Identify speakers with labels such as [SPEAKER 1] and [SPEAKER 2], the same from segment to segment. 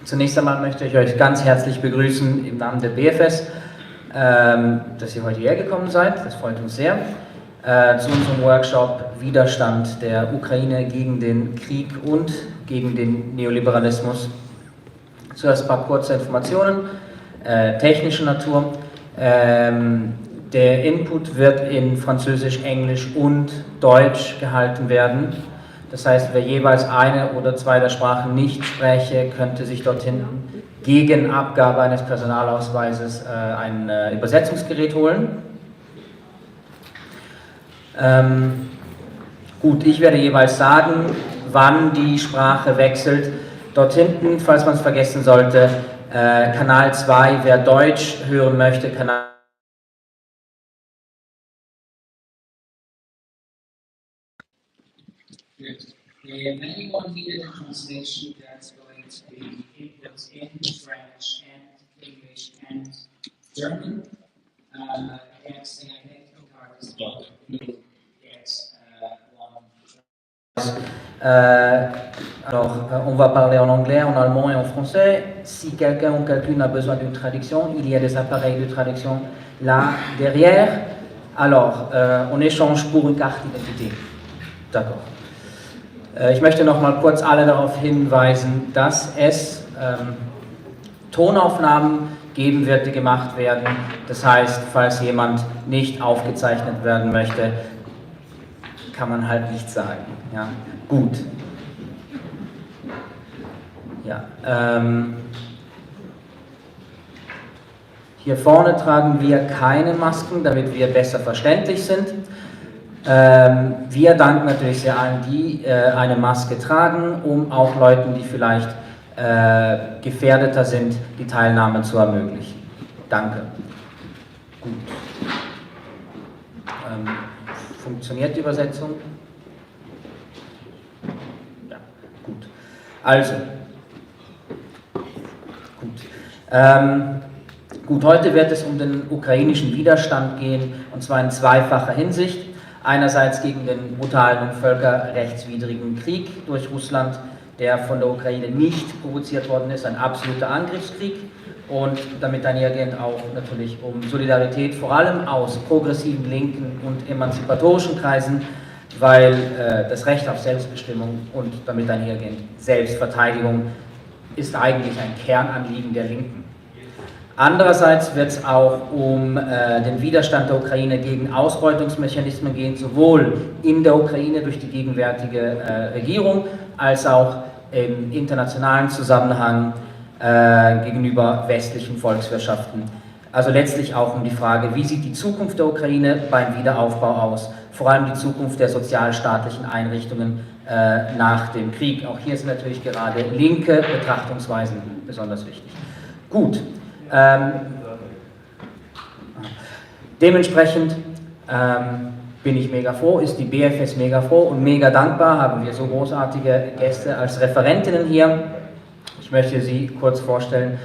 [SPEAKER 1] Zunächst einmal möchte ich euch ganz herzlich begrüßen im Namen der BFS, dass ihr heute hierher gekommen seid. Das freut uns sehr. Zu unserem Workshop Widerstand der Ukraine gegen den Krieg und gegen den Neoliberalismus. Zuerst ein paar kurze Informationen technischer Natur. Der Input wird in Französisch, Englisch und Deutsch gehalten werden. Das heißt, wer jeweils eine oder zwei der Sprachen nicht spreche, könnte sich dort hinten gegen Abgabe eines Personalausweises ein Übersetzungsgerät holen. Gut, ich werde jeweils sagen, wann die Sprache wechselt. Dort hinten, falls man es vergessen sollte, Kanal 2, wer Deutsch hören möchte, Kanal anyone needed a translation that's going to be inputs in French and English and German. Alors, on va parler en anglais, en allemand et en français. Si quelqu'un ou quelqu'une a besoin d'une traduction, il y a des appareils de traduction là derrière. Alors, on échange pour une carte d'identité. D'accord. Ich möchte noch mal kurz alle darauf hinweisen, dass es Tonaufnahmen geben wird, die gemacht werden. Das heißt, falls jemand nicht aufgezeichnet werden möchte, kann man halt nichts sagen. Ja, gut. Ja, hier vorne tragen wir keine Masken, damit wir besser verständlich sind. Wir danken natürlich sehr allen, die eine Maske tragen, um auch Leuten, die vielleicht gefährdeter sind, die Teilnahme zu ermöglichen. Danke. Gut. Funktioniert die Übersetzung? Ja, gut. Also, gut, heute wird es um den ukrainischen Widerstand gehen, und zwar in zweifacher Hinsicht. Einerseits gegen den brutalen und völkerrechtswidrigen Krieg durch Russland, der von der Ukraine nicht provoziert worden ist, ein absoluter Angriffskrieg, und damit einhergehend auch natürlich um Solidarität, vor allem aus progressiven, linken und emanzipatorischen Kreisen, weil das Recht auf Selbstbestimmung und damit einhergehend Selbstverteidigung ist eigentlich ein Kernanliegen der Linken. Andererseits wird es auch um den Widerstand der Ukraine gegen Ausbeutungsmechanismen gehen, sowohl in der Ukraine durch die gegenwärtige Regierung, als auch im internationalen Zusammenhang gegenüber westlichen Volkswirtschaften. Also letztlich auch um die Frage, wie sieht die Zukunft der Ukraine beim Wiederaufbau aus, vor allem die Zukunft der sozialstaatlichen Einrichtungen nach dem Krieg. Auch hier sind natürlich gerade linke Betrachtungsweisen besonders wichtig. Gut. Dementsprechend bin ich mega froh, ist die BFS mega froh und mega dankbar, haben wir so großartige Gäste als Referentinnen hier. Ich möchte sie kurz vorstellen.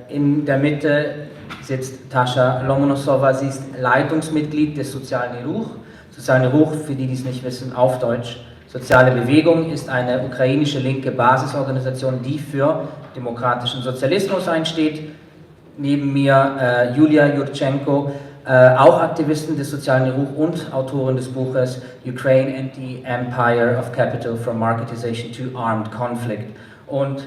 [SPEAKER 1] In der Mitte sitzt Tascha Lomonosova, sie ist Leitungsmitglied des sozialen Ruch. Soziale Ruch, für die, die es nicht wissen, auf Deutsch. Soziale Bewegung ist eine ukrainische linke Basisorganisation, die für demokratischen Sozialismus einsteht. Neben mir Julia Jurtschenko, auch Aktivistin des sozialen Ruch und Autorin des Buches Ukraine and the Empire of Capital from Marketization to Armed Conflict. Und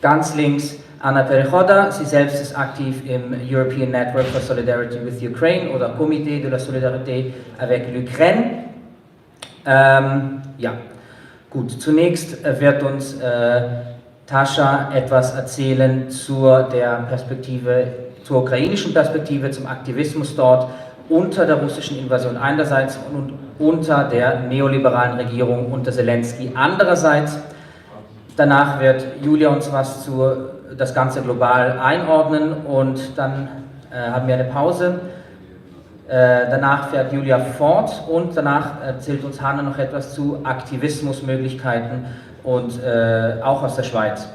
[SPEAKER 1] ganz links Anna Perechoda, sie selbst ist aktiv im European Network for Solidarity with Ukraine oder Comité de la Solidarité avec l'Ukraine. Ja, gut, zunächst wird uns Tascha etwas erzählen zur ukrainischen Perspektive, zum Aktivismus dort unter der russischen Invasion einerseits und unter der neoliberalen Regierung unter Zelensky andererseits. Danach wird Julia uns was zu das Ganze global einordnen und dann haben wir eine Pause. Danach fährt Julia fort und danach erzählt uns Hanna noch etwas zu Aktivismusmöglichkeiten und auch aus der Schweiz.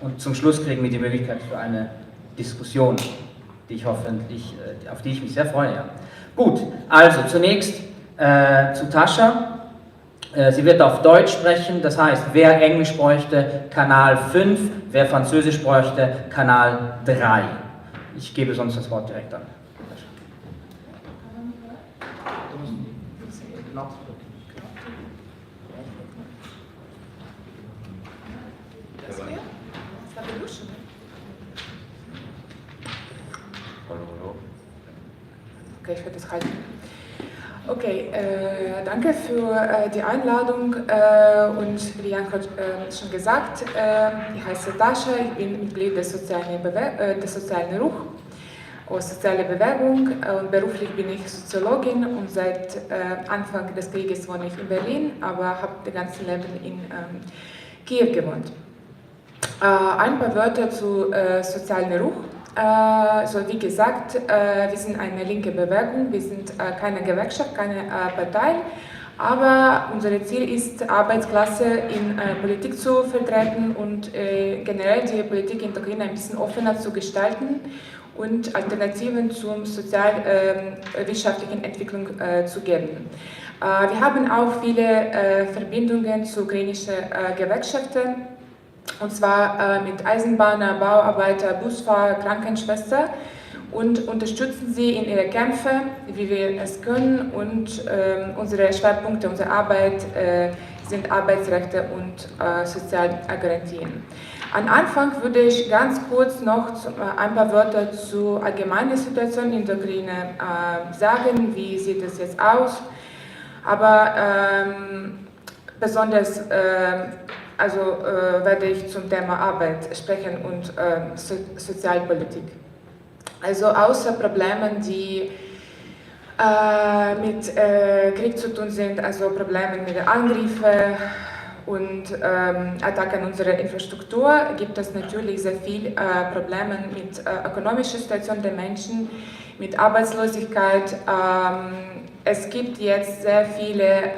[SPEAKER 1] Und zum Schluss kriegen wir die Möglichkeit für eine Diskussion, auf die ich mich sehr freue. Ja. Gut, also zunächst zu Tascha. Sie wird auf Deutsch sprechen, das heißt, wer Englisch bräuchte, Kanal 5, wer Französisch bräuchte, Kanal 3. Ich gebe sonst das Wort direkt an.
[SPEAKER 2] Okay, ich werde das halten. Okay, danke für die Einladung und wie Jan hat schon gesagt, ich heiße Dasha, ich bin Mitglied des sozialen Ruch, soziale Bewegung und beruflich bin ich Soziologin und seit Anfang des Krieges wohne ich in Berlin, aber habe das ganze Leben in Kiew gewohnt. Ein paar Wörter zu sozialen Ruch. So wie gesagt, wir sind eine linke Bewegung, wir sind keine Gewerkschaft, keine Partei, aber unser Ziel ist, Arbeitsklasse in Politik zu vertreten und generell die Politik in der Ukraine ein bisschen offener zu gestalten und Alternativen zur sozial-wirtschaftlichen Entwicklung zu geben. Wir haben auch viele Verbindungen zu ukrainischen Gewerkschaften. Und zwar mit Eisenbahner, Bauarbeiter, Busfahrer, Krankenschwester und unterstützen sie in ihren Kämpfen, wie wir es können. Und unsere Schwerpunkte, unsere Arbeit sind Arbeitsrechte und Sozialgarantien. Am Anfang würde ich ganz kurz noch ein paar Wörter zur allgemeinen Situation in der Ukraine sagen. Wie sieht es jetzt aus? Aber besonders werde ich zum Thema Arbeit sprechen und Sozialpolitik. Also außer Problemen, die mit Krieg zu tun sind, also Probleme mit den Angriffen und Attacken an unsere Infrastruktur, gibt es natürlich sehr viele Probleme mit ökonomischer Situation der Menschen, mit Arbeitslosigkeit. Es gibt jetzt sehr viele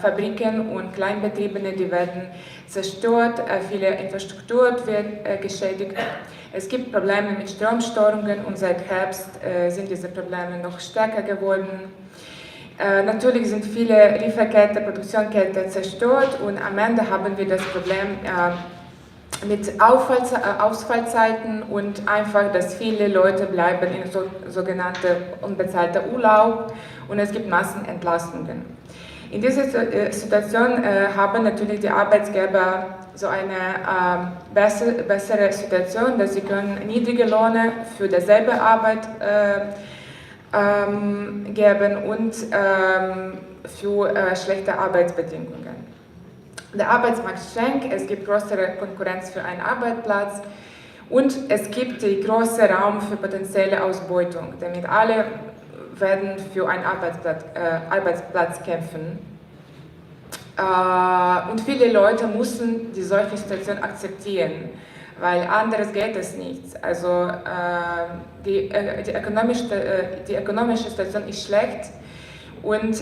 [SPEAKER 2] Fabriken und Kleinbetriebe, die werden zerstört, viele Infrastruktur wird geschädigt. Es gibt Probleme mit Stromstörungen und seit Herbst sind diese Probleme noch stärker geworden. Natürlich sind viele Lieferketten, Produktionsketten zerstört und am Ende haben wir das Problem mit Ausfallzeiten und einfach, dass viele Leute bleiben in sogenannte unbezahlter Urlaub und es gibt Massenentlastungen. In dieser Situation haben natürlich die Arbeitgeber so eine bessere Situation, dass sie können niedrige Löhne für dieselbe Arbeit geben und für schlechte Arbeitsbedingungen. Der Arbeitsmarkt schwankt, es gibt größere Konkurrenz für einen Arbeitsplatz und es gibt den großen Raum für potenzielle Ausbeutung, damit alle werden für einen Arbeitsplatz kämpfen. Und viele Leute müssen die solche Situation akzeptieren, weil anders geht es nicht. Also die ökonomische Situation ist schlecht und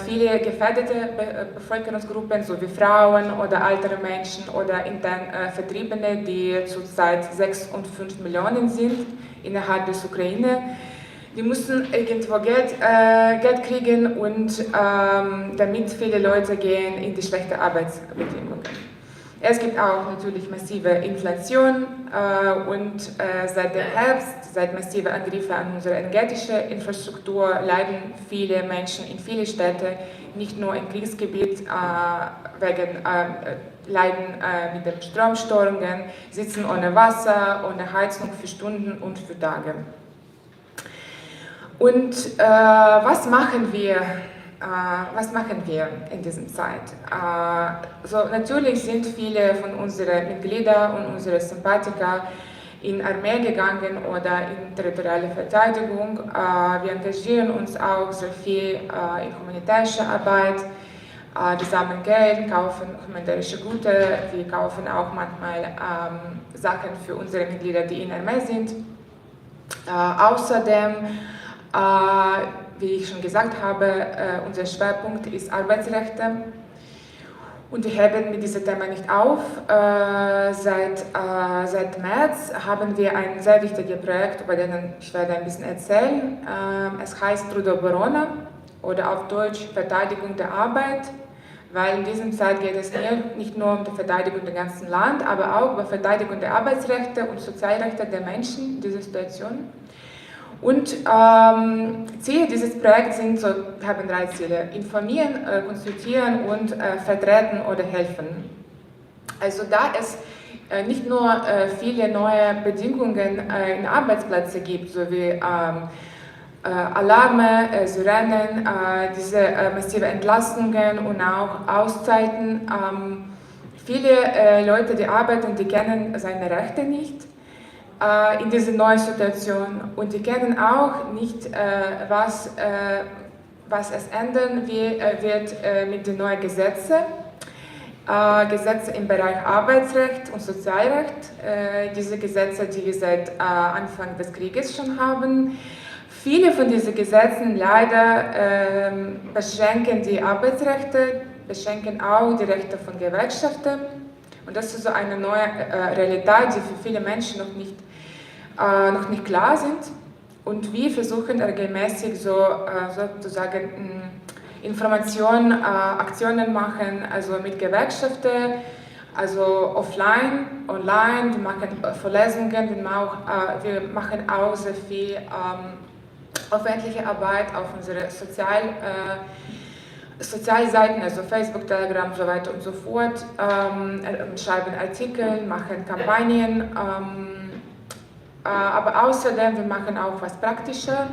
[SPEAKER 2] viele gefährdete Bevölkerungsgruppen, so wie Frauen oder ältere Menschen oder intern Vertriebene, die zurzeit 6 und 5 Millionen sind innerhalb des Ukraine, die müssen irgendwo Geld kriegen und damit viele Leute gehen in die schlechten Arbeitsbedingungen. Es gibt auch natürlich massive Inflation und seit dem Herbst, seit massive Angriffe an unsere energetische Infrastruktur leiden viele Menschen in vielen Städten, nicht nur im Kriegsgebiet, leiden mit den Stromstörungen, sitzen ohne Wasser, ohne Heizung für Stunden und für Tage. Und was machen wir in dieser Zeit? Natürlich sind viele von unseren Mitgliedern und unseren Sympathiker in Armee gegangen oder in territoriale Verteidigung. Wir engagieren uns auch sehr viel in humanitärischer Arbeit. Wir sammeln Geld, kaufen humanitärische Güter. Wir kaufen auch manchmal Sachen für unsere Mitglieder, die in Armee sind. Außerdem wie ich schon gesagt habe, unser Schwerpunkt ist Arbeitsrechte und wir hören mit diesem Thema nicht auf. Seit März haben wir ein sehr wichtiges Projekt, über das ich werde ein bisschen erzählen. Es heißt Trudoborona oder auf Deutsch Verteidigung der Arbeit. weil in diesem Zeit geht es nicht nur um die Verteidigung des ganzen Landes, aber auch um die Verteidigung der Arbeitsrechte und Sozialrechte der Menschen in dieser Situation. Und Ziele dieses Projekts sind, wir haben 3 Ziele: informieren, konsultieren und vertreten oder helfen. Also da es nicht nur viele neue Bedingungen in Arbeitsplätzen gibt, so wie Alarme, Sirenen, diese massive Entlastungen und auch Auszeiten. Viele Leute, die arbeiten, die kennen seine Rechte nicht in dieser neuen Situation und die kennen auch nicht, was es ändern wird mit den neuen Gesetzen. Gesetze im Bereich Arbeitsrecht und Sozialrecht, diese Gesetze, die wir seit Anfang des Krieges schon haben. Viele von diesen Gesetzen leider beschränken die Arbeitsrechte, beschränken auch die Rechte von Gewerkschaften. Und das ist so eine neue Realität, die für viele Menschen noch nicht klar sind. Und wir versuchen regelmäßig sozusagen Informationen, Aktionen machen, also mit Gewerkschaften, also offline, online, wir machen Vorlesungen, wir machen auch sehr viel öffentliche Arbeit auf unsere Sozialseiten, also Facebook, Telegram und so weiter und so fort, schreiben Artikel, machen Kampagnen, aber außerdem, wir machen auch was Praktisches.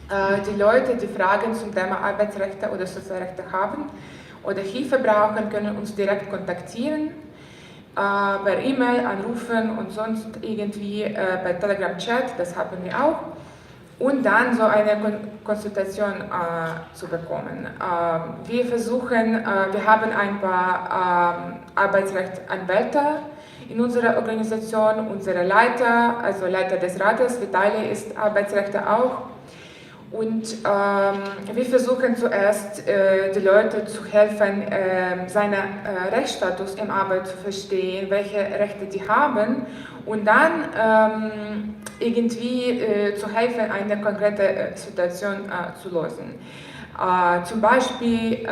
[SPEAKER 2] Die Leute, die Fragen zum Thema Arbeitsrechte oder Sozialrechte haben oder Hilfe brauchen, können uns direkt kontaktieren, per E-Mail, anrufen und sonst irgendwie bei Telegram-Chat, das haben wir auch. Und dann so eine Konsultation zu bekommen. Wir haben ein paar Arbeitsrechtsanwälte in unserer Organisation, unsere Leiter, also Leiter des Rates, Vitaly ist Arbeitsrechte auch. Und wir versuchen zuerst, die Leute zu helfen, seinen Rechtsstatus im Arbeit zu verstehen, welche Rechte die haben und dann irgendwie zu helfen, eine konkrete Situation zu lösen. Zum Beispiel,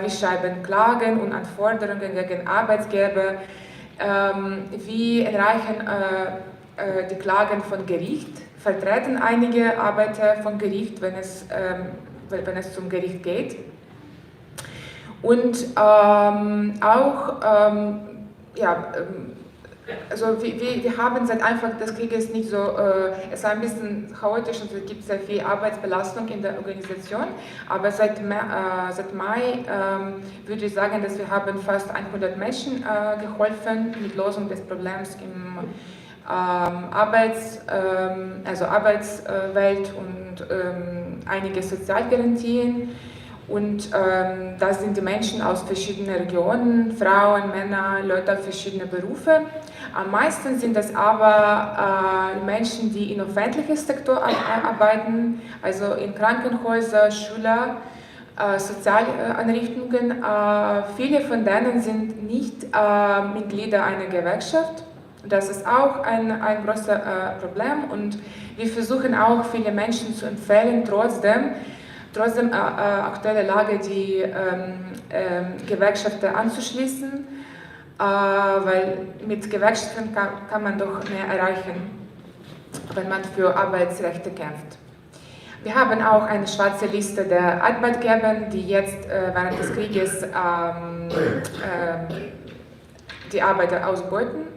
[SPEAKER 2] wir schreiben Klagen und Anforderungen gegen Arbeitgeber, wir erreichen die Klagen von Gericht, vertreten einige Arbeiter von Gericht, wenn es zum Gericht geht. Und also wir haben seit Anfang des Krieges nicht so, es war ein bisschen chaotisch und es gibt sehr viel Arbeitsbelastung in der Organisation, aber seit Mai würde ich sagen, dass wir haben fast 100 Menschen geholfen mit Lösung des Problems im Arbeitswelt und einige Sozialgarantien. Und das sind die Menschen aus verschiedenen Regionen, Frauen, Männer, Leute aus verschiedenen Berufen. Am meisten sind es aber Menschen, die im öffentlichen Sektor arbeiten, also in Krankenhäusern, Schulen, Sozialeinrichtungen. Viele von denen sind nicht Mitglieder einer Gewerkschaft. Das ist auch ein großes Problem und wir versuchen auch viele Menschen zu empfehlen, trotzdem aktuelle Lage die Gewerkschaften anzuschließen, weil mit Gewerkschaften kann man doch mehr erreichen, wenn man für Arbeitsrechte kämpft. Wir haben auch eine schwarze Liste der Arbeitgeber, die jetzt während des Krieges die Arbeiter ausbeuten.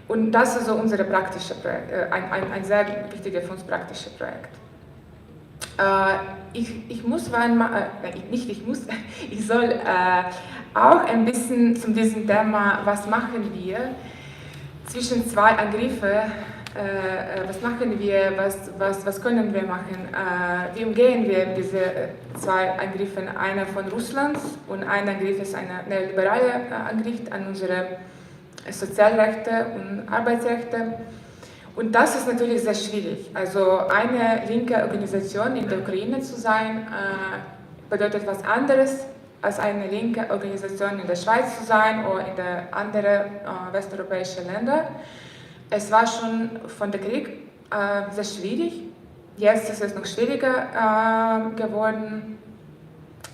[SPEAKER 2] Und das ist so unser praktisches Projekt, ein sehr wichtiges für uns praktisches Projekt. Ich soll auch ein bisschen zu diesem Thema, was machen wir zwischen zwei Angriffen, was machen wir, was können wir machen, wie umgehen wir diese zwei Angriffe, einer von Russland und ein Angriff ist ein neoliberaler Angriff an unsere Sozialrechte und Arbeitsrechte. Und das ist natürlich sehr schwierig. Also eine linke Organisation in der Ukraine zu sein, bedeutet was anderes als eine linke Organisation in der Schweiz zu sein oder in den anderen westeuropäischen Ländern. Es war schon von der Krieg sehr schwierig. Jetzt ist es noch schwieriger geworden.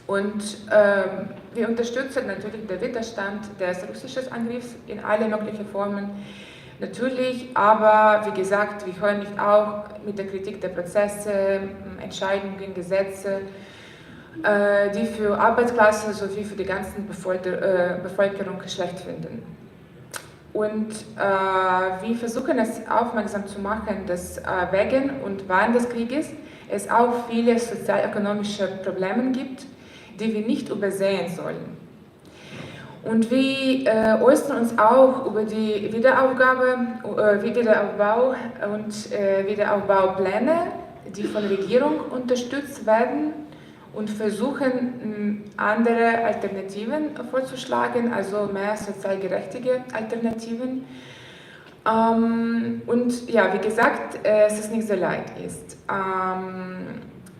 [SPEAKER 2] Und wir unterstützen natürlich den Widerstand des russischen Angriffs in alle möglichen Formen. Natürlich, aber wie gesagt, wir hören nicht auf mit der Kritik der Prozesse, Entscheidungen, Gesetze, die für Arbeitsklasse sowie für die ganze Bevölkerung schlecht finden. Und wir versuchen es aufmerksam zu machen, dass wegen und während des Krieges es auch viele sozialökonomische Probleme gibt, die wir nicht übersehen sollen. Und wir äußern uns auch über die Wiederaufbau und Wiederaufbaupläne, die von der Regierung unterstützt werden und versuchen, andere Alternativen vorzuschlagen, also mehr sozial gerechtige Alternativen. Und ja, wie gesagt, es ist nicht so leicht ist.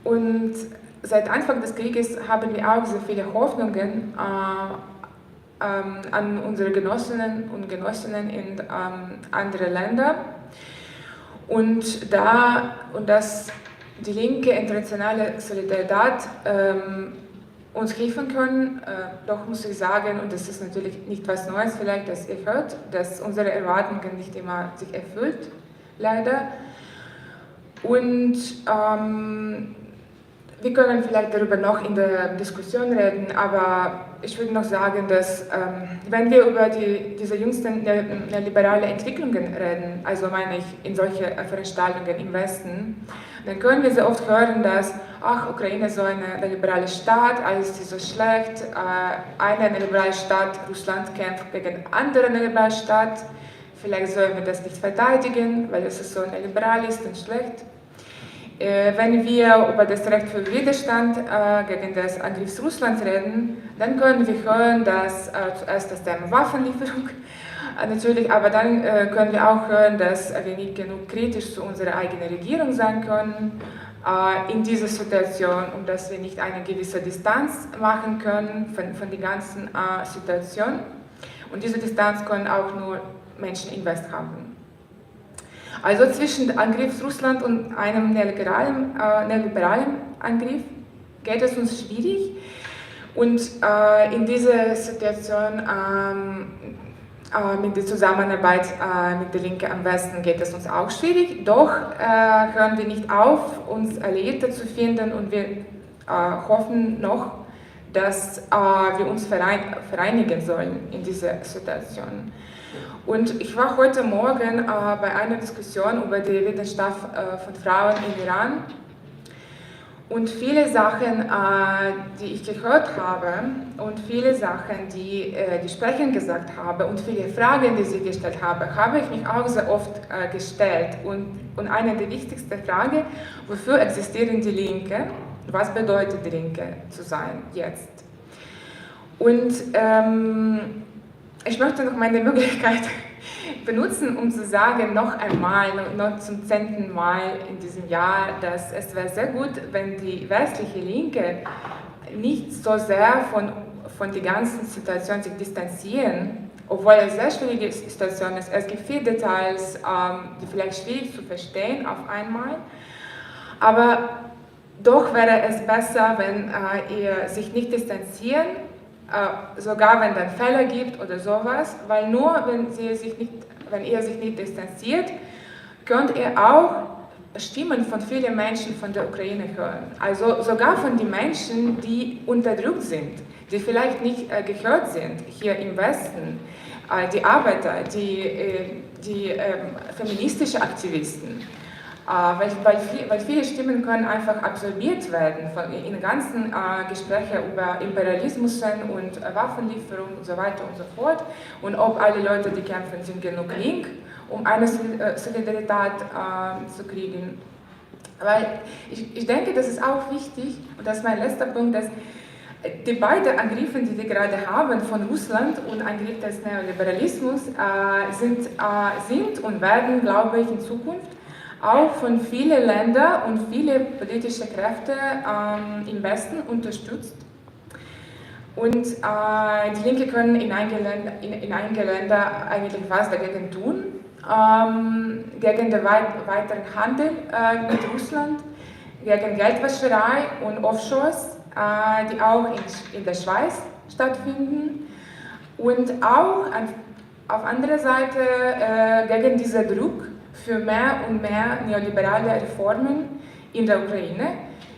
[SPEAKER 2] Und seit Anfang des Krieges haben wir auch sehr viele Hoffnungen an unsere Genossinnen und Genossinnen in andere Länder. Und dass die linke internationale Solidarität uns helfen können, doch muss ich sagen, und das ist natürlich nicht was Neues vielleicht, dass ihr hört, dass unsere Erwartungen nicht immer sich erfüllt, leider. Und wir können vielleicht darüber noch in der Diskussion reden, aber ich würde noch sagen, dass wenn wir über diese jüngsten neoliberale Entwicklungen reden, also meine ich in solche Veranstaltungen im Westen, dann können wir sehr oft hören, dass, ach, Ukraine ist so ein neoliberale Staat, alles ist so schlecht, eine neoliberale Staat, Russland kämpft gegen andere neoliberale Staat, vielleicht sollen wir das nicht verteidigen, weil es so neoliberal ist und schlecht. Wenn wir über das Recht für Widerstand gegen das Angriffs Russlands reden, dann können wir hören, dass zuerst das Thema Waffenlieferung natürlich, aber dann können wir auch hören, dass wir nicht genug kritisch zu unserer eigenen Regierung sein können in dieser Situation und dass wir nicht eine gewisse Distanz machen können von der ganzen Situation. Und diese Distanz können auch nur Menschen im West haben. Also zwischen dem Angriff Russland und einem neoliberalen Angriff geht es uns schwierig. Und in dieser Situation mit der Zusammenarbeit mit der Linke am Westen geht es uns auch schwierig. Doch hören wir nicht auf, uns Alliierte zu finden und wir hoffen noch, dass wir uns vereinigen sollen in dieser Situation. Und ich war heute Morgen bei einer Diskussion über den Widerstand von Frauen im Iran und viele Sachen, die ich gehört habe und viele Sachen, die die Sprecher gesagt haben und viele Fragen, die sie gestellt haben, habe ich mich auch sehr oft gestellt. Und eine der wichtigsten Fragen, wofür existieren die Linke? Was bedeutet die Linke zu sein jetzt? Und ich möchte noch meine Möglichkeit benutzen, um zu sagen, noch einmal, noch zum 10. Mal in diesem Jahr, dass es wäre sehr gut, wenn die westliche Linke nicht so sehr von der ganzen Situation sich distanzieren, obwohl es eine sehr schwierige Situation ist. Es gibt viele Details, die vielleicht schwierig zu verstehen auf einmal, aber doch wäre es besser, wenn ihr sich nicht distanzieren, sogar wenn es Fälle gibt oder sowas, weil nur wenn ihr sich nicht distanziert, könnt ihr auch Stimmen von vielen Menschen von der Ukraine hören. Also sogar von den Menschen, die unterdrückt sind, die vielleicht nicht gehört sind hier im Westen, die Arbeiter, die feministischen Aktivisten. Weil viele Stimmen können einfach absorbiert werden in den ganzen Gesprächen über Imperialismus und Waffenlieferung und so weiter und so fort. Und ob alle Leute, die kämpfen, sind genug link, um eine Solidarität zu kriegen. Weil ich denke, das ist auch wichtig, und das ist mein letzter Punkt, dass die beiden Angriffe, die wir gerade haben von Russland und Angriff des Neoliberalismus, sind und werden, glaube ich, in Zukunft auch von vielen Ländern und vielen politischen Kräften im Westen unterstützt. Und die Linke können in einigen Ländern eigentlich was dagegen tun, gegen den weiteren Handel mit Russland, gegen Geldwäscherei und Offshores, die auch in der Schweiz stattfinden und auch auf anderer Seite gegen diesen Druck für mehr und mehr neoliberale Reformen in der Ukraine,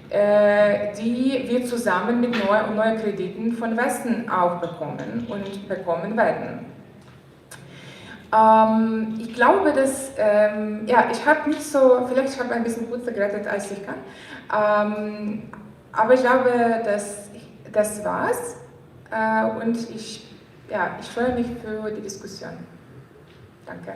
[SPEAKER 2] die wir zusammen mit neuen Krediten von Westen auch bekommen und bekommen werden. Ich glaube, dass, ich habe nicht so, vielleicht habe ich ein bisschen kürzer geredet, als ich kann, aber ich glaube, dass das war's und ich freue mich für die Diskussion. Danke.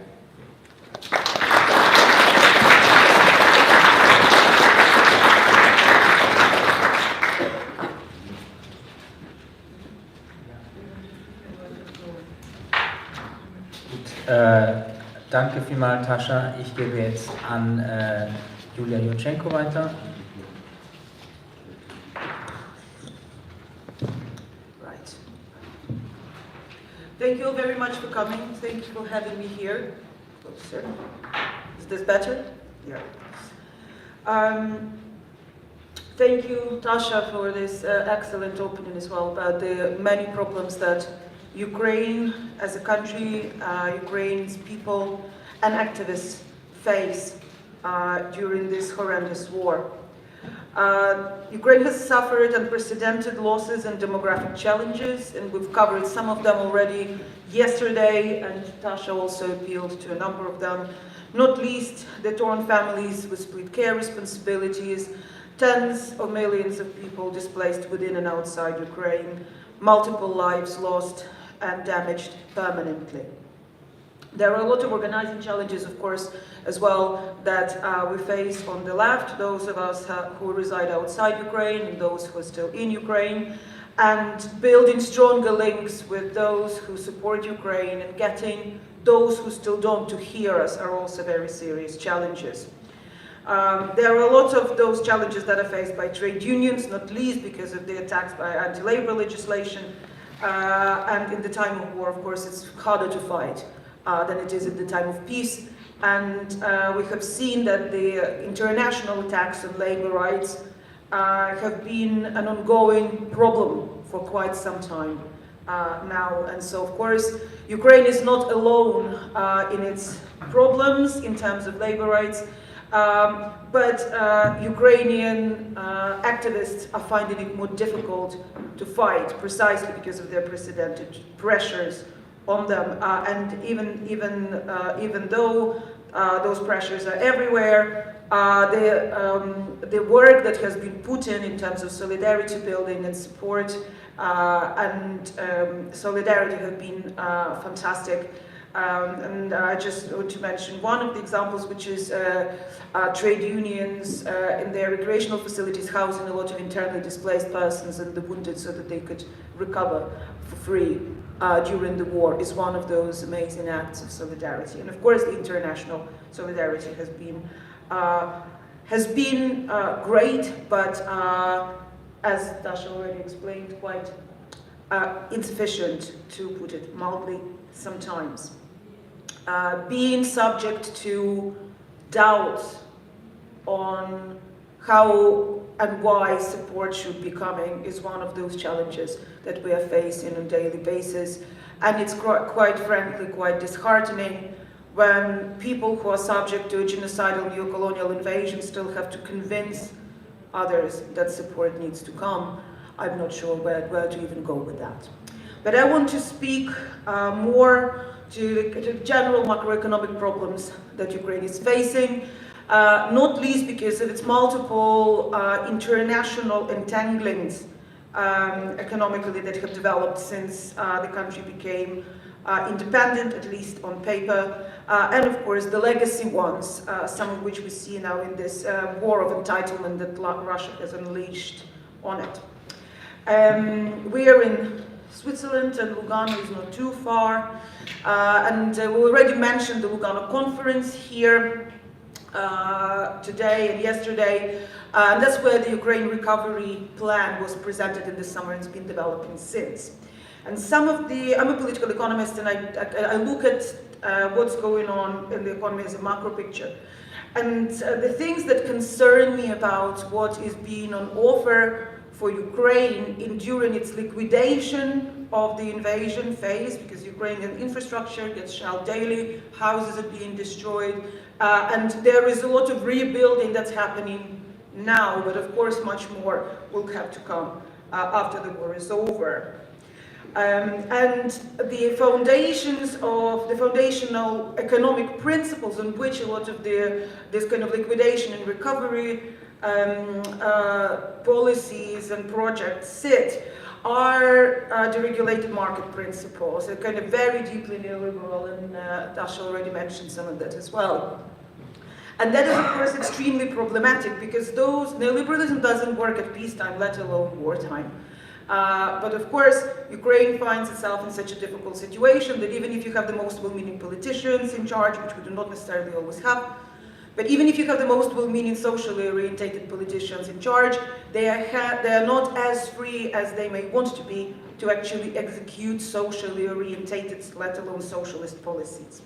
[SPEAKER 1] Danke vielmals, Tascha. Ich gebe jetzt an Julia Jutschenko weiter.
[SPEAKER 3] Right. Thank you very much for coming. Thank you for having me here. Closer. Is this better? Yeah. Thank you, Tasha, for this excellent opening as well about the many problems that Ukraine as a country, Ukraine's people and activists face during this horrendous war. Ukraine has suffered unprecedented losses and demographic challenges, and we've covered some of them already yesterday, and Tasha also appealed to a number of them, not least the torn families with split care responsibilities, tens of millions of people displaced within and outside Ukraine, multiple lives lost and damaged permanently. There are a lot of organizing challenges, of course, as well, that we face on the left, those of us who reside outside Ukraine and those who are still in Ukraine, and building stronger links with those who support Ukraine and getting those who still don't to hear us are also very serious challenges. There are a lot of those challenges that are faced by trade unions, not least because of the attacks by anti-labor legislation, and in the time of war, of course, it's harder to fight than it is at the time of peace. And we have seen that the international attacks on labor rights have been an ongoing problem for quite some time now. And so, of course, Ukraine is not alone in its problems in terms of labor rights, but Ukrainian activists are finding it more difficult to fight precisely because of their precedented pressures on them, and even though those pressures are everywhere, the work that has been put in terms of solidarity building and support and solidarity have been fantastic. And I just want to mention one of the examples, which is trade unions in their recreational facilities housing a lot of internally displaced persons and the wounded so that they could recover for free during the war, is one of those amazing acts of solidarity. And of course, the international solidarity has been great, but as Dasha already explained, quite insufficient, to put it mildly, sometimes. Being subject to doubts on how and why support should be coming is one of those challenges that we are facing on a daily basis. And it's quite frankly quite disheartening when people who are subject to a genocidal neocolonial invasion still have to convince others that support needs to come. I'm not sure where to even go with that. But I want to speak more to the general macroeconomic problems that Ukraine is facing, not least because of its multiple international entanglings economically that have developed since the country became independent, at least on paper, and of course the legacy ones, some of which we see now in this war of entitlement that Russia has unleashed on it. We are in Switzerland, and Lugano is not too far, and we already mentioned the Lugano conference here today and yesterday, and that's where the Ukraine recovery plan was presented in the summer and it's been developing since. And some of the, I'm a political economist, and I look at what's going on in the economy as a macro picture. And the things that concern me about what is being on offer for Ukraine during its liquidation of the invasion phase, because Ukrainian infrastructure gets shelled daily, houses are being destroyed, and there is a lot of rebuilding that's happening now, but of course much more will have to come after the war is over. And the foundational economic principles on which a lot of this kind of liquidation and recovery policies and projects sit are deregulated market principles. They're kind of very deeply neoliberal, and Dasha already mentioned some of that as well. And that is, of course, extremely problematic, because neoliberalism doesn't work at peacetime, let alone wartime. But of course, Ukraine finds itself in such a difficult situation that even if you have the most well-meaning politicians in charge, which we do not necessarily always have, but even if you have the most well-meaning socially orientated politicians in charge, they are not as free as they may want to be to actually execute socially orientated, let alone socialist policies.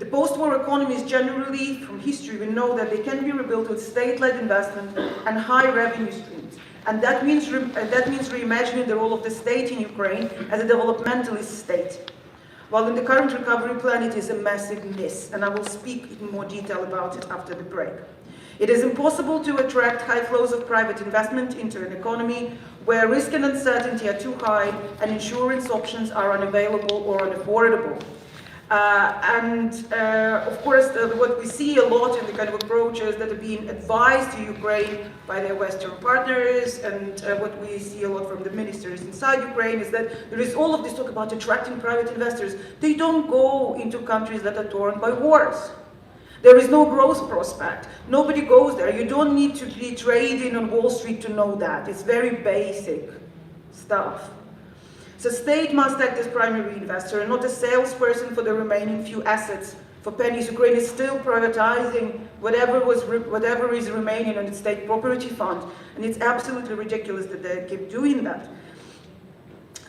[SPEAKER 3] The post-war economies generally, from history, we know that they can be rebuilt with state-led investment and high revenue streams. And that means reimagining the role of the state in Ukraine as a developmentalist state. While in the current recovery plan, it is a massive miss, and I will speak in more detail about it after the break. It is impossible to attract high flows of private investment into an economy where risk and uncertainty are too high and insurance options are unavailable or unaffordable. Of course, what we see a lot in the kind of approaches that are being advised to Ukraine by their Western partners, and what we see a lot from the ministers inside Ukraine, is that there is all of this talk about attracting private investors. They don't go into countries that are torn by wars. There is no growth prospect. Nobody goes there. You don't need to be trading on Wall Street to know that. It's very basic stuff. So state must act as primary investor and not a salesperson for the remaining few assets. For pennies, Ukraine is still privatizing whatever is remaining on its state property fund, and it's absolutely ridiculous that they keep doing that.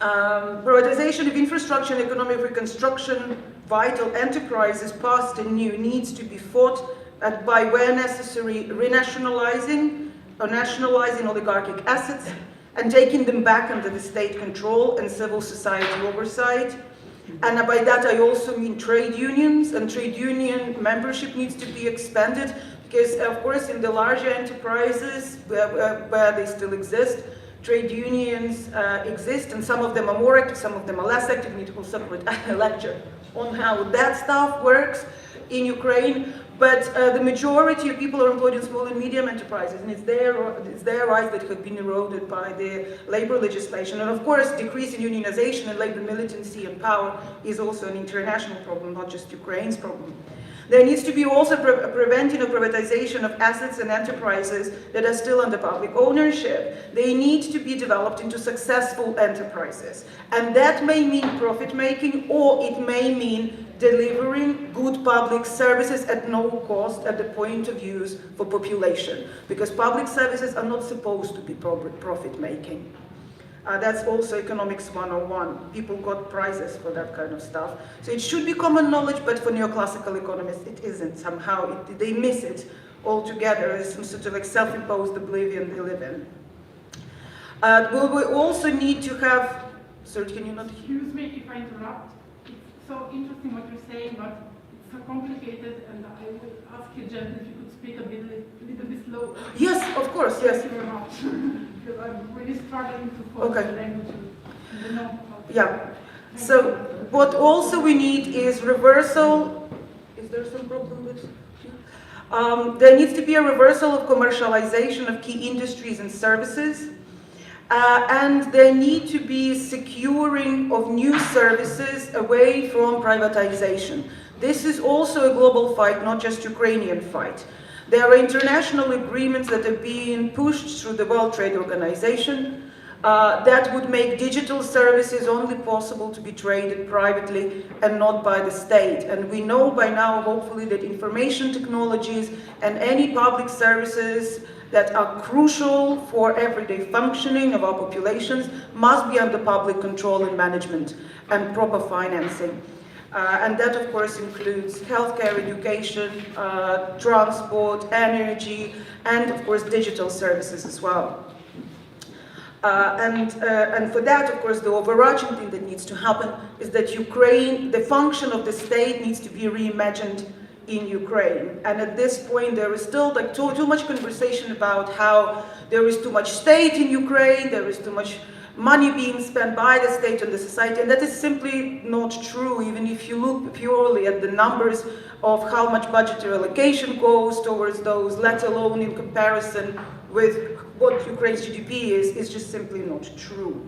[SPEAKER 3] Privatization of infrastructure and economic reconstruction, vital enterprises, past and new, needs to be fought by, where necessary, renationalizing or nationalizing oligarchic assets, and taking them back under the state control and civil society oversight. And by that I also mean trade unions, and trade union membership needs to be expanded, because of course in the larger enterprises where they still exist, trade unions exist, and some of them are more active, some of them are less active. We need to hold a separate lecture on how that stuff works in Ukraine. But the majority of people are employed in small and medium enterprises, and it's their rights that have been eroded by the labor legislation. And of course, decrease in unionization and labor militancy and power is also an international problem, not just Ukraine's problem. There needs to be also preventing of privatization of assets and enterprises that are still under public ownership. They need to be developed into successful enterprises. And that may mean profit-making, or it may mean delivering good public services at no cost at the point of use for population. Because public services are not supposed to be profit-making. That's also economics 101. People got prizes for that kind of stuff. So it should be common knowledge, but for neoclassical economists, it isn't. Somehow they miss it altogether as some sort of like self-imposed oblivion they live in. We also need to have, sorry, can you not hear?
[SPEAKER 4] Excuse me if I interrupt. It's so interesting what you're saying, but it's so complicated, and I would ask you, Jen, if you could speak a little bit slower.
[SPEAKER 3] Yes, of course, yes.
[SPEAKER 4] Thank you very much. Because I'm really struggling to follow the language.
[SPEAKER 3] Yeah. So what also we need is reversal. Is there some problem with? There needs to be a reversal of commercialization of key industries and services. And there need to be securing of new services away from privatization. This is also a global fight, not just Ukrainian fight. There are international agreements that are being pushed through the World Trade Organization that would make digital services only possible to be traded privately and not by the state. And we know by now, hopefully, that information technologies and any public services that are crucial for everyday functioning of our populations must be under public control and management and proper financing. And that, of course, includes healthcare, education, transport, energy, and, of course, digital services as well. And for that, of course, the overarching thing that needs to happen is that Ukraine, the function of the state needs to be reimagined in Ukraine. And at this point, there is still like too much conversation about how there is too much state in Ukraine, there is too much money being spent by the state and the society, and that is simply not true, even if you look purely at the numbers of how much budgetary allocation goes towards those, let alone in comparison with what Ukraine's GDP is just simply not true.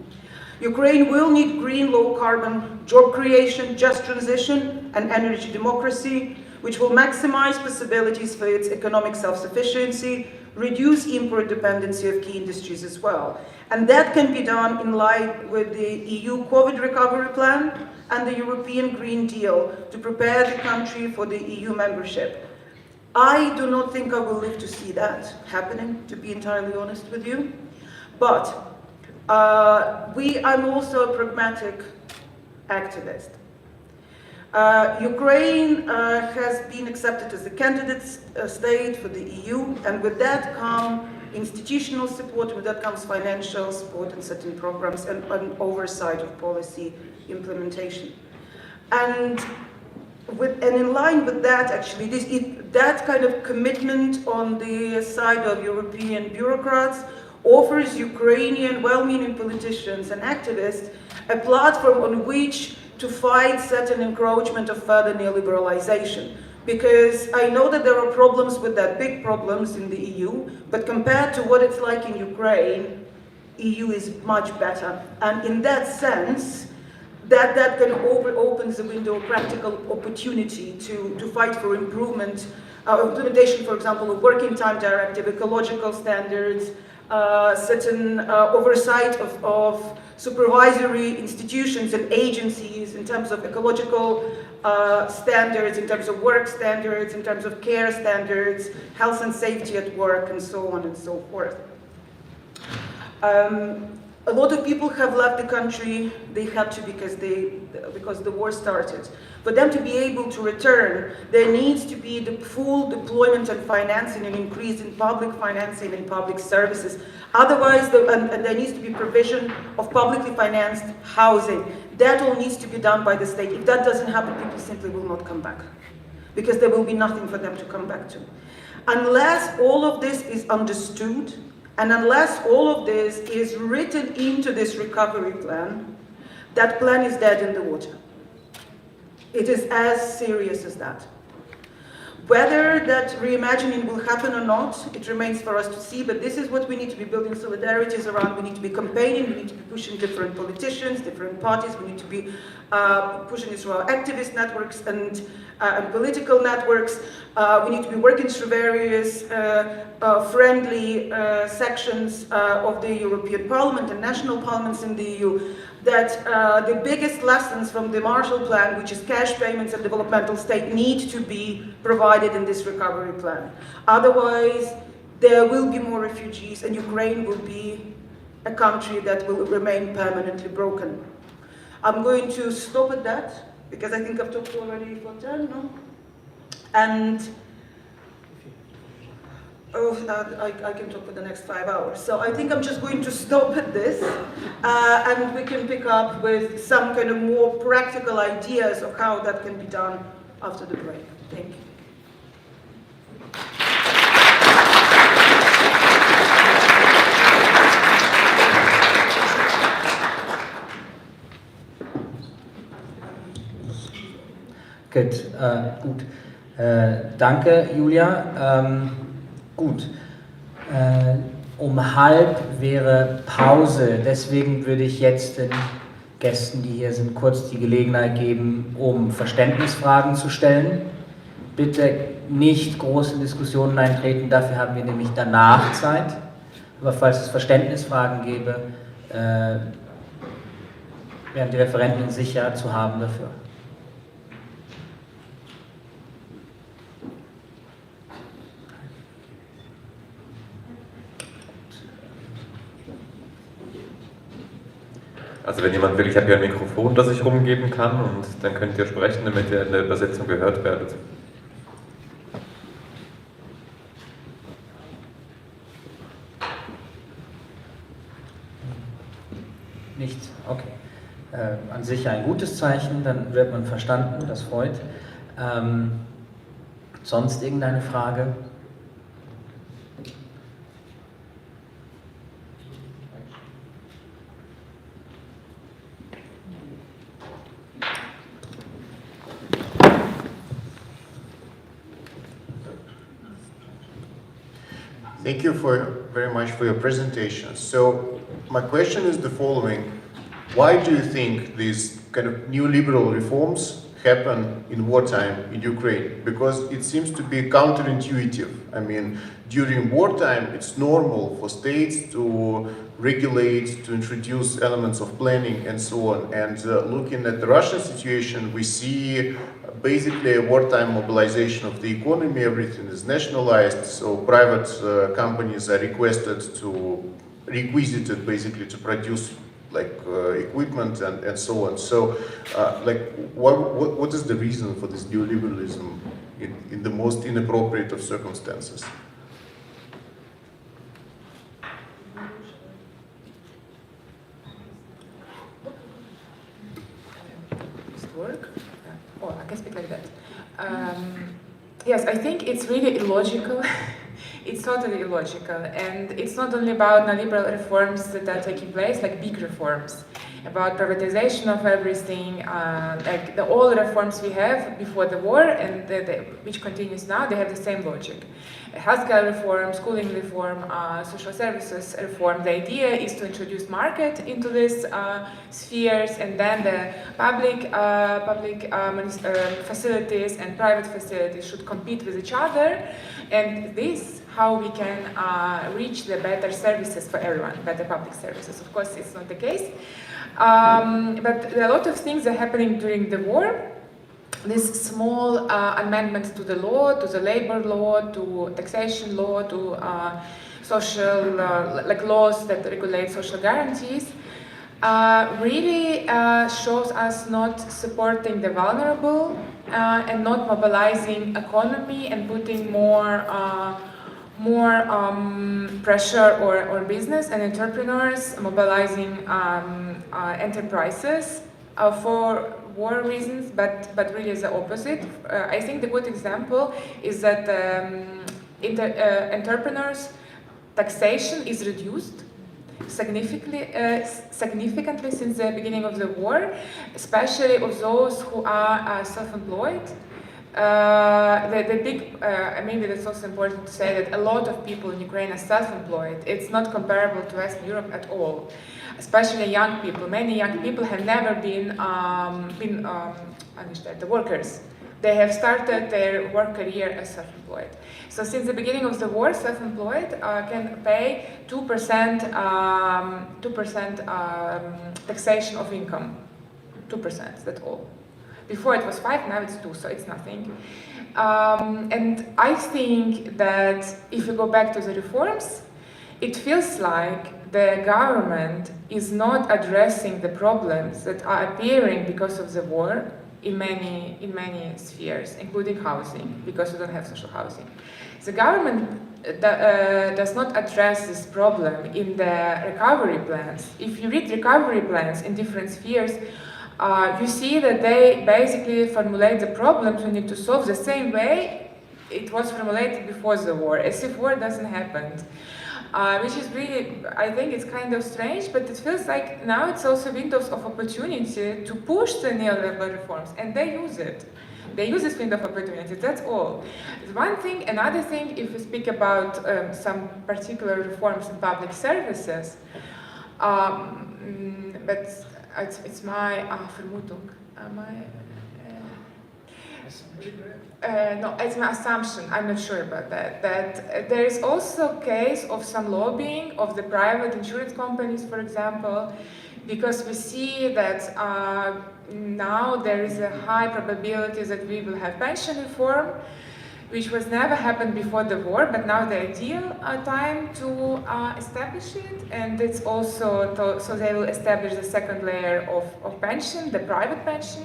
[SPEAKER 3] Ukraine will need green, low-carbon job creation, just transition, and energy democracy, which will maximize possibilities for its economic self-sufficiency, reduce import dependency of key industries as well. And that can be done in line with the EU COVID recovery plan and the European Green Deal to prepare the country for the EU membership. I do not think I will live to see that happening, to be entirely honest with you. But I'm also a pragmatic activist. Ukraine has been accepted as a candidate state for the EU, and with that come institutional support, with that comes financial support and certain programs and oversight of policy implementation. And in line with that, actually, that kind of commitment on the side of European bureaucrats offers Ukrainian well-meaning politicians and activists a platform on which to fight certain encroachment of further neoliberalization. Because I know that there are problems with that, big problems in the EU, but compared to what it's like in Ukraine, EU is much better. And in that sense, that kind of opens the window of practical opportunity to fight for implementation, for example, of working time directive, ecological standards, certain oversight of supervisory institutions and agencies in terms of ecological standards, in terms of work standards, in terms of care standards, health and safety at work, and so on and so forth. A lot of people have left the country. They had to because the war started. For them to be able to return, there needs to be the full deployment and financing and increase in public financing and public services. Otherwise, and there needs to be provision of publicly financed housing. That all needs to be done by the state. If that doesn't happen, people simply will not come back, because there will be nothing for them to come back to. Unless all of this is understood, and unless all of this is written into this recovery plan, that plan is dead in the water. It is as serious as that. Whether that reimagining will happen or not, it remains for us to see, but this is what we need to be building solidarities around. We need to be campaigning, we need to be pushing different politicians, different parties, we need to be pushing this through our activist networks and political networks. We need to be working through various friendly sections of the European Parliament and national parliaments in the EU, that the biggest lessons from the Marshall Plan, which is cash payments and developmental state, need to be provided in this recovery plan. Otherwise, there will be more refugees and Ukraine will be a country that will remain permanently broken. I'm going to stop at that, because I think I've talked already for 10, no? And I can talk for the next 5 hours. So I think I'm just going to stop at this, and we can pick up with some kind of more practical ideas of how that can be done after the break. Thank you.
[SPEAKER 1] Gut, gut. Danke, Julia. Gut. Um 12:30 wäre Pause, deswegen würde ich jetzt den Gästen, die hier sind, kurz die Gelegenheit geben, um Verständnisfragen zu stellen. Bitte nicht große Diskussionen eintreten, dafür haben wir nämlich danach Zeit. Aber falls es Verständnisfragen gäbe, wären die Referenten sicher zu haben dafür.
[SPEAKER 5] Also wenn jemand will, ich habe hier ein Mikrofon, das ich rumgeben kann, und dann könnt ihr sprechen, damit ihr in der Übersetzung gehört werdet.
[SPEAKER 1] Nicht? Okay. An sich ein gutes Zeichen, dann wird man verstanden, das freut. Sonst irgendeine Frage?
[SPEAKER 6] Thank you very much for your presentation. So my question is the following. Why do you think these kind of neoliberal reforms happen in wartime in Ukraine? Because it seems to be counterintuitive. I mean, during wartime, it's normal for states to regulate, to introduce elements of planning and so on. And looking at the Russian situation, we see basically a wartime mobilization of the economy. Everything is nationalized, so private companies are requisited basically to produce equipment and so on. So what is the reason for this neoliberalism in the most inappropriate of circumstances?
[SPEAKER 2] Work? Oh, I can speak like that. Yes, I think it's really illogical. It's totally illogical, and it's not only about neoliberal reforms that are taking place, like big reforms, about privatization of everything, like all the reforms we have before the war and which continues now, they have the same logic. Healthcare reform, schooling reform, social services reform. The idea is to introduce market into these spheres, and then the public facilities and private facilities should compete with each other, and this how we can reach the better services for everyone, better public services. Of course, it's not the case. But a lot of things are happening during the war. These small amendments to the law, to the labor law, to taxation law, to social, laws that regulate social guarantees, really shows us not supporting the vulnerable and not mobilizing economy and putting more pressure on business and entrepreneurs, mobilizing enterprises for war reasons, but really is the opposite. I think the good example is that entrepreneurs' taxation is reduced significantly since the beginning of the war, especially of those who are self-employed. Maybe that's also important to say that a lot of people in Ukraine are self-employed. It's not comparable to Western Europe at all, especially young people. Many young people have never been workers. They have started their work career as self-employed. So since the beginning of the war, self-employed can pay 2% taxation of income. 2%, that's all. Before it was 5, now it's 2, so it's nothing. And I think that if you go back to the reforms, it feels like the government is not addressing the problems that are appearing because of the war in many spheres, including housing, because we don't have social housing. The government does not address this problem in the recovery plans. If you read recovery plans in different spheres, you see that they basically formulate the problems we need to solve the same way it was formulated before the war, as if war doesn't happen. Which is really, I think it's kind of strange, but it feels like now it's also windows of opportunity to push the neoliberal reforms, and they use it. They use this window of opportunity, that's all. It's one thing. Another thing, if we speak about some particular reforms in public services, but it's my Vermutung. No, it's my assumption, I'm not sure about that, that there is also a case of some lobbying of the private insurance companies, for example, because we see that now there is a high probability that we will have pension reform, which was never happened before the war, but now the ideal time to establish it, and it's also, so they will establish the second layer of pension, the private pension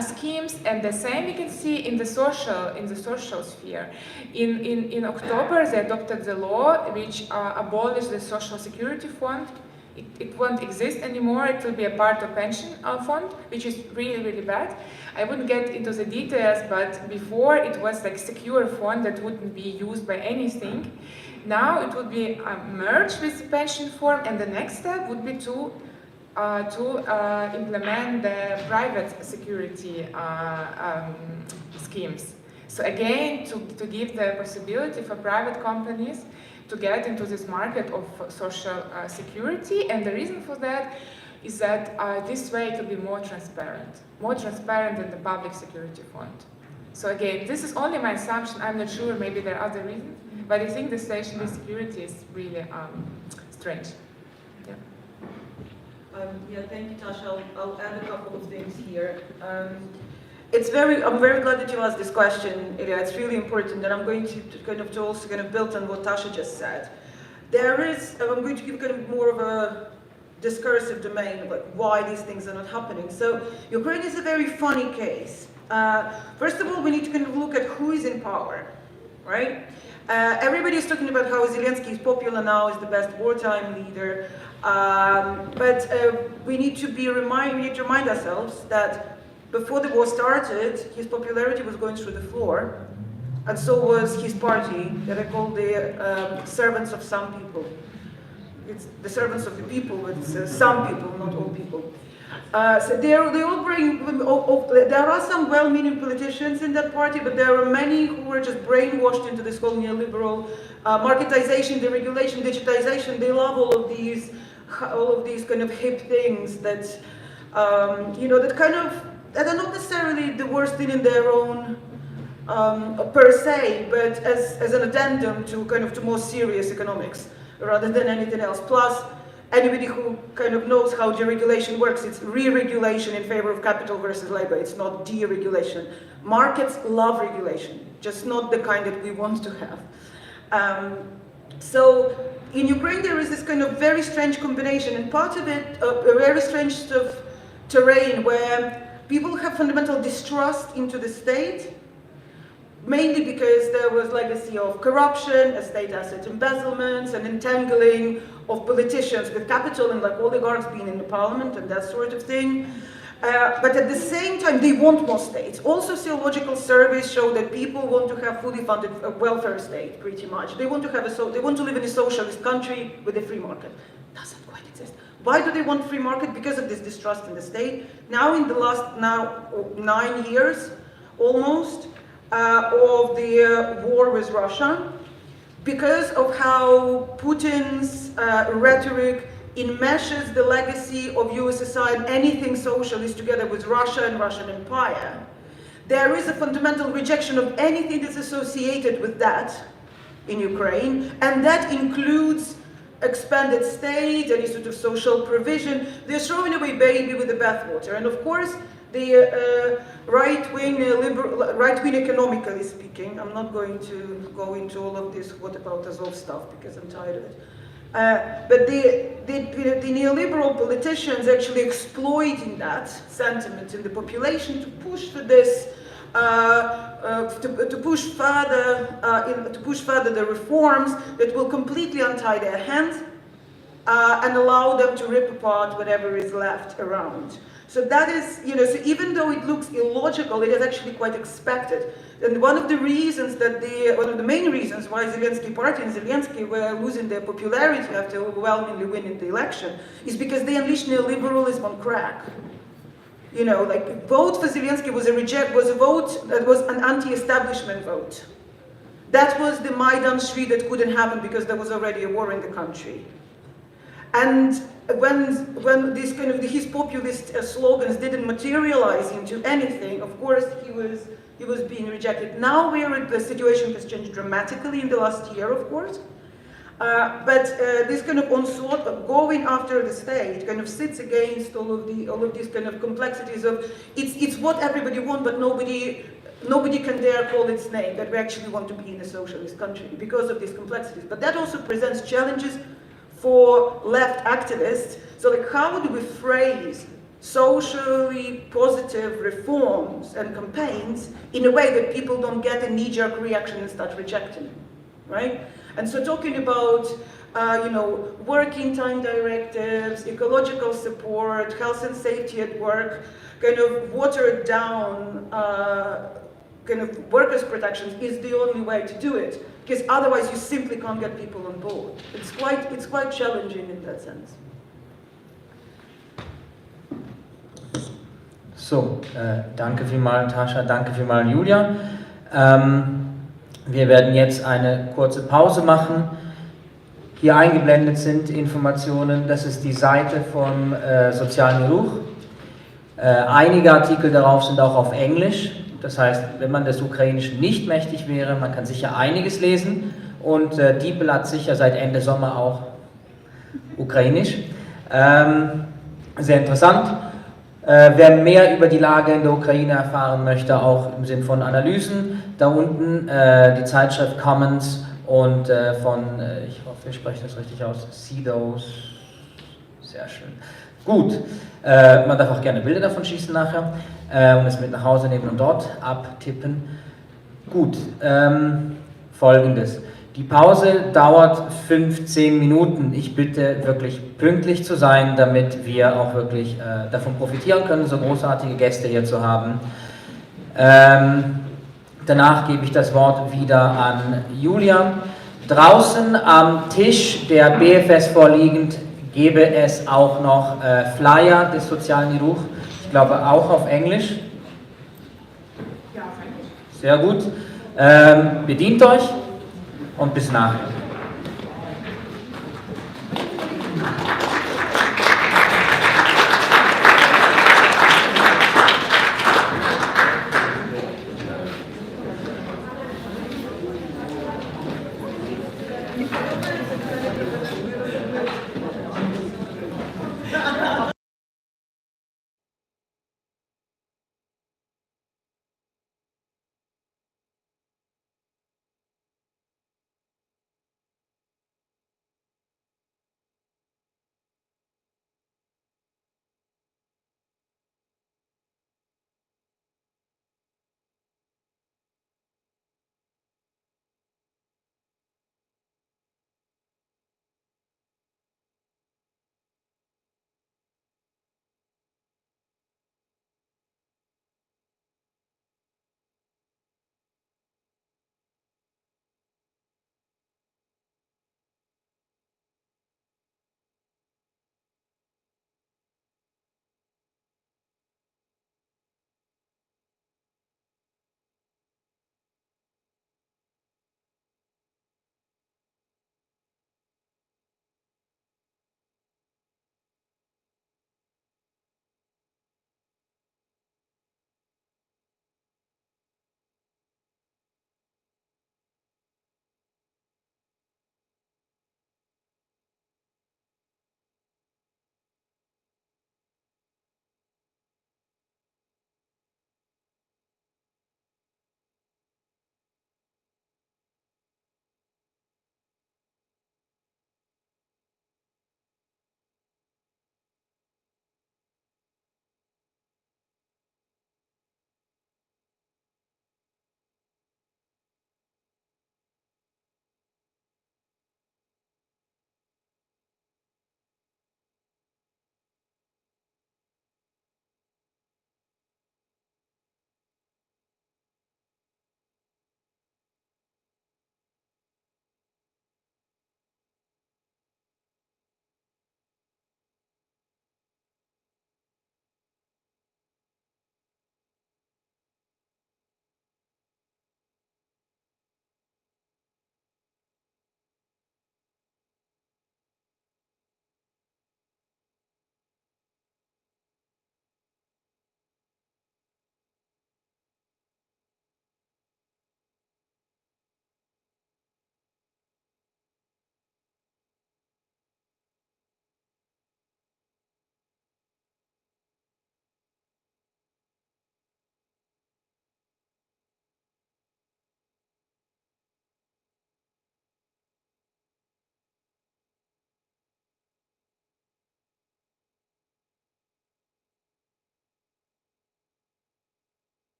[SPEAKER 2] schemes, and the same we can see in the social sphere. In October, they adopted the law which abolished the social security fund, it won't exist anymore. It will be a part of pension fund, which is really, really bad. I wouldn't get into the details, but before it was like secure fund that wouldn't be used by anything. Now it would be merged with the pension fund, and the next step would be to implement the private security schemes. So again, to give the possibility for private companies to get into this market of social security, and the reason for that is that this way it will be more transparent than the public security fund. So again, this is only my assumption. I'm not sure. Maybe there are other reasons, but I think the stationary security is really strange. Yeah.
[SPEAKER 3] Yeah, thank you, Tasha. I'll add a couple of things here. I'm very glad that you asked this question, Ilya. It's really important, and I'm going to also build on what Tasha just said. I'm going to give kind of more of a discursive domain of like why these things are not happening. So Ukraine is a very funny case. First of all, we need to kind of look at who is in power, right? Everybody is talking about how Zelensky is popular now, is the best wartime leader, but we need to remind ourselves that before the war started, his popularity was going through the floor, and so was his party that I call the servants of some people. It's the servants of the people, but it's some people, not all people. So they all bring. There are some well-meaning politicians in that party, but there are many who are just brainwashed into this whole neoliberal marketization, deregulation, digitization. They love all of these kind of hip things that that are not necessarily the worst thing in their own per se, but as an addendum to more serious economics rather than anything else. Plus, anybody who kind of knows how deregulation works, it's re-regulation in favor of capital versus labor. It's not deregulation. Markets love regulation, just not the kind that we want to have. So in Ukraine, there is this kind of very strange combination, and part of it, a very strange sort of terrain where people have fundamental distrust into the state, mainly because there was legacy of corruption, state asset embezzlements, and entangling of politicians with capital and like oligarchs being in the parliament and that sort of thing. But at the same time, they want more states. All sociological surveys show that people want to have fully funded welfare state, pretty much. They want to live in a socialist country with a free market. Doesn't quite exist. Why do they want free market? Because of this distrust in the state. Now, in the last 9 years, almost, of the war with Russia, because of how Putin's rhetoric enmeshes the legacy of USSR and anything socialist together with Russia and Russian Empire, there is a fundamental rejection of anything that's associated with that in Ukraine, and that includes expanded state, any sort of social provision. They're throwing away baby with the bathwater, and of course, the right-wing economically speaking, I'm not going to go into all of this what about Azov stuff because I'm tired of it. But the neoliberal politicians actually exploiting that sentiment in the population to push for this, to push further the reforms that will completely untie their hands and allow them to rip apart whatever is left around. So that is, so even though it looks illogical, it is actually quite expected. And one of the main reasons why Zelensky party and Zelensky were losing their popularity after overwhelmingly winning the election is because they unleashed neoliberalism on crack. Vote for Zelensky was a vote that was an anti-establishment vote. That was the Maidan Shri that couldn't happen because there was already a war in the country. And when these his populist slogans didn't materialize into anything, of course he was being rejected. Now the situation has changed dramatically in the last year, of course. But this kind of onslaught of going after the state kind of sits against all of these kind of complexities of it's what everybody wants, but nobody can dare call its name, that we actually want to be in a socialist country because of these complexities. But that also presents challenges for left activists. So how do we phrase socially positive reforms and campaigns in a way that people don't get a knee-jerk reaction and start rejecting them, right? And so talking about working time directives, ecological support, health and safety at work, kind of watered down kind of workers' protections is the only way to do it, because otherwise you simply can't get people on board. It's quite challenging in that sense.
[SPEAKER 1] So, danke vielmals Tascha, danke vielmals Julia. Wir werden jetzt eine kurze Pause machen. Hier eingeblendet sind Informationen, das ist die Seite vom sozialen Bruch. Einige Artikel darauf sind auch auf Englisch, das heißt, wenn man des Ukrainischen nicht mächtig wäre, man kann sicher einiges lesen und Diepel hat sicher seit Ende Sommer auch Ukrainisch. Sehr interessant. Wer mehr über die Lage in der Ukraine erfahren möchte, auch im Sinn von Analysen, da unten die Zeitschrift Commons und von, ich hoffe, ich spreche das richtig aus, CEDOS, sehr schön. Gut, man darf auch gerne Bilder davon schießen nachher und es mit nach Hause nehmen und dort abtippen. Gut, Folgendes. Die Pause dauert 15 Minuten. Ich bitte wirklich pünktlich zu sein, damit wir auch wirklich davon profitieren können, so großartige Gäste hier zu haben. Danach gebe ich das Wort wieder an Julia. Draußen am Tisch, der BFS vorliegend, gäbe es auch noch Flyer des sozialen Bruch. Ich glaube auch auf Englisch.
[SPEAKER 2] Ja, auf Englisch.
[SPEAKER 1] Sehr gut. Bedient euch und bis nachher.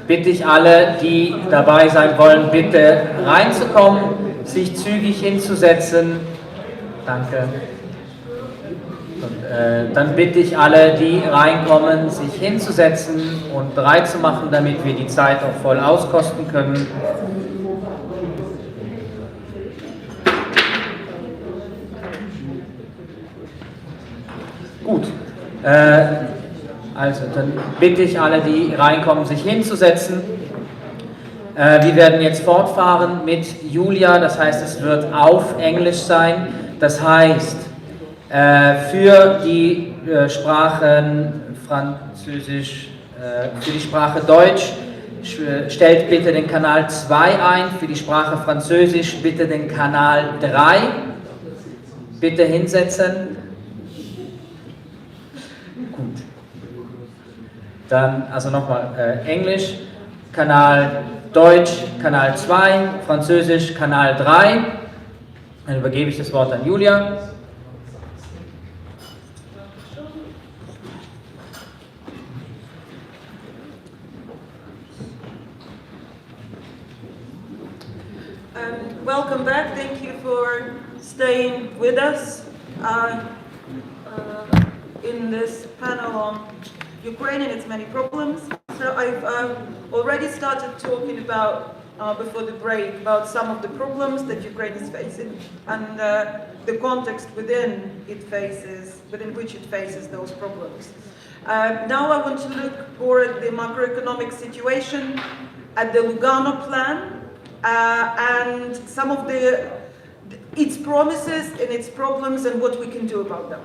[SPEAKER 1] Bitte ich alle, die dabei sein wollen, bitte reinzukommen, sich zügig hinzusetzen. Danke. Und, dann bitte ich alle, die reinkommen, sich hinzusetzen und bereit zu machen, damit wir die Zeit auch voll auskosten können. Gut. Also, dann bitte ich alle, die reinkommen, sich hinzusetzen. Wir werden jetzt fortfahren mit Julia, das heißt, es wird auf Englisch sein. Das heißt, für die Sprachen Französisch, für die Sprache Deutsch stellt bitte den Kanal 2 ein, für die Sprache Französisch bitte den Kanal 3. Bitte hinsetzen. Gut. Dann, also nochmal, Englisch, Kanal Deutsch, Kanal 2, Französisch, Kanal 3. Dann übergebe ich das Wort an Julia.
[SPEAKER 3] Welcome back. Thank you for staying with us in this panel on Ukraine and its many problems. So I've already started talking about, before the break, about some of the problems that Ukraine is facing and the context within which it faces those problems. Now I want to look more at the macroeconomic situation, at the Lugano plan, and some of its promises and its problems and what we can do about them.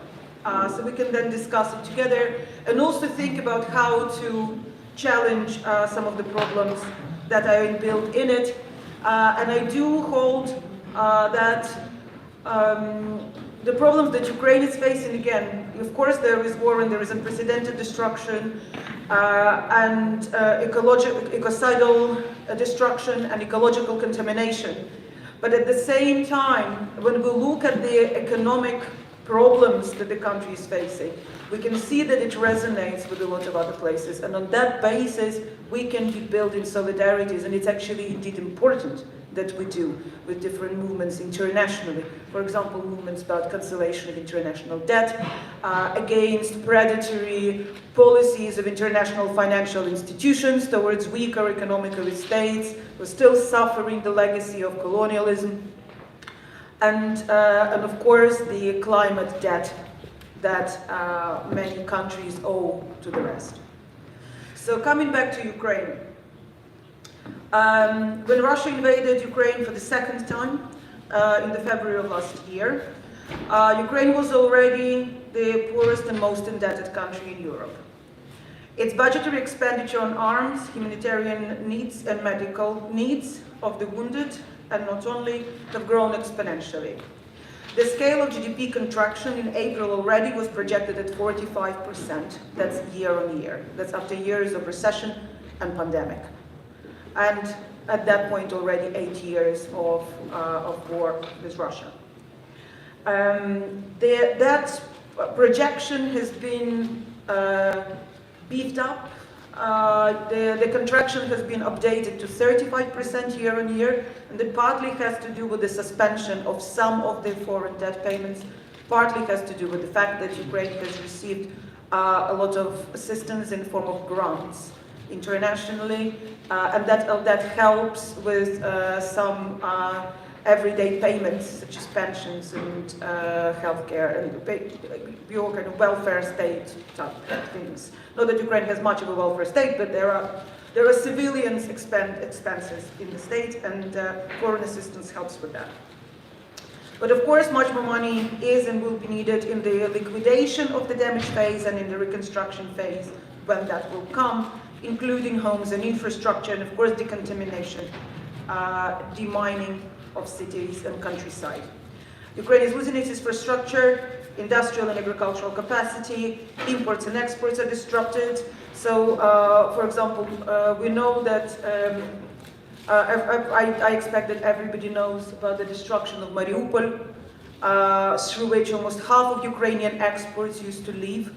[SPEAKER 3] So we can then discuss it together and also think about how to challenge some of the problems that are inbuilt in it. And I do hold that the problems that Ukraine is facing, again, of course there is war and there is unprecedented destruction and ecocidal destruction and ecological contamination. But at the same time, when we look at the economic problems that the country is facing, we can see that it resonates with a lot of other places. And on that basis, we can be building solidarities, and it's actually indeed important that we do with different movements internationally. For example, movements about cancellation of international debt, against predatory policies of international financial institutions towards weaker economically states who are still suffering the legacy of colonialism, and of course the climate debt that many countries owe to the rest. So coming back to Ukraine. When Russia invaded Ukraine for the second time in the February of last year, Ukraine was already the poorest and most indebted country in Europe. Its budgetary expenditure on arms, humanitarian needs and medical needs of the wounded, and not only, have grown exponentially. The scale of GDP contraction in April already was projected at 45%. That's year on year. That's after years of recession and pandemic. And at that point already 8 years of war with Russia. That projection has been beefed up. The contraction has been updated to 35% year on year, and it partly has to do with the suspension of some of the foreign debt payments, partly has to do with the fact that Ukraine has received a lot of assistance in the form of grants internationally, and that helps with some everyday payments such as pensions and healthcare and your kind of welfare state type things. Not that Ukraine has much of a welfare state, but there are civilians expenses in the state, and foreign assistance helps with that. But of course, much more money is and will be needed in the liquidation of the damage phase and in the reconstruction phase when that will come, including homes and infrastructure, and of course decontamination, demining of cities and countryside. Ukraine is losing its infrastructure, industrial and agricultural capacity, imports and exports are disrupted. So, for example, we know that, I expect that everybody knows about the destruction of Mariupol, through which almost half of Ukrainian exports used to leave.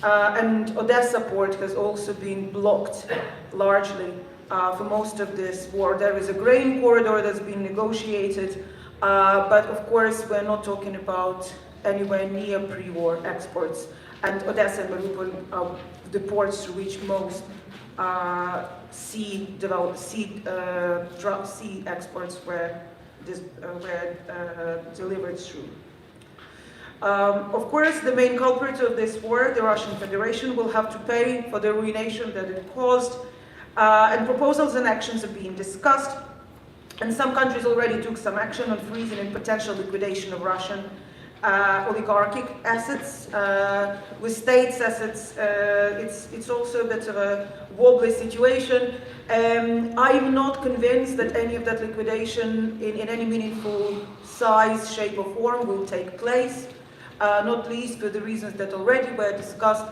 [SPEAKER 3] And Odessa port has also been blocked largely for most of this war. There is a grain corridor that's been negotiated, but of course we're not talking about anywhere near pre-war exports. And Odessa and Mariupol are the ports through which most sea exports were delivered through. Of course, the main culprit of this war, the Russian Federation, will have to pay for the ruination that it caused, and proposals and actions are being discussed, and some countries already took some action on freezing and potential liquidation of Russian oligarchic assets. With states' assets, it's also a bit of a wobbly situation. I'm not convinced that any of that liquidation in any meaningful size, shape or form will take place, not least for the reasons that already were discussed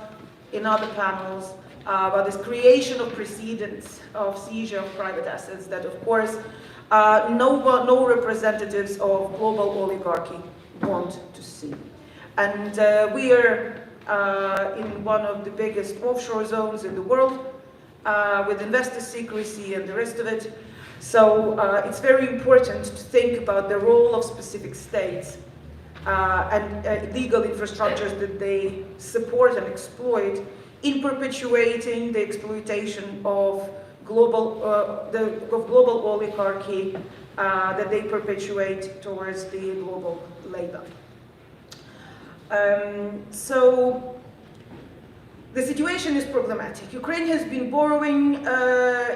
[SPEAKER 3] in other panels about this creation of precedents of seizure of private assets that, of course, no representatives of global oligarchy want to see. And we are in one of the biggest offshore zones in the world with investor secrecy and the rest of it. So it's very important to think about the role of specific states and legal infrastructures that they support and exploit in perpetuating the exploitation of global oligarchy that they perpetuate towards the global labor. So the situation is problematic. Ukraine has been borrowing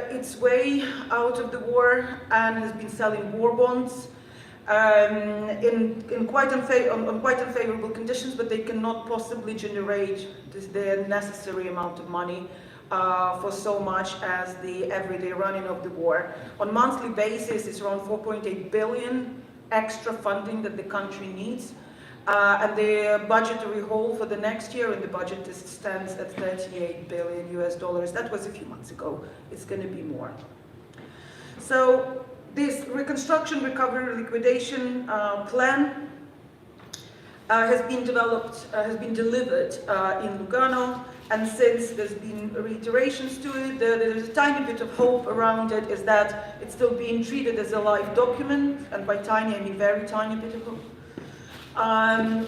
[SPEAKER 3] its way out of the war and has been selling war bonds on quite unfavorable conditions, but they cannot possibly generate the necessary amount of money for so much as the everyday running of the war. On monthly basis, it's around 4.8 billion extra funding that the country needs. And the budgetary hole for the next year in the budget stands at $38 billion US. That was a few months ago. It's going to be more. So this reconstruction, recovery, liquidation plan has been developed, has been delivered in Lugano, and since there's been reiterations to it, there's a tiny bit of hope around it, is that it's still being treated as a live document, and by tiny I mean very tiny bit of hope.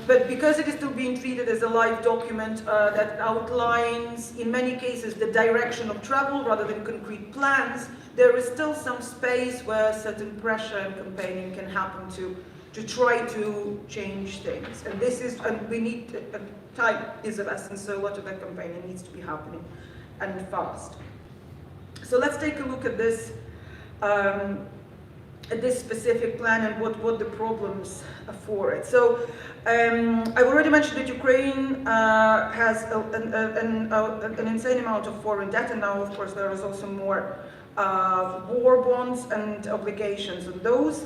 [SPEAKER 3] But because it is still being treated as a live document that outlines, in many cases, the direction of travel rather than concrete plans, there is still some space where certain pressure and campaigning can happen to try to change things. And this is, and we need, time is of essence, so a lot of that campaigning needs to be happening, and fast. So let's take a look at this specific plan and what the problems are for it. So I've already mentioned that Ukraine has an insane amount of foreign debt, and now of course there is also more war bonds and obligations on those.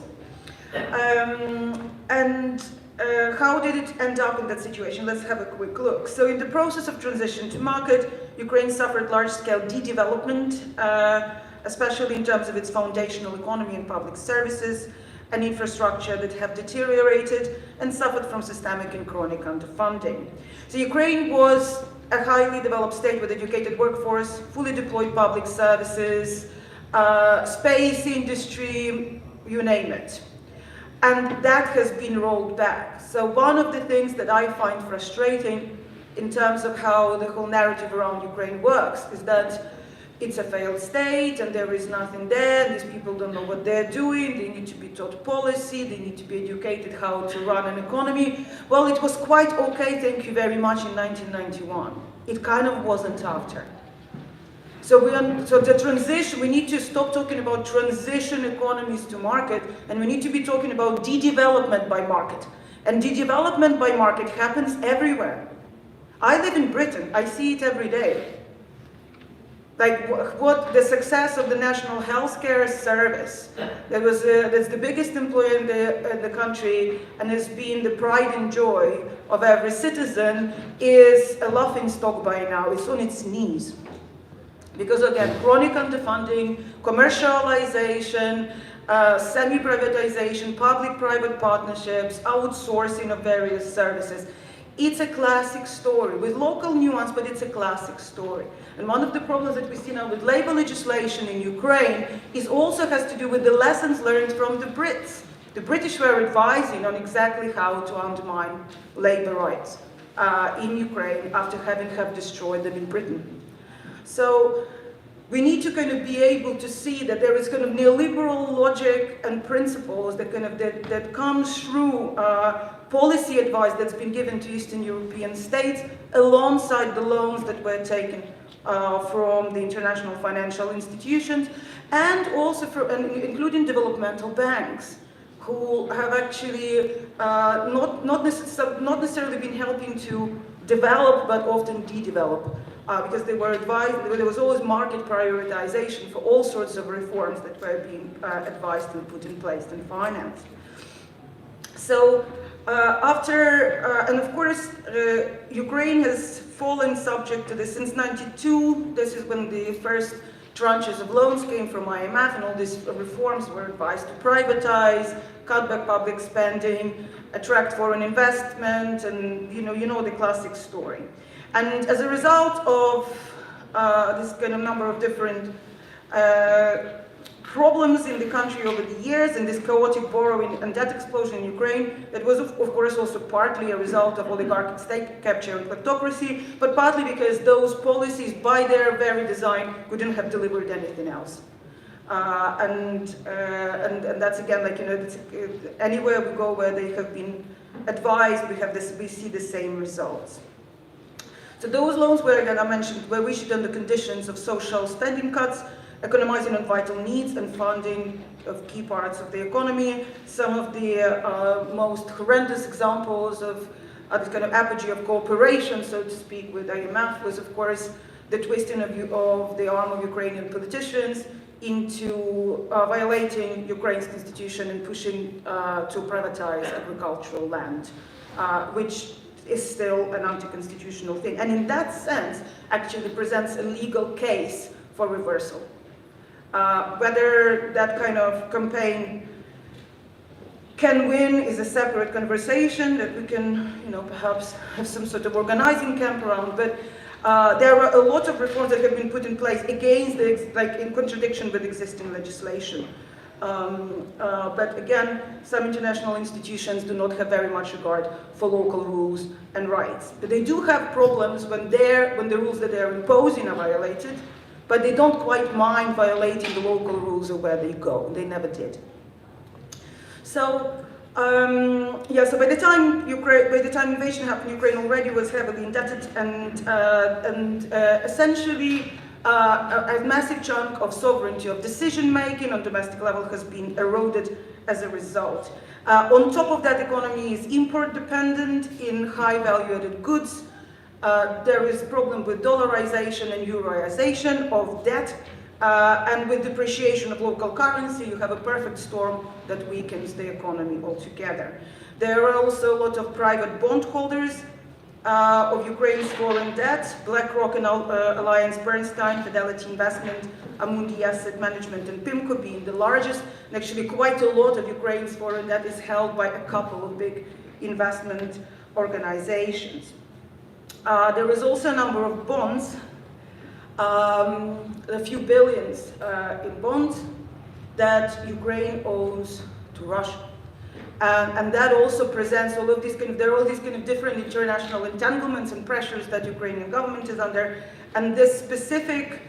[SPEAKER 3] How did it end up in that situation? Let's have a quick look. So in the process of transition to market, Ukraine suffered large-scale de-development, especially in terms of its foundational economy and public services and infrastructure that have deteriorated and suffered from systemic and chronic underfunding. So Ukraine was a highly developed state with educated workforce, fully deployed public services, space industry, you name it. And that has been rolled back. So one of the things that I find frustrating in terms of how the whole narrative around Ukraine works is that it's a failed state and there is nothing there, these people don't know what they're doing, they need to be taught policy, they need to be educated how to run an economy. Well, it was quite okay, thank you very much, in 1991. It kind of wasn't after. So the transition, we need to stop talking about transition economies to market, and we need to be talking about de-development by market. And de-development by market happens everywhere. I live in Britain, I see it every day. Like what the success of the National Healthcare Service, that's the biggest employer in the country and has been the pride and joy of every citizen, is a laughingstock by now. It's on its knees. Because again, chronic underfunding, commercialization, semi-privatization, public-private partnerships, outsourcing of various services. It's a classic story with local nuance, but it's a classic story. And one of the problems that we see now with labor legislation in Ukraine is also has to do with the lessons learned from the Brits. The British were advising on exactly how to undermine labor rights in Ukraine after having destroyed them in Britain. So we need to kind of be able to see that there is kind of neoliberal logic and principles that kind of that comes through policy advice that's been given to Eastern European states alongside the loans that were taken from the international financial institutions, and also including developmental banks, who have actually not necessarily been helping to develop, but often de-develop, because they were advised, there was always market prioritization for all sorts of reforms that were being advised and put in place and financed. So and of course, Ukraine has fallen subject to this since '92. This is when the first tranches of loans came from IMF, and all these reforms were advised to privatize, cut back public spending, attract foreign investment, and you know the classic story. And as a result of this kind of number of different problems in the country over the years, and this chaotic borrowing and debt explosion in Ukraine, that was of course also partly a result of oligarchic state capture and kleptocracy, but partly because those policies by their very design couldn't have delivered anything else. And that's again, like, anywhere we go where they have been advised, we see the same results. So those loans were, again, I mentioned, were issued under conditions of social spending cuts, economizing on vital needs and funding of key parts of the economy. Some of the most horrendous examples of this kind of apogee of cooperation, so to speak, with IMF was, of course, the twisting of the arm of Ukrainian politicians into violating Ukraine's constitution and pushing to privatize agricultural land, which is still an anti-constitutional thing. And in that sense, actually presents a legal case for reversal. Whether that kind of campaign can win is a separate conversation that we can, perhaps have some sort of organizing camp around, but there are a lot of reforms that have been put in place against, in contradiction with existing legislation. But again, some international institutions do not have very much regard for local rules and rights. But they do have problems when the rules that they're imposing are violated, but they don't quite mind violating the local rules of where they go. They never did. So, so by the time invasion happened, Ukraine already was heavily indebted, and essentially a massive chunk of sovereignty of decision-making on domestic level has been eroded as a result. On top of that, economy is import-dependent in high value-added goods. There is a problem with dollarization and euroization of debt, and with depreciation of local currency, you have a perfect storm that weakens the economy altogether. There are also a lot of private bondholders of Ukraine's foreign debt: BlackRock and Alliance Bernstein, Fidelity Investment, Amundi Asset Management, and PIMCO being the largest. And actually, quite a lot of Ukraine's foreign debt is held by a couple of big investment organizations. There is also a number of bonds, a few billions in bonds that Ukraine owes to Russia. And that also presents all of these there are all these kind of different international entanglements and pressures that Ukrainian government is under. And this specific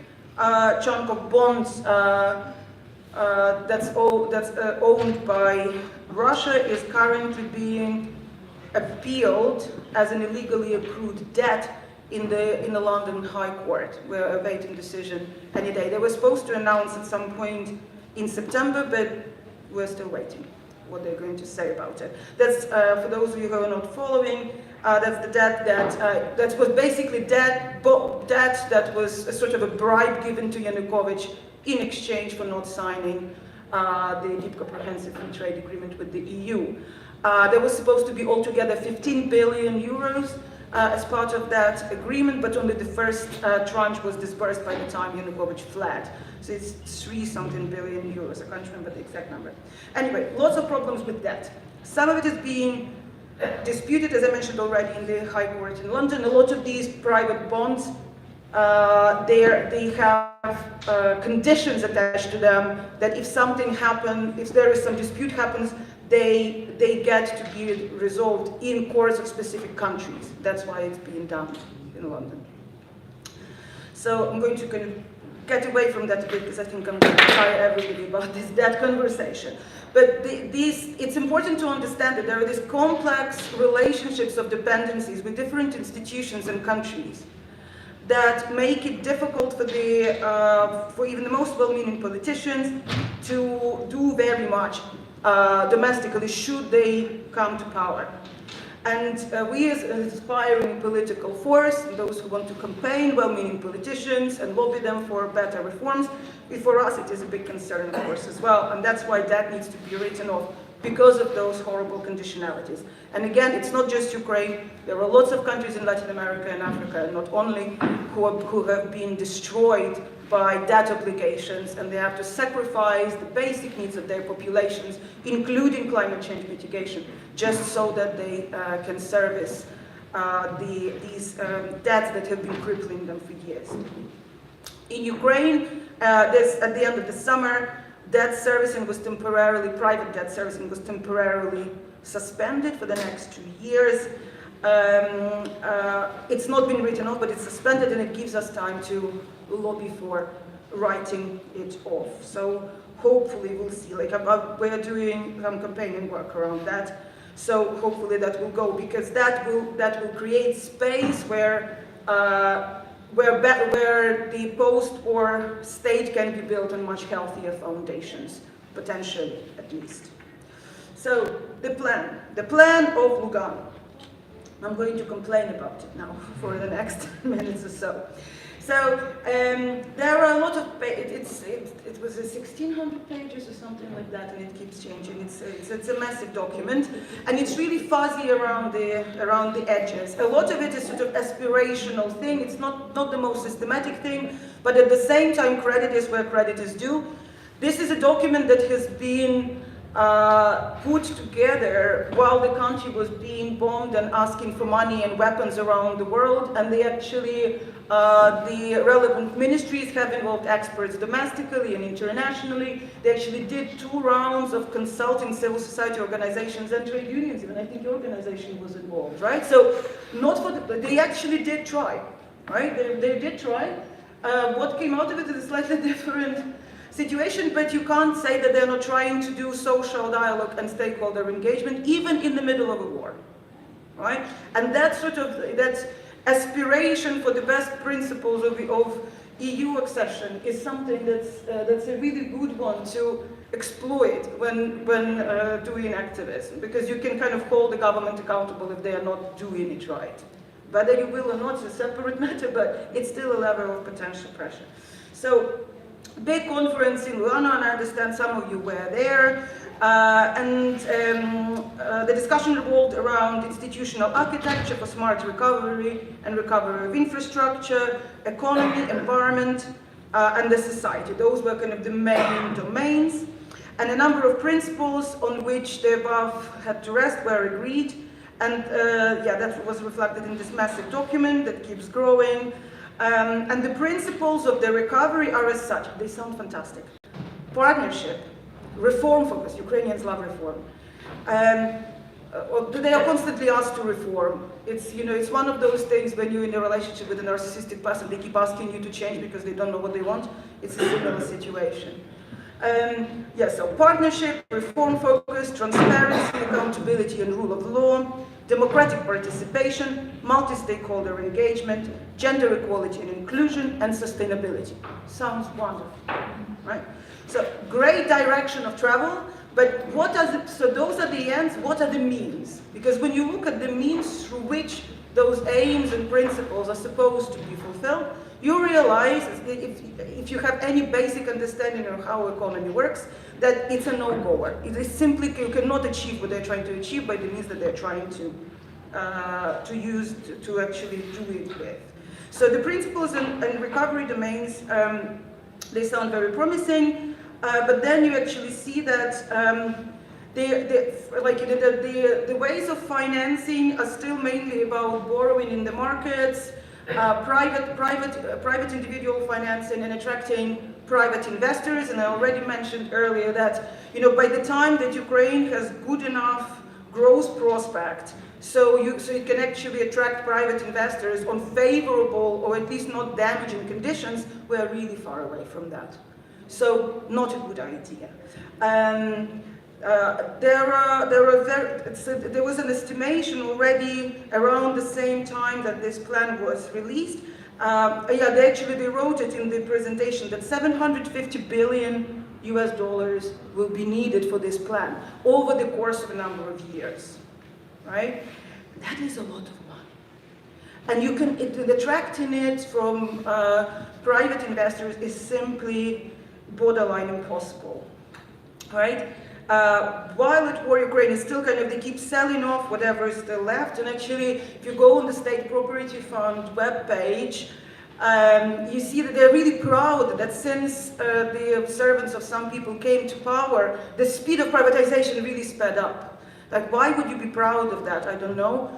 [SPEAKER 3] chunk of bonds that's owned by Russia is currently being appealed as an illegally accrued debt in the London High Court. We're awaiting decision any day. They were supposed to announce at some point in September, but we're still waiting what they're going to say about it. That's, for those of you who are not following, that's the debt that was basically debt that was a sort of a bribe given to Yanukovych in exchange for not signing the Deep Comprehensive Free Trade Agreement with the EU. There was supposed to be altogether 15 billion euros as part of that agreement, but only the first tranche was disbursed by the time Yanukovych fled. So it's 3-something billion euros. I can't remember the exact number. Anyway, lots of problems with debt. Some of it is being disputed, as I mentioned already, in the High Court in London. A lot of these private bonds, they have conditions attached to them that if something happens, if there is some dispute happens, they get to be resolved in courts of specific countries. That's why it's being done in London. So I'm going to kind of get away from that a bit because I think I'm going to tire everybody about that conversation. But it's important to understand that there are these complex relationships of dependencies with different institutions and countries that make it difficult for even the most well-meaning politicians to do very much domestically should they come to power. And we as an aspiring political force, and those who want to campaign well-meaning politicians and lobby them for better reforms, for us it is a big concern, of course, as well. And that's why that needs to be written off, because of those horrible conditionalities. And again, it's not just Ukraine. There are lots of countries in Latin America and Africa, and not only, who have been destroyed by debt obligations, and they have to sacrifice the basic needs of their populations, including climate change mitigation, just so that they can service these debts that have been crippling them for years. In Ukraine, at the end of the summer, private debt servicing was temporarily suspended for the next 2 years. It's not been written off, but it's suspended, and it gives us time to lobby for writing it off. So hopefully we'll see, we're doing some campaigning work around that. So hopefully that will go, because that will create space where the post-war state can be built on much healthier foundations, potentially at least. So the plan of Lugano. I'm going to complain about it now for the next minutes or so. So there are a lot of, it was 1,600 pages or something like that, and it keeps changing. It's a massive document, and it's really fuzzy around the edges. A lot of it is sort of aspirational thing. It's not the most systematic thing, but at the same time, credit is where credit is due. This is a document that has been put together while the country was being bombed and asking for money and weapons around the world, and they actually, the relevant ministries have involved experts domestically and internationally. They actually did 2 rounds of consulting civil society organizations and trade unions, even I think your organization was involved, right? So they actually did try, right? They did try. What came out of it is a slightly different situation, but you can't say that they're not trying to do social dialogue and stakeholder engagement, even in the middle of a war, right? And that aspiration for the best principles of EU accession is something that's a really good one to exploit when doing activism, because you can kind of hold the government accountable if they are not doing it right. Whether you will or not is a separate matter, but it's still a level of potential pressure. So, big conference in Lugano, and I understand some of you were there, the discussion revolved around institutional architecture for smart recovery and recovery of infrastructure, economy, environment, and the society. Those were kind of the main domains, and a number of principles on which the above had to rest were agreed, and that was reflected in this massive document that keeps growing. And the principles of the recovery are as such. They sound fantastic. Partnership, reform focus. Ukrainians love reform. They are constantly asked to reform. It's one of those things when you're in a relationship with a narcissistic person, they keep asking you to change because they don't know what they want. It's a similar situation. So partnership, reform focus, transparency, accountability and rule of law, democratic participation, multi-stakeholder engagement, gender equality and inclusion, and sustainability. Sounds wonderful, right? So great direction of travel, but so those are the ends, what are the means? Because when you look at the means through which those aims and principles are supposed to be fulfilled, you realize, if you have any basic understanding of how economy works, that it's a no-goer. It is simply, you cannot achieve what they're trying to achieve by the means that they're trying to use to actually do it with. So the principles and recovery domains, they sound very promising, but then you actually see that The ways of financing are still mainly about borrowing in the markets, private individual financing, and attracting private investors. And I already mentioned earlier that, by the time that Ukraine has good enough growth prospect, so it can actually attract private investors on favorable or at least not damaging conditions, we're really far away from that. So not a good idea. There was an estimation already around the same time that this plan was released. They wrote it in the presentation that $750 billion will be needed for this plan over the course of a number of years, right? That is a lot of money. And attracting it from private investors is simply borderline impossible, right? While at war, Ukraine is still they keep selling off whatever is still left. And actually, if you go on the State Property Fund webpage, you see that they're really proud that since the servants of some people came to power, the speed of privatization really sped up. Like, why would you be proud of that? I don't know.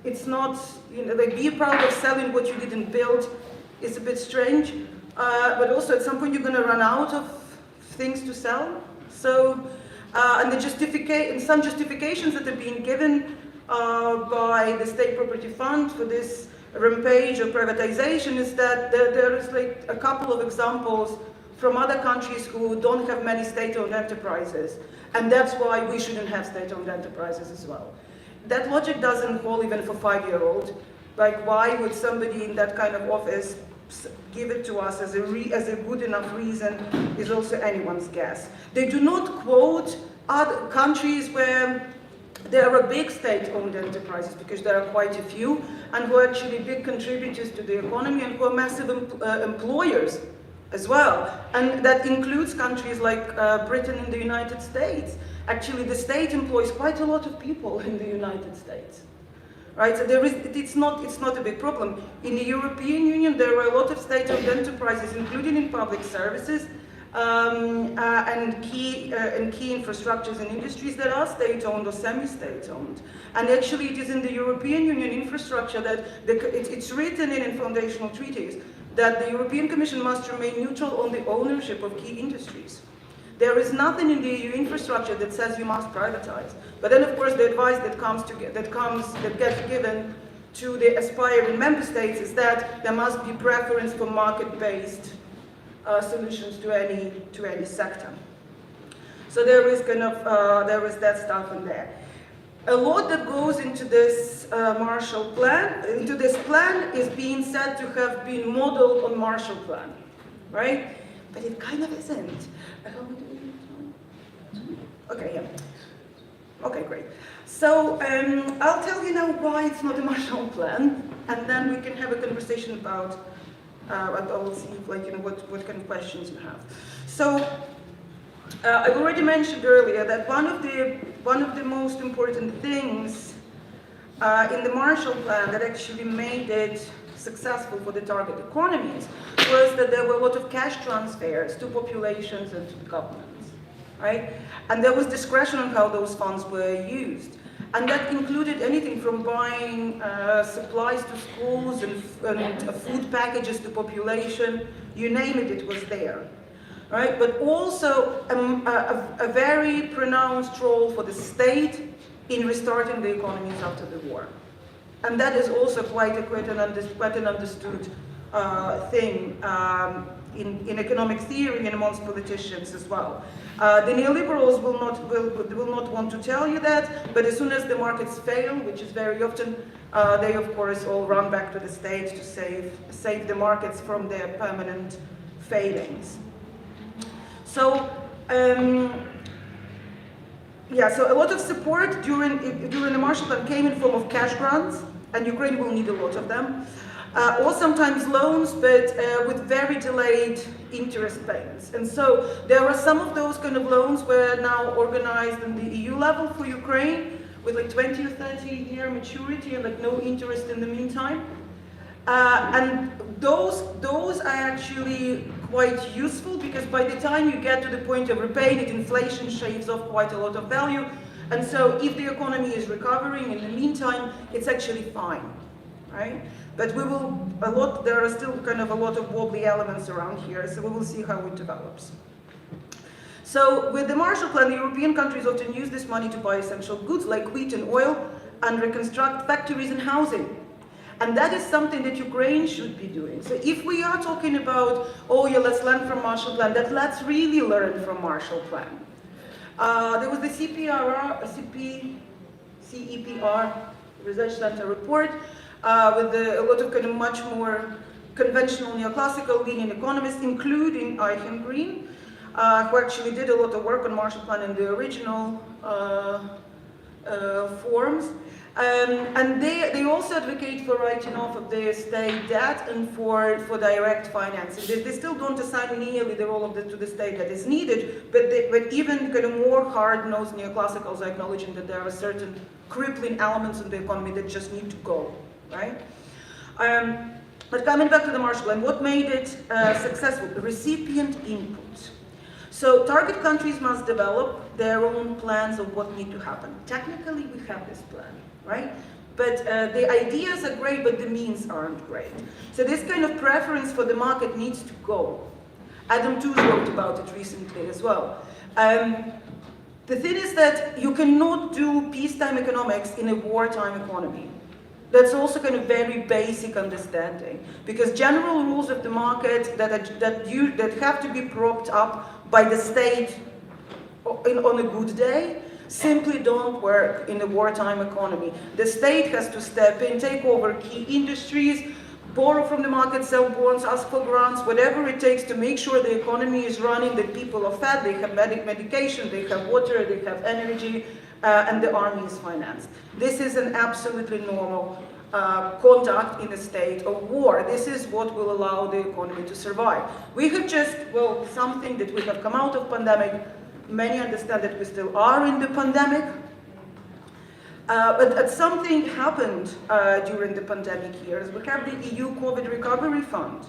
[SPEAKER 3] It's not, be proud of selling what you didn't build is a bit strange. But also at some point you're going to run out of things to sell. So, and some justifications that have been given by the State Property Fund for this rampage of privatization is that there is a couple of examples from other countries who don't have many state-owned enterprises. And that's why we shouldn't have state-owned enterprises as well. That logic doesn't hold even for 5-year-olds. Like, why would somebody in that kind of office give it to us as a good enough reason is also anyone's guess. They do not quote other countries where there are big state-owned enterprises, because there are quite a few, and who are actually big contributors to the economy and who are massive employers as well. And that includes countries like Britain and the United States. Actually, the state employs quite a lot of people in the United States. Right, so it's not a big problem. In the European Union, there are a lot of state-owned enterprises, including in public services, and key infrastructures and industries that are state-owned or semi-state-owned. And actually, it is in the European Union infrastructure that it's written in foundational treaties that the European Commission must remain neutral on the ownership of key industries. There is nothing in the EU infrastructure that says you must privatize. But then, of course, the advice that gets given to the aspiring member states is that there must be preference for market-based solutions to any sector. So there is that stuff in there. A lot that goes into this Marshall Plan, is being said to have been modeled on Marshall Plan, right? But it kind of isn't. Okay, yeah. Okay, great. So I'll tell you now why it's not a Marshall Plan, and then we can have a conversation about. I'll see, what kind of questions you have. So I've already mentioned earlier that one of the most important things in the Marshall Plan that actually made it successful for the target economies was that there were a lot of cash transfers to populations and to governments, right? And there was discretion on how those funds were used. And that included anything from buying supplies to schools and food packages to population, you name it, it was there, right? But also a very pronounced role for the state in restarting the economies after the war. And that is also quite an understood thing in economic theory and amongst politicians as well. The neoliberals will not want to tell you that, but as soon as the markets fail, which is very often, they of course all run back to the state to save the markets from their permanent failings. So. So a lot of support during the Marshall Plan came in form of cash grants, and Ukraine will need a lot of them, or sometimes loans, but with very delayed interest payments. And so there are some of those kind of loans were now organized on the EU level for Ukraine, with 20 or 30-year maturity and no interest in the meantime. And those are actually quite useful, because by the time you get to the point of repaying it, inflation shaves off quite a lot of value. And so if the economy is recovering in the meantime, it's actually fine, right? But there are still kind of a lot of wobbly elements around here, so we will see how it develops. So with the Marshall Plan, the European countries often use this money to buy essential goods like wheat and oil and reconstruct factories and housing. And that is something that Ukraine should be doing. So if we are talking about, oh yeah, let's learn from Marshall Plan, let's really learn from Marshall Plan. There was the CEPR Research Center report with a lot of kind of much more conventional neoclassical leaning economists, including Eichen Green, who actually did a lot of work on Marshall Plan in the original forms. And they also advocate for writing off of the state debt and for direct financing. They still don't assign nearly the role to the state that is needed, but even kind of more hard-nosed neoclassicals are acknowledging that there are certain crippling elements in the economy that just need to go, right? But coming back to the Marshall Plan, what made it successful? Recipient input. So target countries must develop their own plans of what need to happen. Technically, we have this plan, right? But the ideas are great, but the means aren't great. So this kind of preference for the market needs to go. Adam Tooze wrote about it recently as well. The thing is that you cannot do peacetime economics in a wartime economy. That's also kind of very basic understanding, because general rules of the market that have to be propped up by the state on a good day simply don't work in a wartime economy. The state has to step in, take over key industries, borrow from the market, sell bonds, ask for grants, whatever it takes to make sure the economy is running, that people are fed, they have medication, they have water, they have energy, and the army is financed. This is an absolutely normal conduct in a state of war. This is what will allow the economy to survive. We have just, well, something that we have come out of pandemic. Many understand that we still are in the pandemic. But something happened during the pandemic years. We have the EU COVID Recovery Fund.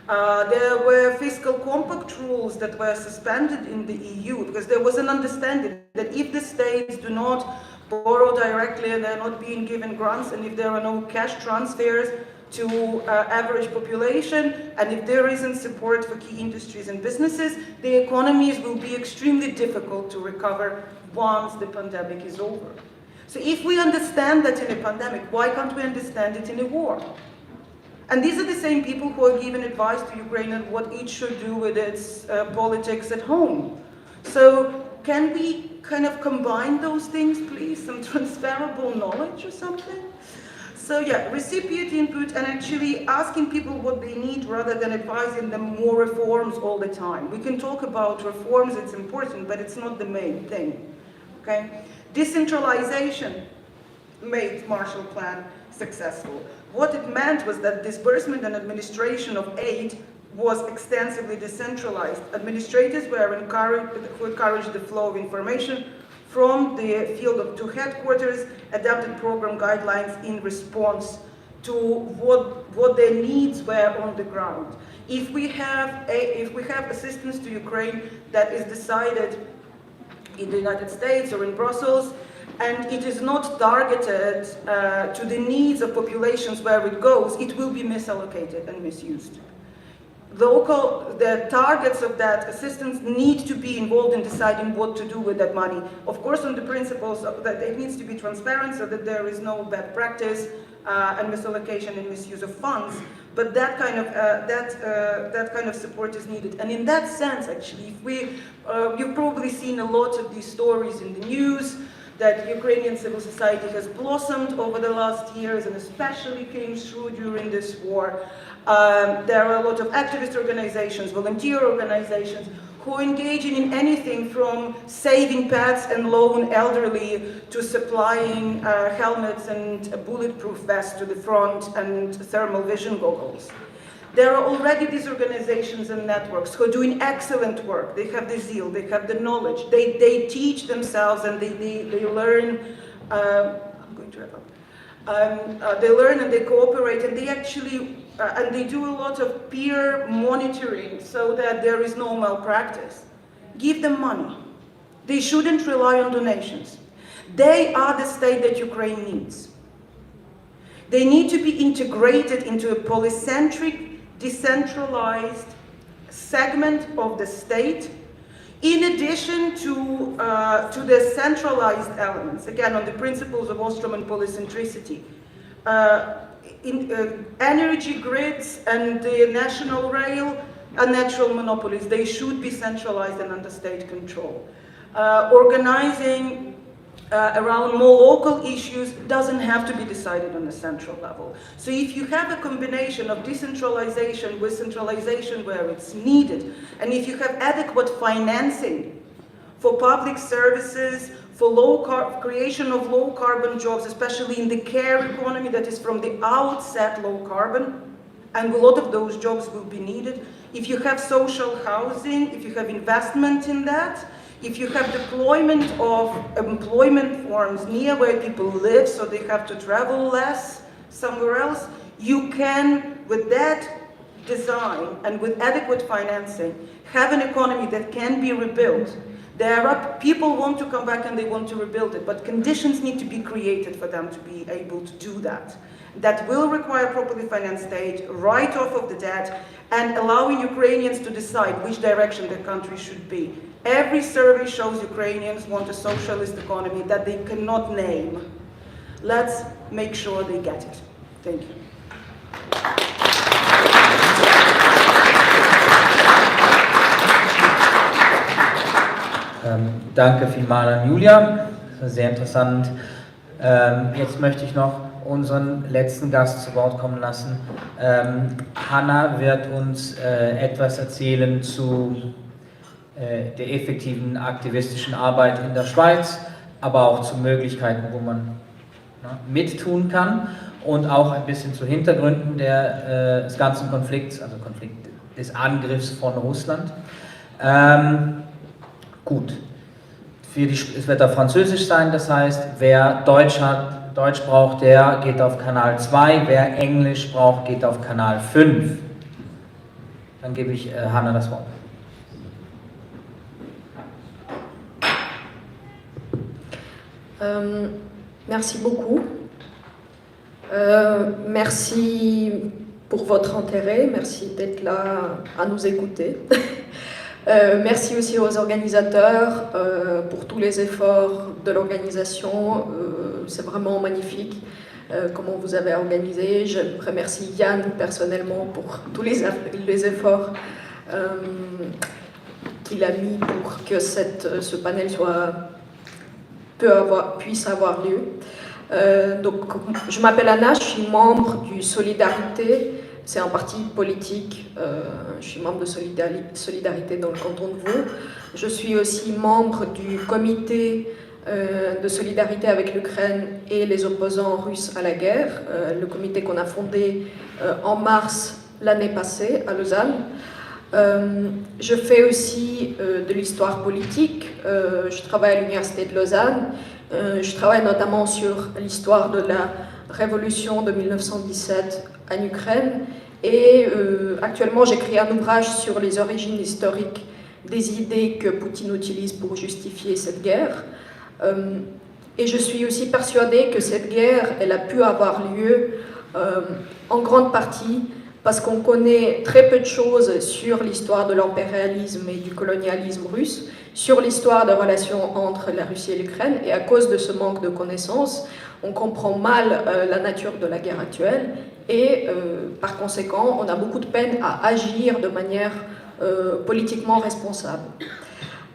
[SPEAKER 3] There were fiscal compact rules that were suspended in the EU because there was an understanding that if the states do not borrow directly and they're not being given grants, and if there are no cash transfers to average population, and if there isn't support for key industries and businesses, the economies will be extremely difficult to recover once the pandemic is over. So if we understand that in a pandemic, why can't we understand it in a war? And these are the same people who are giving advice to Ukraine on what it should do with its politics at home. So can we kind of combine those things, please? Some transferable knowledge or something? So yeah, recipient input and actually asking people what they need rather than advising them more reforms all the time. We can talk about reforms, it's important, but it's not the main thing, okay? Decentralization made Marshall Plan successful. What it meant was that disbursement and administration of aid was extensively decentralized. Administrators were encouraged the flow of information from the field to headquarters, adapted program guidelines in response to what their needs were on the ground. If we have assistance to Ukraine that is decided in the United States or in Brussels, and it is not targeted to the needs of populations where it goes, it will be misallocated and misused. The targets of that assistance need to be involved in deciding what to do with that money. Of course, on the principles that it needs to be transparent so that there is no bad practice and misallocation and misuse of funds. But that kind of support is needed. And in that sense, actually, you've probably seen a lot of these stories in the news that Ukrainian civil society has blossomed over the last years and especially came through during this war. There are a lot of activist organizations, volunteer organizations who are engaging in anything from saving pets and lone elderly to supplying helmets and bulletproof vests to the front and thermal vision goggles. There are already these organizations and networks who are doing excellent work. They have the zeal, they have the knowledge, they teach themselves and they learn. I'm going to wrap up. They learn and they cooperate and they actually and they do a lot of peer monitoring so that there is no malpractice. Give them money. They shouldn't rely on donations. They are the state that Ukraine needs. They need to be integrated into a polycentric, decentralized segment of the state, in addition to the centralized elements, again on the principles of Ostroman polycentricity. Energy grids and the national rail are natural monopolies. They should be centralized and under state control. Organizing around more local issues doesn't have to be decided on a central level. So if you have a combination of decentralization with centralization where it's needed, and if you have adequate financing for public services, for creation of low carbon jobs, especially in the care economy that is from the outset low carbon, and a lot of those jobs will be needed. If you have social housing, if you have investment in that, if you have deployment of employment forms near where people live so they have to travel less somewhere else, you can, with that design and with adequate financing, have an economy that can be rebuilt. People want to come back and they want to rebuild it, but conditions need to be created for them to be able to do that. That will require properly financed state, write-off of the debt, and allowing Ukrainians to decide which direction the country should be. Every survey shows Ukrainians want a socialist economy that they cannot name. Let's make sure they get it. Thank you.
[SPEAKER 1] Danke vielmals an Julia, sehr interessant. Jetzt möchte ich noch unseren letzten Gast zu Wort kommen lassen. Hanna wird uns etwas erzählen zu der effektiven aktivistischen Arbeit in der Schweiz, aber auch zu Möglichkeiten, wo man mittun kann und auch ein bisschen zu Hintergründen des ganzen Konflikts, also Konflikt des Angriffs von Russland. Gut, es wird auf Französisch sein, das heißt, wer Deutsch braucht, der geht auf Kanal 2, wer Englisch braucht, geht auf Kanal 5. Dann gebe ich Hanna das Wort.
[SPEAKER 7] Merci beaucoup. Merci pour votre intérêt, merci d'être là à nous écouter. Merci aussi aux organisateurs pour tous les efforts de l'organisation. C'est vraiment magnifique comment vous avez organisé. Je remercie Yann personnellement pour tous les efforts qu'il a mis pour que ce panel puisse avoir lieu. Donc, je m'appelle Anna, je suis membre du Solidarité. C'est un parti politique, je suis membre de Solidarité dans le canton de Vaud. Je suis aussi membre du comité de solidarité avec l'Ukraine et les opposants russes à la guerre, le comité qu'on a fondé en mars l'année passée à Lausanne. Je fais aussi de l'histoire politique, je travaille à l'Université de Lausanne, je travaille notamment sur l'histoire de la révolution de 1917 en Ukraine et actuellement j'écris un ouvrage sur les origines historiques des idées que Poutine utilise pour justifier cette guerre et je suis aussi persuadée que cette guerre elle a pu avoir lieu en grande partie parce qu'on connaît très peu de choses sur l'histoire de l'impérialisme et du colonialisme russe, sur l'histoire des relations entre la Russie et l'Ukraine, et à cause de ce manque de connaissances, on comprend mal la nature de la guerre actuelle, et par conséquent, on a beaucoup de peine à agir de manière politiquement responsable.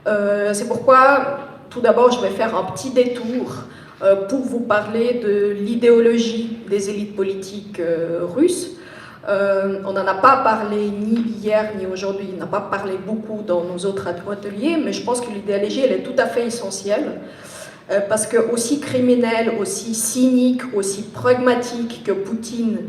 [SPEAKER 7] C'est pourquoi, tout d'abord, je vais faire un petit détour pour vous parler de l'idéologie des élites politiques russes. On n'en a pas parlé ni hier ni aujourd'hui, on n'a pas parlé beaucoup dans nos autres ateliers, mais je pense que l'idéologie elle est tout à fait essentielle parce que aussi criminel, aussi cynique, aussi pragmatique que Poutine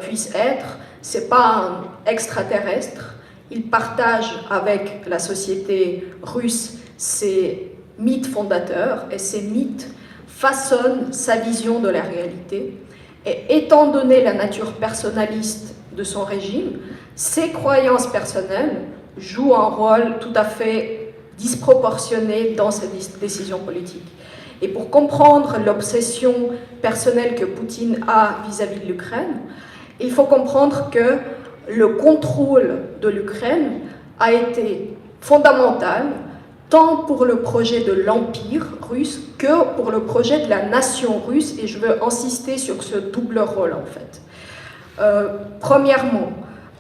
[SPEAKER 7] puisse être, c'est pas un extraterrestre. Il partage avec la société russe ses mythes fondateurs et ces mythes façonnent sa vision de la réalité. Et étant donné la nature personnaliste de son régime, ses croyances personnelles jouent un rôle tout à fait disproportionné dans ses décisions politiques. Et pour comprendre l'obsession personnelle que Poutine a vis-à-vis de l'Ukraine, il faut comprendre que le contrôle de l'Ukraine a été fondamental tant pour le projet de l'Empire russe que pour le projet de la nation russe, et je veux insister sur ce double rôle en fait. Premièrement,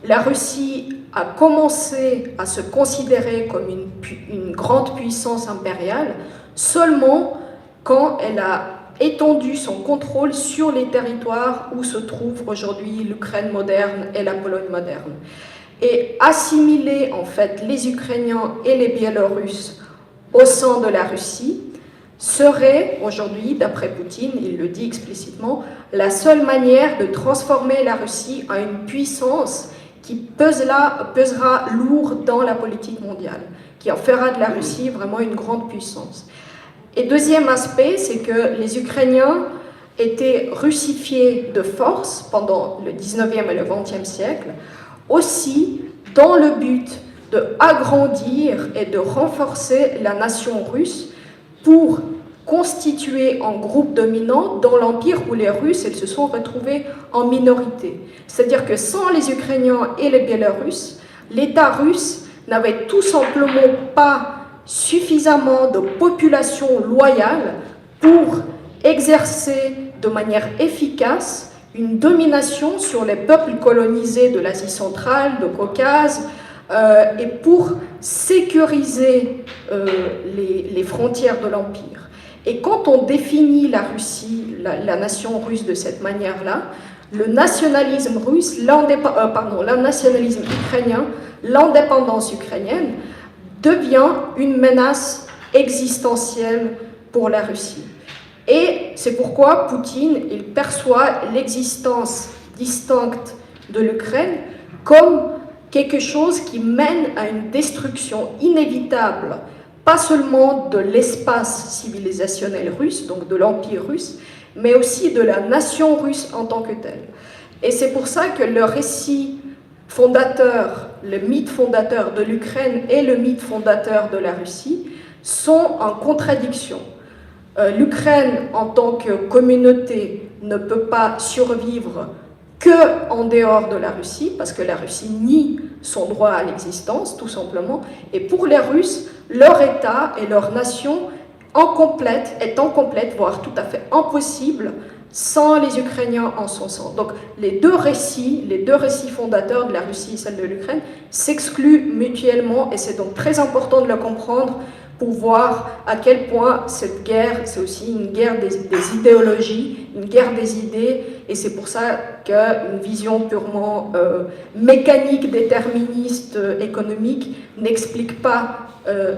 [SPEAKER 7] la Russie a commencé à se considérer comme une grande puissance impériale seulement quand elle a étendu son contrôle sur les territoires où se trouvent aujourd'hui l'Ukraine moderne et la Pologne moderne. Et assimiler en fait les Ukrainiens et les Biélorusses au sein de la Russie serait aujourd'hui, d'après Poutine, il le dit explicitement, la seule manière de transformer la Russie en une puissance qui pesera lourd dans la politique mondiale, qui en fera de la Russie vraiment une grande puissance. Et deuxième aspect, c'est que les Ukrainiens étaient russifiés de force pendant le 19e et le 20e siècle, aussi dans le but d'agrandir et de renforcer la nation russe pour constituer un groupe dominant dans l'empire où les Russes se sont retrouvés en minorité. C'est-à-dire que sans les Ukrainiens et les Biélorusses, l'État russe n'avait tout simplement pas suffisamment de population loyale pour exercer de manière efficace une domination sur les peuples colonisés de l'Asie centrale, de Caucase, et pour sécuriser les frontières de l'Empire. Et quand on définit la Russie, la nation russe de cette manière-là, le nationalisme russe, le nationalisme ukrainien, l'indépendance ukrainienne devient une menace existentielle pour la Russie. Et c'est pourquoi Poutine, il perçoit l'existence distincte de l'Ukraine comme quelque chose qui mène à une destruction inévitable, pas seulement de l'espace civilisationnel russe, donc de l'Empire russe, mais aussi de la nation russe en tant que telle. Et c'est pour ça que le récit fondateur, le mythe fondateur de l'Ukraine et le mythe fondateur de la Russie sont en contradiction. L'Ukraine, en tant que communauté, ne peut pas survivre qu'en dehors de la Russie, parce que la Russie nie son droit à l'existence, tout simplement. Et pour les Russes, leur État et leur nation est incomplète, voire tout à fait impossible, sans les Ukrainiens en son sein. Donc les deux récits fondateurs de la Russie et celle de l'Ukraine s'excluent mutuellement, et c'est donc très important de le comprendre pour voir à quel point cette guerre, c'est aussi une guerre des idéologies, une guerre des idées, et c'est pour ça qu'une vision purement mécanique, déterministe, économique, n'explique pas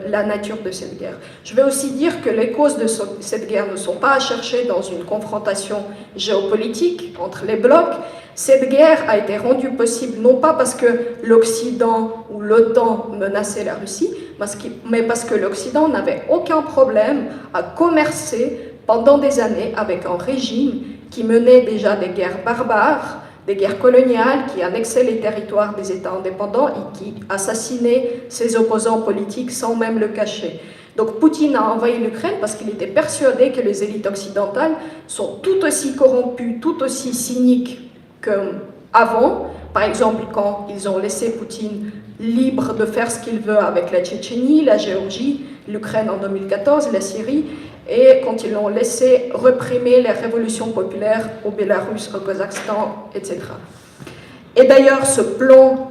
[SPEAKER 7] la nature de cette guerre. Je vais aussi dire que les causes de cette guerre ne sont pas à chercher dans une confrontation géopolitique entre les blocs. Cette guerre a été rendue possible non pas parce que l'Occident ou l'OTAN menaçait la Russie, mais parce que l'Occident n'avait aucun problème à commercer pendant des années avec un régime qui menait déjà des guerres barbares, des guerres coloniales, qui annexaient les territoires des États indépendants et qui assassinaient ses opposants politiques sans même le cacher. Donc Poutine a envahi l'Ukraine parce qu'il était persuadé que les élites occidentales sont tout aussi corrompues, tout aussi cyniques qu'avant. Par exemple, quand ils ont laissé Poutine libre de faire ce qu'il veut avec la Tchétchénie, la Géorgie, l'Ukraine en 2014, la Syrie, et quand ils l'ont laissé réprimer les révolutions populaires au Bélarus, au Kazakhstan, etc. Et d'ailleurs, ce plan,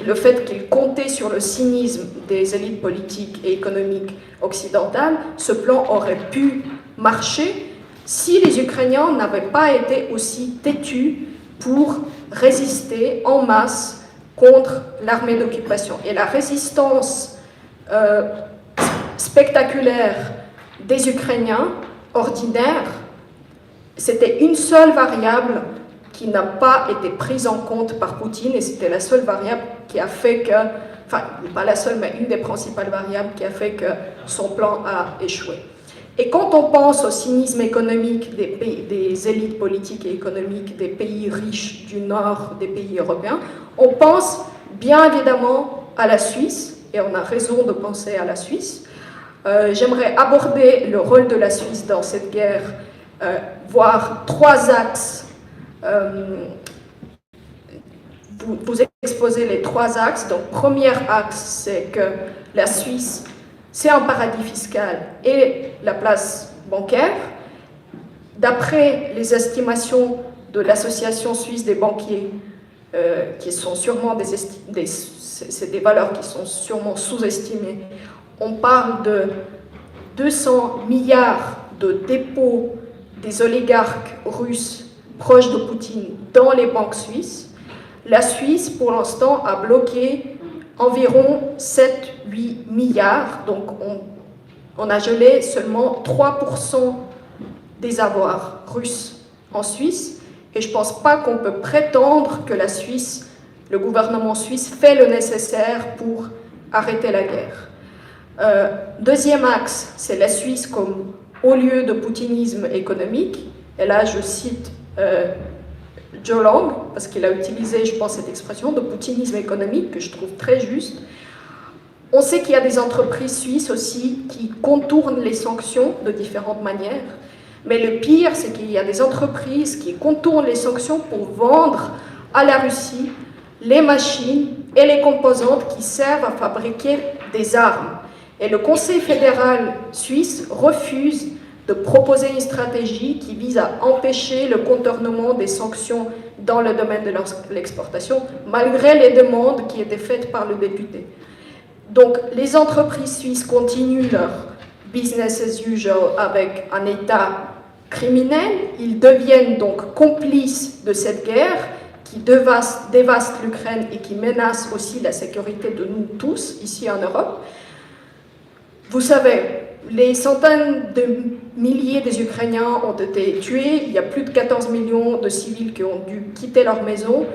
[SPEAKER 7] le fait qu'il comptait sur le cynisme des élites politiques et économiques occidentales, ce plan aurait pu marcher si les Ukrainiens n'avaient pas été aussi têtus pour résister en masse contre l'armée d'occupation. Et la résistance spectaculaire des Ukrainiens ordinaires, c'était une seule variable qui n'a pas été prise en compte par Poutine, et c'était la seule variable qui a fait que, enfin, pas la seule, mais une des principales variables qui a fait que son plan a échoué. Et quand on pense au cynisme économique des élites politiques et économiques des pays riches du Nord, des pays européens, on pense bien évidemment à la Suisse, et on a raison de penser à la Suisse. J'aimerais aborder le rôle de la Suisse dans cette guerre, voir trois axes. Vous exposez les trois axes. Donc, premier axe, c'est que la Suisse, c'est un paradis fiscal et la place bancaire. D'après les estimations de l'Association suisse des banquiers, qui sont sûrement c'est des valeurs qui sont sûrement sous-estimées, on parle de 200 milliards de dépôts des oligarques russes proches de Poutine dans les banques suisses. La Suisse, pour l'instant, a bloqué environ 7-8 milliards, donc on a gelé seulement 3% des avoirs russes en Suisse, et je ne pense pas qu'on peut prétendre que la Suisse, le gouvernement suisse, fait le nécessaire pour arrêter la guerre. Deuxième axe, c'est la Suisse comme haut lieu de poutinisme économique, et là je cite Joe Long, parce qu'il a utilisé, je pense, cette expression de poutinisme économique, que je trouve très juste. On sait qu'il y a des entreprises suisses aussi qui contournent les sanctions de différentes manières, mais le pire, c'est qu'il y a des entreprises qui contournent les sanctions pour vendre à la Russie les machines et les composantes qui servent à fabriquer des armes. Et le Conseil fédéral suisse refuse de proposer une stratégie qui vise à empêcher le contournement des sanctions dans le domaine de l'exportation, malgré les demandes qui étaient faites par le député. Donc, les entreprises suisses continuent leur business as usual avec un État criminel. Ils deviennent donc complices de cette guerre qui dévaste l'Ukraine et qui menace aussi la sécurité de nous tous, ici en Europe. Vous savez, les centaines de milliers des Ukrainiens ont été tués, il y a plus de 14 millions de civils qui ont dû quitter leur maison.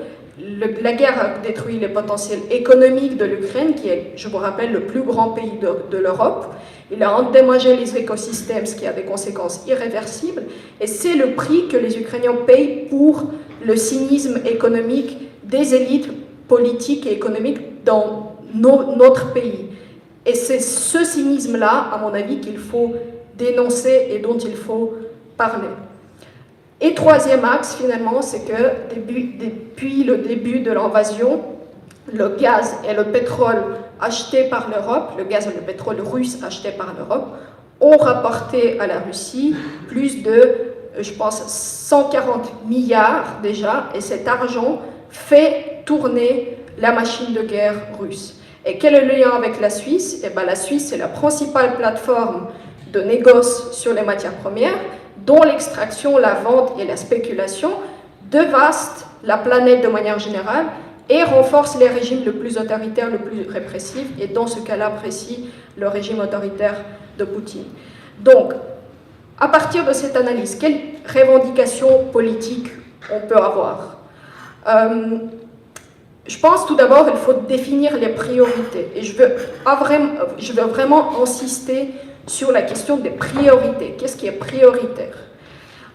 [SPEAKER 7] La guerre a détruit les potentiels économiques de l'Ukraine, qui est, je vous rappelle, le plus grand pays de l'Europe. Il a endommagé les écosystèmes, ce qui a des conséquences irréversibles. Et c'est le prix que les Ukrainiens payent pour le cynisme économique des élites politiques et économiques dans notre pays. Et c'est ce cynisme-là, à mon avis, qu'il faut dénoncer et dont il faut parler. Et troisième axe, finalement, c'est que depuis le début de l'invasion, le gaz et le pétrole achetés par l'Europe, le gaz et le pétrole russe achetés par l'Europe, ont rapporté à la Russie plus de, je pense, 140 milliards déjà, et cet argent fait tourner la machine de guerre russe. Et quel est le lien avec la Suisse? Eh bien, la Suisse, c'est la principale plateforme de négoce sur les matières premières, dont l'extraction, la vente et la spéculation dévastent la planète de manière générale et renforcent les régimes le plus autoritaires, le plus répressifs, et dans ce cas-là précis, le régime autoritaire de Poutine. Donc, à partir de cette analyse, quelles revendications politiques on peut avoir? Je pense tout d'abord qu'il faut définir les priorités. Et je veux vraiment insister sur la question des priorités. Qu'est-ce qui est prioritaire?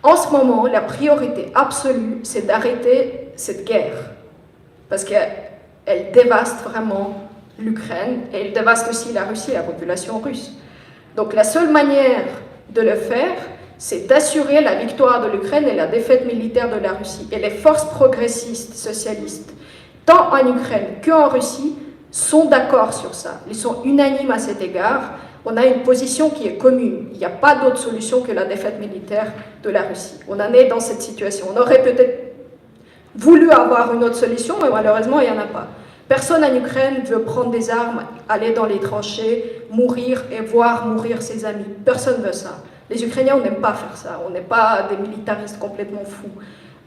[SPEAKER 7] En ce moment, la priorité absolue, c'est d'arrêter cette guerre. Parce qu'elle dévaste vraiment l'Ukraine et elle dévaste aussi la Russie et la population russe. Donc la seule manière de le faire, c'est d'assurer la victoire de l'Ukraine et la défaite militaire de la Russie. Et les forces progressistes, socialistes, tant en Ukraine qu'en Russie, sont d'accord sur ça. Ils sont unanimes à cet égard. On a une position qui est commune. Il n'y a pas d'autre solution que la défaite militaire de la Russie. On en est dans cette situation. On aurait peut-être voulu avoir une autre solution, mais malheureusement, il n'y en a pas. Personne en Ukraine veut prendre des armes, aller dans les tranchées, mourir et voir mourir ses amis. Personne ne veut ça. Les Ukrainiens, on n'aime pas faire ça. On n'est pas des militaristes complètement fous.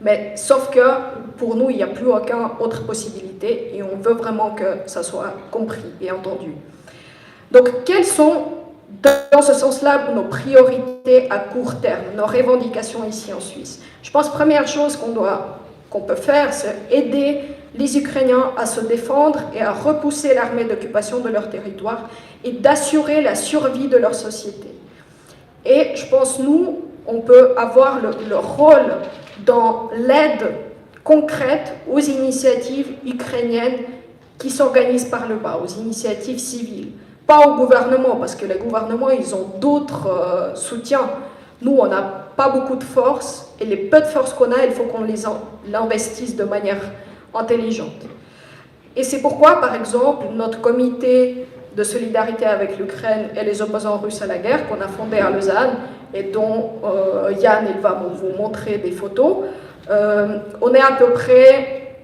[SPEAKER 7] Mais sauf que pour nous, il n'y a plus aucune autre possibilité et on veut vraiment que ça soit compris et entendu. Donc, quelles sont, dans ce sens-là, nos priorités à court terme, nos revendications ici en Suisse? Je pense que la première chose qu'on peut faire, c'est aider les Ukrainiens à se défendre et à repousser l'armée d'occupation de leur territoire et d'assurer la survie de leur société. Et je pense, nous, on peut avoir le rôle dans l'aide concrète aux initiatives ukrainiennes qui s'organisent par le bas, aux initiatives civiles. Pas au gouvernement, parce que les gouvernements, ils ont d'autres soutiens. Nous, on n'a pas beaucoup de force, et les peu de force qu'on a, il faut qu'on les investisse de manière intelligente. Et c'est pourquoi, par exemple, notre comité de solidarité avec l'Ukraine et les opposants russes à la guerre, qu'on a fondé à Lausanne, et dont Yann il va vous montrer des photos, on est à peu près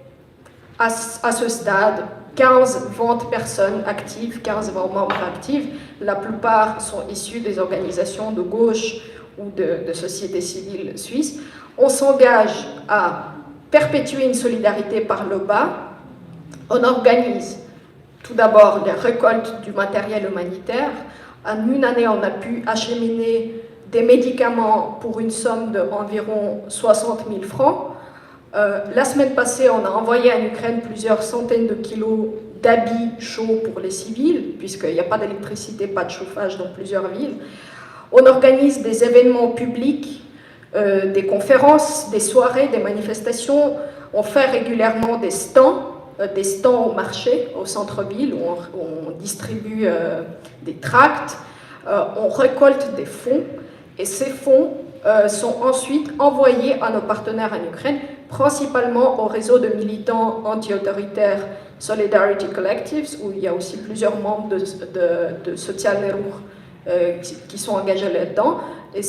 [SPEAKER 7] à ce stade 15-20 personnes actives, 15-20 membres actifs. La plupart sont issus des organisations de gauche ou de sociétés civiles suisses. On s'engage à perpétuer une solidarité par le bas. On organise tout d'abord les récoltes du matériel humanitaire. En une année, on a pu acheminer des médicaments pour une somme d'environ 60 000 francs. La semaine passée, on a envoyé en Ukraine plusieurs centaines de kilos d'habits chauds pour les civils, puisqu'il n'y a pas d'électricité, pas de chauffage dans plusieurs villes. On organise des événements publics, des conférences, des soirées, des manifestations. On fait régulièrement des stands au marché, au centre-ville, où on distribue des tracts. On récolte des fonds, et ces fonds sont ensuite envoyés à nos partenaires en Ukraine, principalement au réseau de militants anti-autoritaires Solidarity Collectives, où il y a aussi plusieurs membres de Soziale Ruch qui sont engagés là-dedans. Et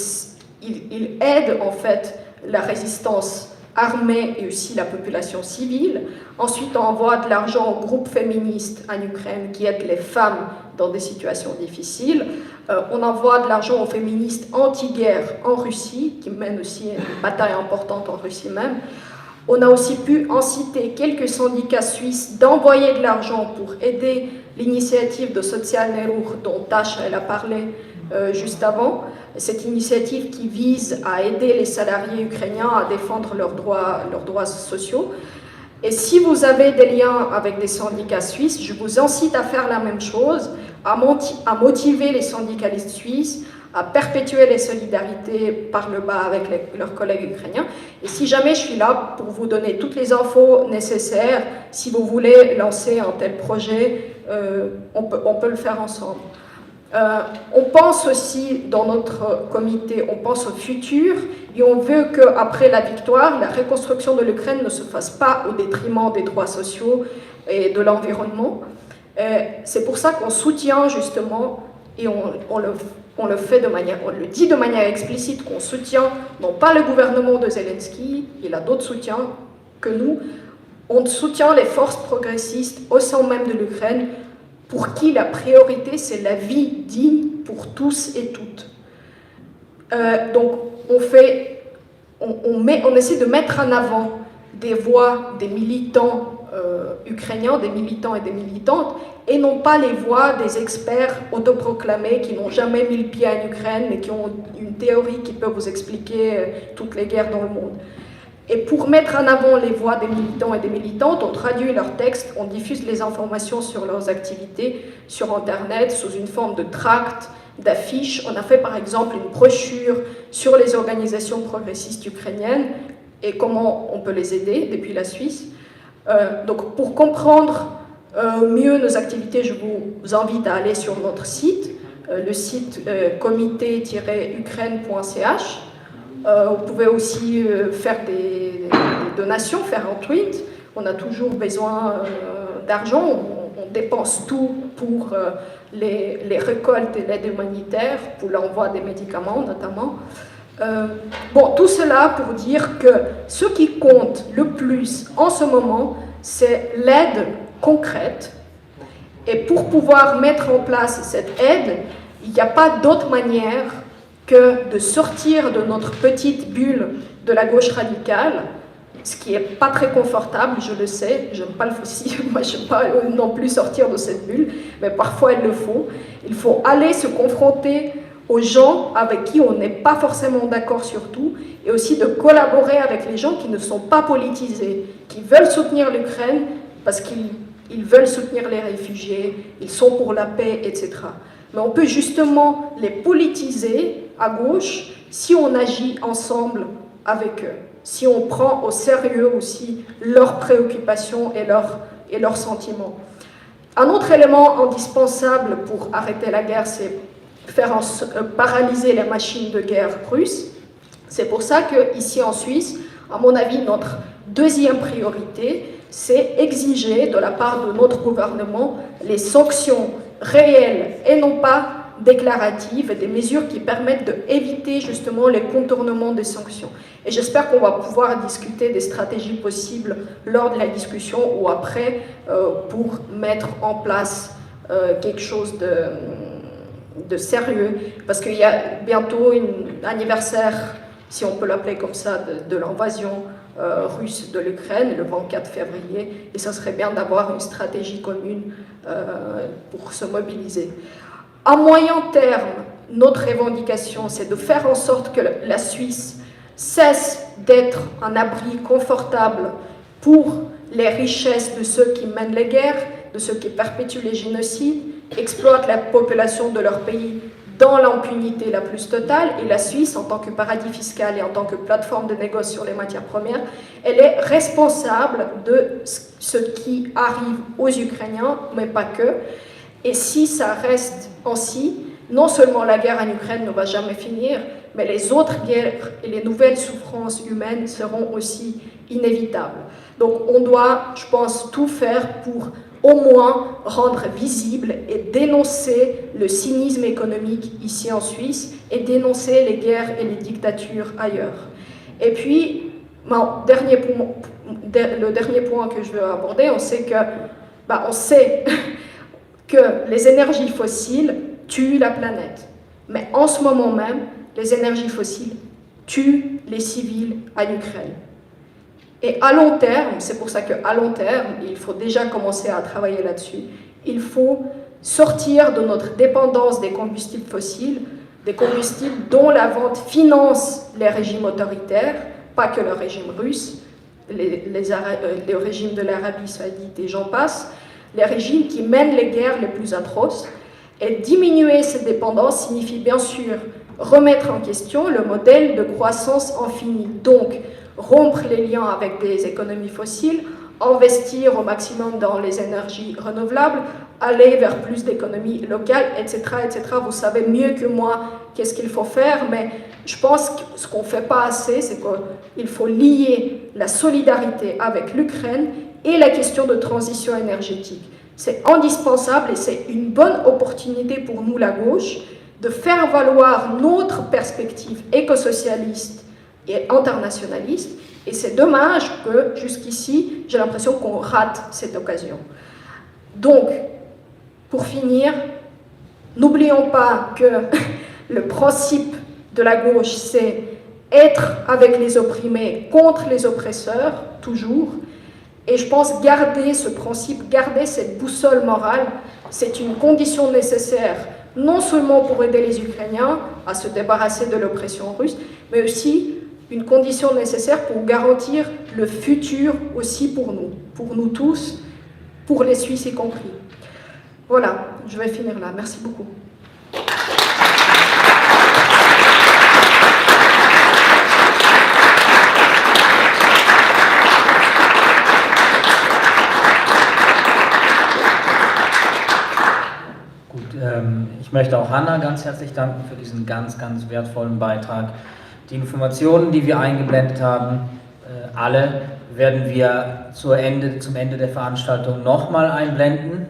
[SPEAKER 7] ils aident en fait la résistance armée et aussi la population civile. Ensuite, on envoie de l'argent aux groupes féministes en Ukraine qui aident les femmes dans des situations difficiles. On envoie de l'argent aux féministes anti-guerre en Russie, qui mènent aussi une bataille importante en Russie même. On a aussi pu inciter quelques syndicats suisses d'envoyer de l'argent pour aider l'initiative de Soziale Ruch dont Tasha elle a parlé juste avant. Cette initiative qui vise à aider les salariés ukrainiens à défendre leurs droits sociaux. Et si vous avez des liens avec des syndicats suisses, je vous incite à faire la même chose, à motiver les syndicalistes suisses, à perpétuer les solidarités par le bas avec leurs collègues ukrainiens. Et si jamais je suis là pour vous donner toutes les infos nécessaires, si vous voulez lancer un tel projet, on peut le faire ensemble. On pense aussi, dans notre comité, on pense au futur et on veut qu'après la victoire, la reconstruction de l'Ukraine ne se fasse pas au détriment des droits sociaux et de l'environnement. C'est pour ça qu'on soutient justement, et on le dit de manière explicite, qu'on soutient non pas le gouvernement de Zelensky, il a d'autres soutiens que nous, on soutient les forces progressistes au sein même de l'Ukraine, pour qui la priorité, c'est la vie digne pour tous et toutes. Donc, on essaie de mettre en avant des voix des militants ukrainiens, des militants et des militantes, et non pas les voix des experts autoproclamés qui n'ont jamais mis le pied en Ukraine et qui ont une théorie qui peut vous expliquer toutes les guerres dans le monde. Et pour mettre en avant les voix des militants et des militantes, on traduit leurs textes, on diffuse les informations sur leurs activités sur Internet sous une forme de tracts, d'affiches. On a fait par exemple une brochure sur les organisations progressistes ukrainiennes et comment on peut les aider depuis la Suisse. Donc pour comprendre mieux nos activités, je vous invite à aller sur notre site, le site comité-ukraine.ch. Vous pouvez aussi faire des donations, faire un tweet. On a toujours besoin d'argent. On dépense tout pour les récoltes et l'aide humanitaire, pour l'envoi des médicaments notamment. Tout cela pour dire que ce qui compte le plus en ce moment, c'est l'aide concrète. Et pour pouvoir mettre en place cette aide, il n'y a pas d'autre manière que de sortir de notre petite bulle de la gauche radicale, ce qui n'est pas très confortable, je le sais, je n'aime pas le fossile, moi je n'aime pas non plus sortir de cette bulle, mais parfois il le faut. Il faut aller se confronter aux gens avec qui on n'est pas forcément d'accord sur tout, et aussi de collaborer avec les gens qui ne sont pas politisés, qui veulent soutenir l'Ukraine parce qu'ils veulent soutenir les réfugiés, ils sont pour la paix, etc. Mais on peut justement les politiser à gauche si on agit ensemble avec eux, si on prend au sérieux aussi leurs préoccupations et leurs sentiments. Un autre élément indispensable pour arrêter la guerre, c'est paralyser les machines de guerre russes. C'est pour ça qu'ici en Suisse, à mon avis, notre deuxième priorité, c'est exiger de la part de notre gouvernement les sanctions réelles et non pas déclaratives, des mesures qui permettent d'éviter justement les contournements des sanctions. Et j'espère qu'on va pouvoir discuter des stratégies possibles lors de la discussion ou après pour mettre en place quelque chose de sérieux, parce qu'il y a bientôt un anniversaire, si on peut l'appeler comme ça, de l'invasion russe de l'Ukraine, le 24 février, et ça serait bien d'avoir une stratégie commune pour se mobiliser. À moyen terme, notre revendication, c'est de faire en sorte que la Suisse cesse d'être un abri confortable pour les richesses de ceux qui mènent les guerres, de ceux qui perpétuent les génocides, exploitent la population de leur pays dans l'impunité la plus totale, et la Suisse, en tant que paradis fiscal et en tant que plateforme de négoce sur les matières premières, elle est responsable de ce qui arrive aux Ukrainiens, mais pas que. Et si ça reste ainsi, non seulement la guerre en Ukraine ne va jamais finir, mais les autres guerres et les nouvelles souffrances humaines seront aussi inévitables. Donc on doit, je pense, tout faire pour au moins rendre visible et dénoncer le cynisme économique ici en Suisse et dénoncer les guerres et les dictatures ailleurs. Et puis, le dernier point que je veux aborder, on sait que les énergies fossiles tuent la planète. Mais en ce moment même, les énergies fossiles tuent les civils en Ukraine. Et à long terme, c'est pour ça qu'à long terme, il faut déjà commencer à travailler là-dessus, il faut sortir de notre dépendance des combustibles fossiles, des combustibles dont la vente finance les régimes autoritaires, pas que le régime russe, le régime de l'Arabie saoudite et j'en passe, les régimes qui mènent les guerres les plus atroces. Et diminuer cette dépendance signifie bien sûr remettre en question le modèle de croissance infinie. Donc, rompre les liens avec des économies fossiles, investir au maximum dans les énergies renouvelables, aller vers plus d'économies locales, etc., etc. Vous savez mieux que moi qu'est-ce qu'il faut faire, mais je pense que ce qu'on ne fait pas assez, c'est qu'il faut lier la solidarité avec l'Ukraine et la question de transition énergétique. C'est indispensable et c'est une bonne opportunité pour nous, la gauche, de faire valoir notre perspective écosocialiste et internationaliste, et c'est dommage que jusqu'ici, j'ai l'impression qu'on rate cette occasion. Donc, pour finir, n'oublions pas que le principe de la gauche, c'est être avec les opprimés contre les oppresseurs, toujours, et je pense garder ce principe, garder cette boussole morale, c'est une condition nécessaire, non seulement pour aider les Ukrainiens à se débarrasser de l'oppression russe, mais aussi une condition nécessaire pour garantir le futur aussi pour nous tous, pour les Suisses y compris. Voilà, je vais finir là. Merci beaucoup.
[SPEAKER 1] Ich möchte auch Hanna ganz herzlich danken für diesen ganz, ganz wertvollen Beitrag. Die Informationen, die wir eingeblendet haben, alle werden wir zum Ende der Veranstaltung nochmal einblenden.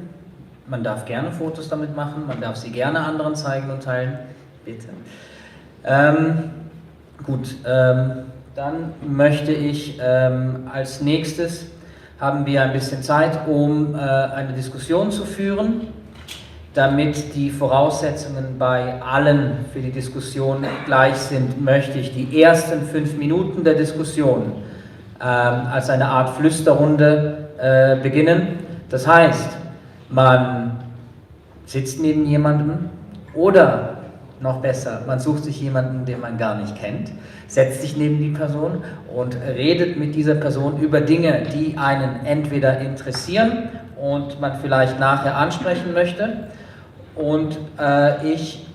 [SPEAKER 1] Man darf gerne Fotos damit machen, man darf sie gerne anderen zeigen und teilen. Bitte. Dann möchte ich als nächstes, haben wir ein bisschen Zeit, um eine Diskussion zu führen. Damit die Voraussetzungen bei allen für die Diskussion gleich sind, möchte ich die ersten 5 Minuten der Diskussion als eine Art Flüsterrunde beginnen. Das heißt, man sitzt neben jemandem oder noch besser, man sucht sich jemanden, den man gar nicht kennt, setzt sich neben die Person und redet mit dieser Person über Dinge, die einen entweder interessieren und man vielleicht nachher ansprechen möchte. Und ich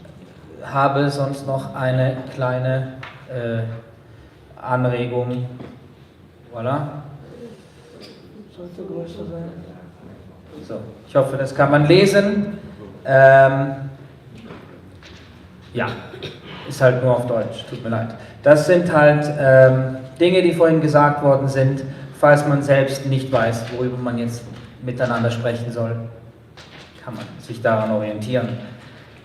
[SPEAKER 1] habe sonst noch eine kleine Anregung. Voilà. Sollte größer sein. So, ich hoffe, das kann man lesen. Ja, ist halt nur auf Deutsch, tut mir leid. Das sind halt Dinge, die vorhin gesagt worden sind, falls man selbst nicht weiß, worüber man jetzt miteinander sprechen soll, kann man sich daran orientieren.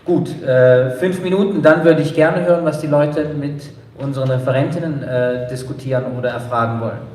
[SPEAKER 1] Gut, 5 Minuten, dann würde ich gerne hören, was die Leute mit unseren Referentinnen diskutieren oder erfragen wollen.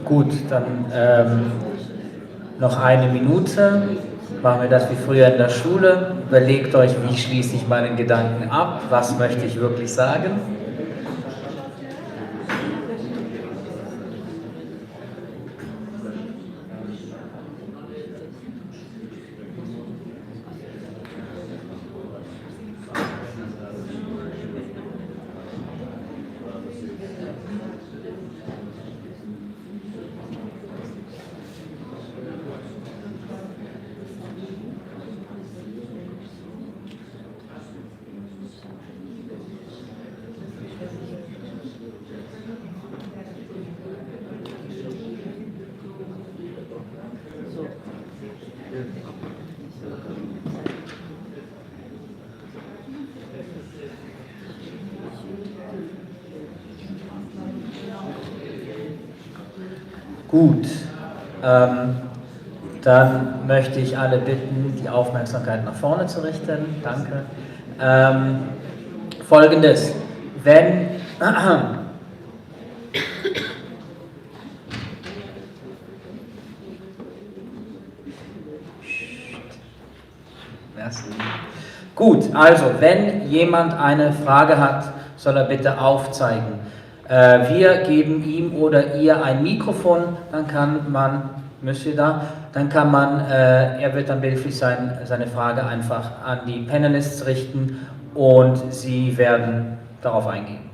[SPEAKER 1] Gut, dann noch eine Minute. Machen wir das wie früher in der Schule. Überlegt euch, wie schließe ich meinen Gedanken ab? Was möchte ich wirklich sagen? Gut, dann möchte ich alle bitten, die Aufmerksamkeit nach vorne zu richten. Danke. Folgendes, wenn... Gut, also wenn jemand eine Frage hat, soll er bitte aufzeigen. Wir geben ihm oder ihr ein Mikrofon, dann kann man, Monsieur da, dann kann man, er wird dann behilflich sein, seine Frage einfach an die Panelists richten und sie werden darauf eingehen.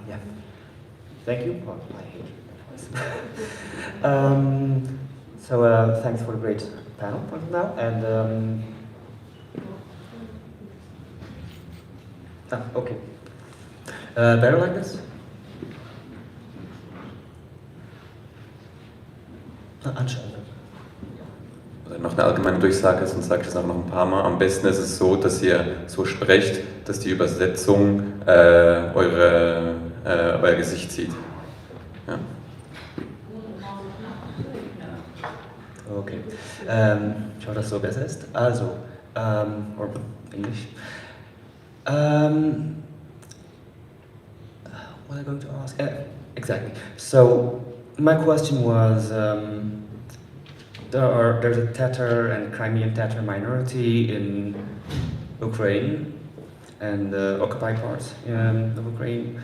[SPEAKER 8] Yeah. Thank you. Oh, I hate that voice. Thanks for the great panel for now. And okay. Better like this? Anschauen.
[SPEAKER 5] Noch eine allgemeine Durchsage, sonst sage ich das auch noch ein paar Mal. Am besten ist es so, dass ihr so sprecht, dass die Übersetzung euer Gesicht sieht. Ja.
[SPEAKER 8] Okay. Schau, dass so besser ist. Also, or English. What am I going to ask? Exactly. So, my question was, there's a Tatar and Crimean Tatar minority in Ukraine and the occupied parts of Ukraine.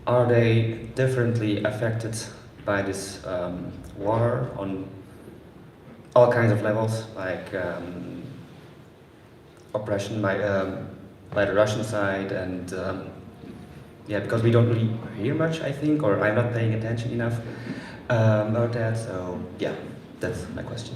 [SPEAKER 8] Are they differently affected by this war on all kinds of levels, like oppression by the Russian side, and yeah, because we don't really hear much, I think, or I'm not paying attention enough about that. So yeah, that's my question.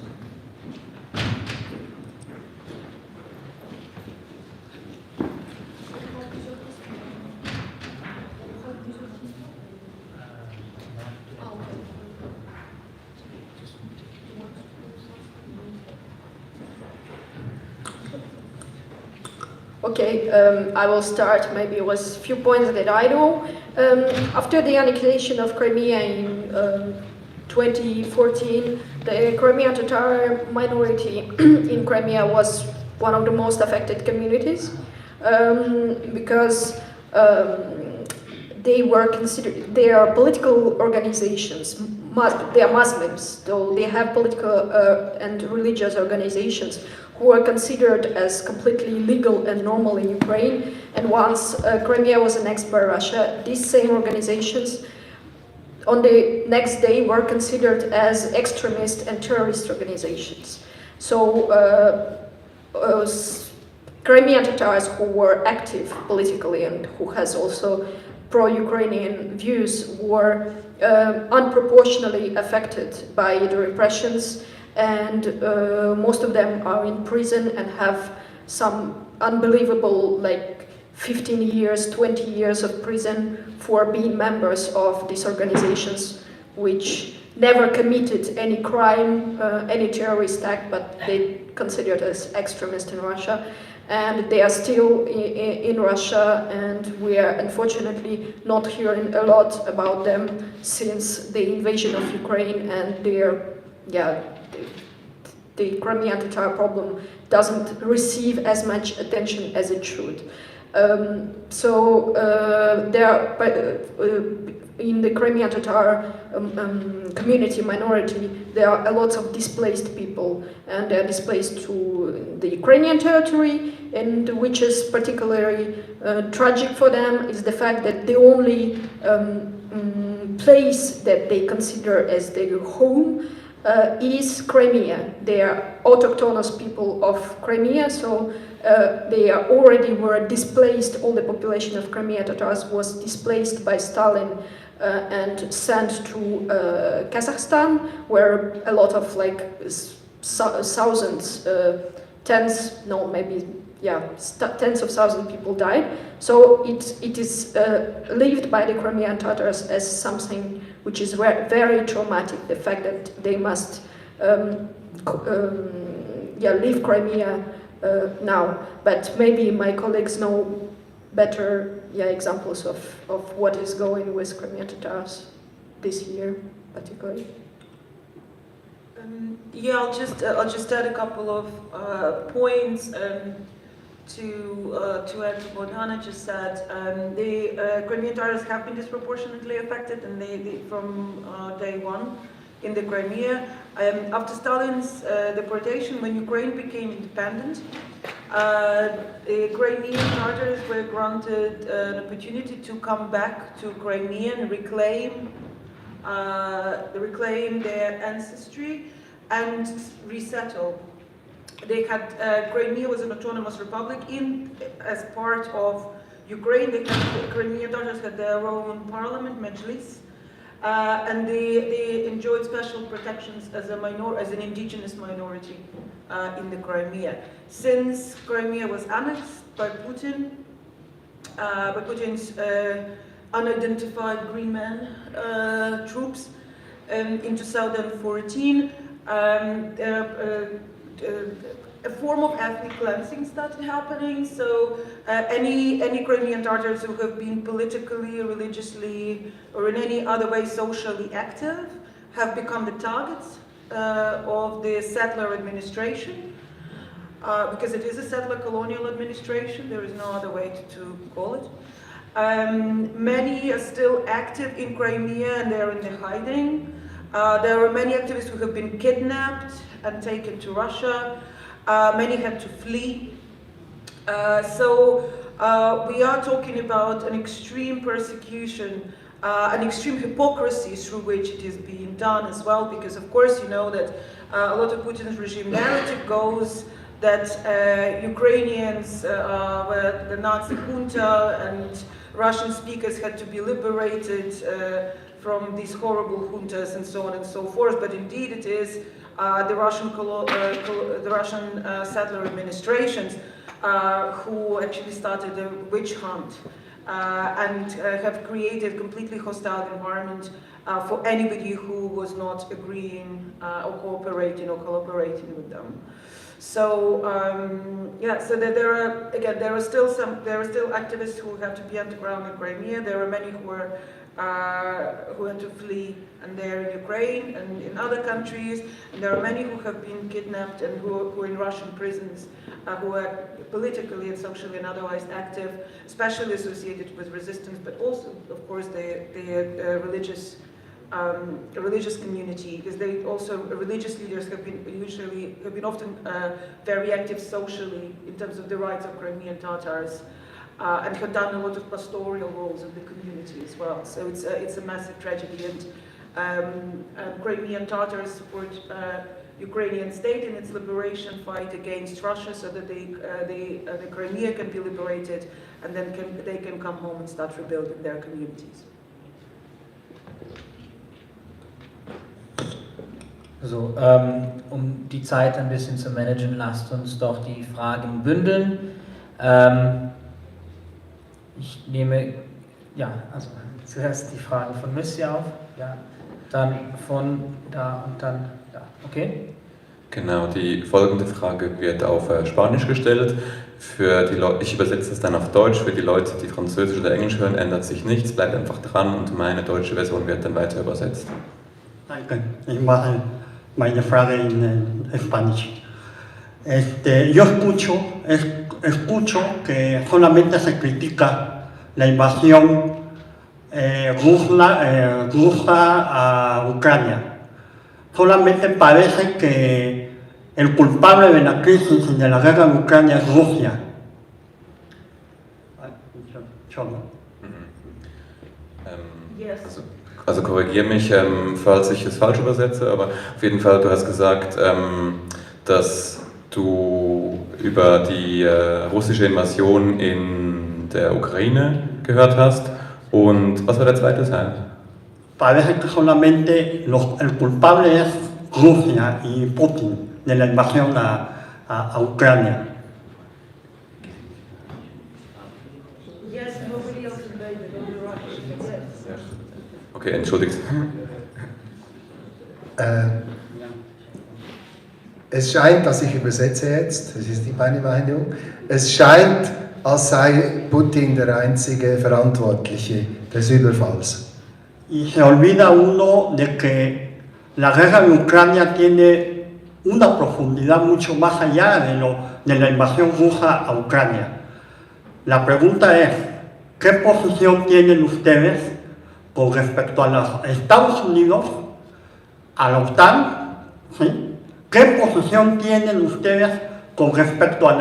[SPEAKER 7] Okay, I will start maybe with a few points that I know. After the annexation of Crimea in 2014, the Crimean Tatar minority in Crimea was one of the most affected communities because they were considered, they are political organizations, they are Muslims, though they have political and religious organizations who are considered as completely legal and normal in Ukraine. And once Crimea was annexed by Russia, these same organizations on the next day were considered as extremist and terrorist organizations. So Crimean Tatars who were active politically and who has also pro-Ukrainian views were unproportionally affected by the repressions, and most of them are in prison and have some unbelievable, like 15 years, 20 years of prison for being members of these organizations, which never committed any crime, any terrorist act, but they considered as extremist in Russia. And they are still in Russia, and we are unfortunately not hearing a lot about them since the invasion of Ukraine, and the Crimean Tatar problem doesn't receive as much attention as it should. There are, in the Crimean Tatar community minority, there are a lot of displaced people, and they are displaced to the Ukrainian territory, and which is particularly tragic for them is the fact that the only place that they consider as their home is Crimea. They are autochthonous people of Crimea, so they already were displaced. All the population of Crimea Tatars was displaced by Stalin and sent to Kazakhstan, where a lot of thousands, tens of thousands people died. So it is lived by the Crimean Tatars as something which is very traumatic. The fact that they must leave Crimea now. But maybe my colleagues know better examples of what is going with Crimean Tatars this year, particularly.
[SPEAKER 3] Yeah, I'll just add a couple of points to add to what Hannah just said. The Crimean Tatars have been disproportionately affected, and they from day one in the Crimea. After Stalin's deportation, when Ukraine became independent, the Crimean Tatars were granted an opportunity to come back to Crimea and reclaim their ancestry and resettle. They had Crimea was an autonomous republic as part of Ukraine. The Crimean Tatars had their own parliament, Möglichen, and they enjoyed special protections as an indigenous minority in the Crimea. Since Crimea was annexed by Putin's unidentified Green Man troops in 2014, a form of ethnic cleansing started happening. So any Crimean Tatars who have been politically, religiously, or in any other way socially active have become the targets of the settler administration, because it is a settler colonial administration. There is no other way to call it. Many are still active in Crimea and they're in the hiding. There are many activists who have been kidnapped and taken to Russia. Many had to flee. So we are talking about an extreme persecution, an extreme hypocrisy through which it is being done as well, because of course you know that a lot of Putin's regime narrative goes that Ukrainians were the Nazi junta and Russian speakers had to be liberated from these horrible juntas and so on and so forth. But indeed it is the Russian settler administrations who actually started a witch hunt and have created a completely hostile environment for anybody who was not agreeing or cooperating with them. So so there are still activists who have to be underground in Crimea. There are many who had to flee, and they're in Ukraine and in other countries. And there are many who have been kidnapped and who are in Russian prisons, who are politically and socially and otherwise active, especially associated with resistance, but also, of course, the religious community, because religious leaders have been often very active socially in terms of the rights of Crimean Tatars, and have done a lot of pastoral roles in the community as well. So it's a massive tragedy, and Crimean Tatars support Ukrainian state in its liberation fight against Russia, so that the Crimea can be liberated, and then they can come home and start rebuilding their communities.
[SPEAKER 1] So, die Zeit ein bisschen zu managen, lasst uns doch die Fragen bündeln. Ich nehme, also zuerst die Fragen von Missy auf, dann von da und dann da, okay?
[SPEAKER 5] Genau, die folgende Frage wird auf Spanisch gestellt. Ich übersetze es dann auf Deutsch. Für die Leute, die Französisch oder Englisch hören, ändert sich nichts, bleibt einfach dran und meine deutsche Version wird dann weiter übersetzt.
[SPEAKER 9] Danke. Ich mache meine Frage in Spanisch. Yo escucho que solamente se critica la invasión rusa a Ucrania. Solamente parece que el culpable de la crisis y de la guerra en Ucrania es Rusia.
[SPEAKER 3] Yes.
[SPEAKER 5] Also korrigiere mich, falls ich es falsch übersetze, aber auf jeden Fall, du hast gesagt, dass du über die russische Invasion in der Ukraine gehört hast. Und was war der zweite Teil?
[SPEAKER 9] Parece que solamente el culpable es Rusia y Putin de la invasión a Ucrania.
[SPEAKER 3] Yes, nobody else invaded, only Russia. Yes.
[SPEAKER 5] Okay, entschuldigt.
[SPEAKER 10] Es scheint, dass ich übersetze jetzt, das ist nicht meine Meinung, es scheint, als sei Putin der einzige Verantwortliche des Überfalls.
[SPEAKER 9] Y se olvida uno de que la guerra de Ucrania tiene una profundidad mucho más allá de la invasión rusa a Ucrania. La pregunta es, ¿qué posición tienen ustedes con respecto a los Estados Unidos, a la OTAN? ¿Sí? ¿Qué posición tienen ustedes con respecto al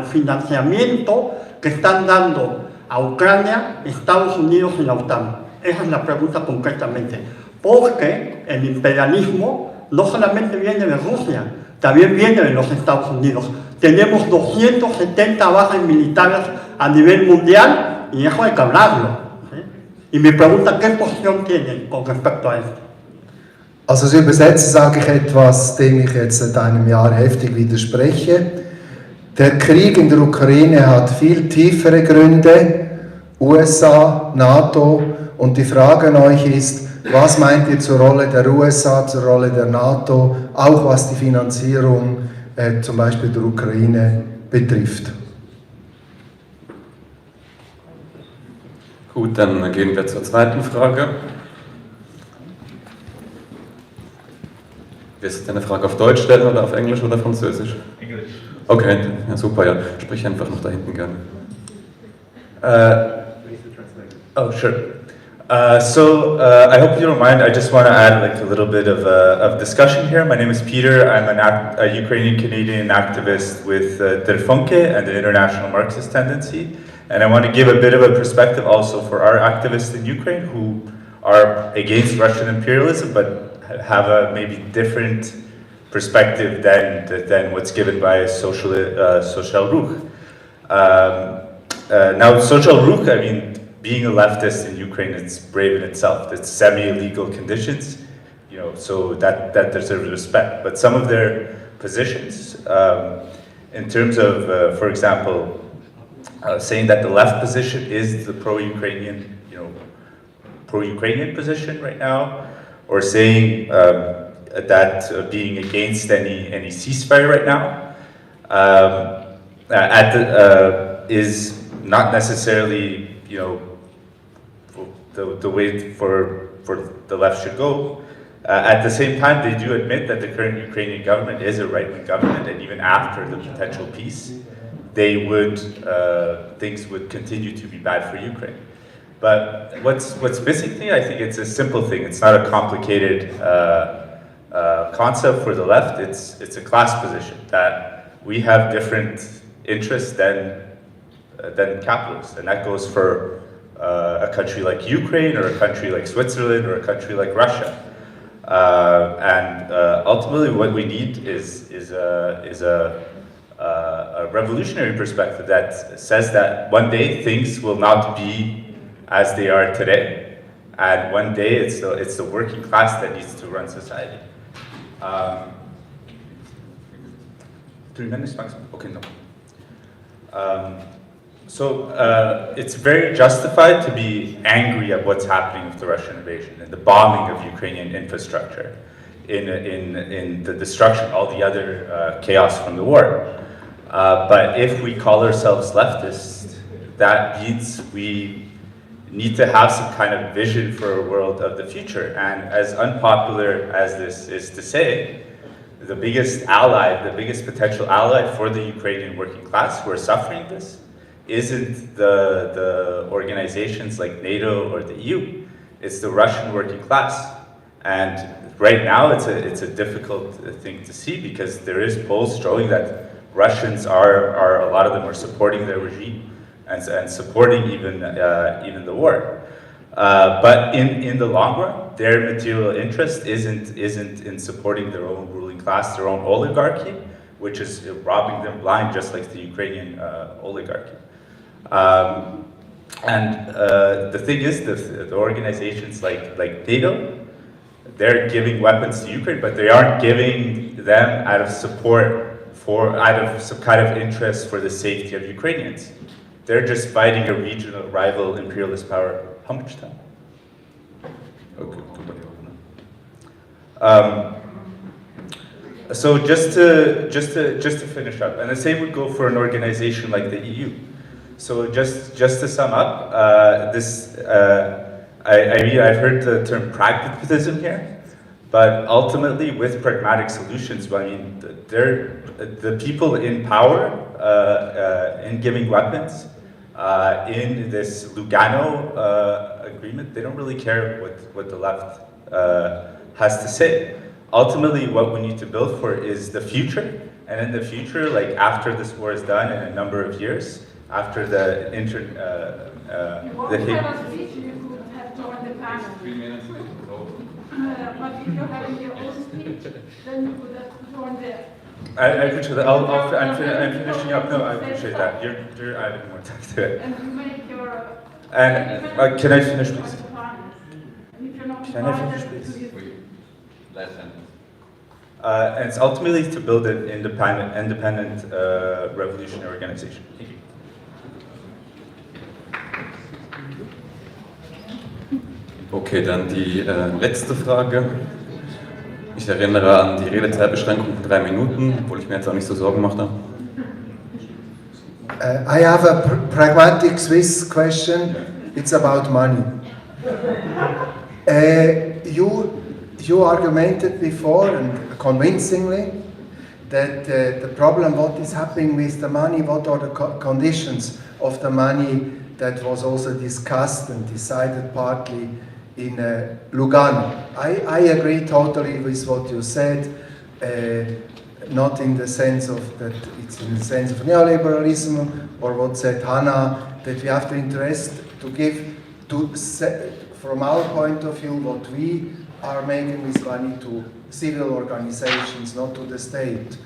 [SPEAKER 9] financiamiento que están dando a Ucrania, Estados Unidos y la OTAN? Esa es la pregunta concretamente. Porque el imperialismo no solamente viene de Rusia, también viene de los Estados Unidos. Tenemos 270 bases militares a nivel mundial y eso hay que hablarlo. ¿Sí? Y mi pregunta, ¿qué posición tienen con respecto a esto?
[SPEAKER 10] Also als Übersetzer sage ich etwas, dem ich jetzt seit einem Jahr heftig widerspreche. Der Krieg in der Ukraine hat viel tiefere Gründe, USA, NATO, und die Frage an euch ist, was meint ihr zur Rolle der USA, zur Rolle der NATO, auch was die Finanzierung zum Beispiel der Ukraine betrifft?
[SPEAKER 5] Gut, dann gehen wir zur zweiten Frage. Willst du deine Frage auf Deutsch stellen oder auf Englisch oder Französisch? Englisch. Okay, ja, super, ja. Sprich einfach noch da hinten gerne.
[SPEAKER 11] Oh, sure. I hope you don't mind. I just want to add like a little bit of discussion here. My name is Peter. I'm a Ukrainian-Canadian activist with Der Funke and the International Marxist Tendency. And I want to give a bit of a perspective also for our activists in Ukraine who are against Russian imperialism, but have a maybe different perspective than what's given by Social Ruch. Now, Social Ruch, I mean, being a leftist in Ukraine, it's brave in itself. It's semi-illegal conditions, you know, so that deserves respect. But some of their positions, in terms of, for example, saying that the left position is the pro-Ukrainian, pro-Ukrainian position right now, or saying that being against any ceasefire right now is not necessarily, the way for the left should go. At the same time, they do admit that the current Ukrainian government is a right-wing government, and even after the potential peace, they would things would continue to be bad for Ukraine. But what's missing here, I think it's a simple thing. It's not a complicated concept for the left. It's a class position that we have different interests than capitalists, and that goes for a country like Ukraine, or a country like Switzerland, or a country like Russia. And ultimately, what we need is a revolutionary perspective that says that one day things will not be as they are today, and one day it's the working class that needs to run society. 3 minutes maximum? Okay, no. So it's very justified to be angry at what's happening with the Russian invasion and the bombing of Ukrainian infrastructure, in the destruction, all the other chaos from the war. But if we call ourselves leftists, that means we need to have some kind of vision for a world of the future. And as unpopular as this is to say, the biggest ally, the biggest potential ally for the Ukrainian working class who are suffering this isn't the organizations like NATO or the EU, it's the Russian working class. And right now it's a difficult thing to see, because there is polls showing that Russians are a lot of them are supporting their regime and supporting even the war. But in the long run, their material interest isn't in supporting their own ruling class, their own oligarchy, which is robbing them blind, just like the Ukrainian oligarchy. The thing is, the organizations like NATO, they're giving weapons to Ukraine, but they aren't giving them out of support out of some kind of interest for the safety of Ukrainians. They're just fighting a regional rival imperialist power. How much time? Okay. So just to finish up, and the same would go for an organization like the EU. So just to sum up, I've heard the term pragmatism here, but ultimately with pragmatic solutions, I mean, the people in power in giving weapons in this Lugano agreement, they don't really care what the left has to say. Ultimately, what we need to build for is the future, and in the future, like after this war is done in a number of years, after the
[SPEAKER 4] You won't have a speech, you could have joined the panel.
[SPEAKER 5] 3 minutes is over.
[SPEAKER 4] But if you're having your own speech, then you could have joined there.
[SPEAKER 11] I appreciate that. I'm finishing up. No, I appreciate that. You're adding more time to it.
[SPEAKER 4] And you make your...
[SPEAKER 11] And can I finish, please?
[SPEAKER 4] And if you're not
[SPEAKER 11] Can I finish,
[SPEAKER 4] invited
[SPEAKER 11] please?
[SPEAKER 4] to this-
[SPEAKER 5] Last sentence.
[SPEAKER 11] And it's ultimately to build an independent revolutionary organization. Thank you.
[SPEAKER 5] Okay, dann die letzte Frage. Ich erinnere an die Redezeitbeschränkung von 3 Minuten, obwohl ich mir jetzt auch nicht so Sorgen mache.
[SPEAKER 10] I have a pragmatic Swiss question. It's about money. You argumented before, and convincingly, that the problem, what is happening with the money, what are the conditions of the money, that was also discussed and decided partly in Lugano. I agree totally with what you said, not in the sense of that it's in the sense of neoliberalism, or what said Hannah, that we have the interest to give, from our point of view, what we are making with money to civil organizations, not to the state.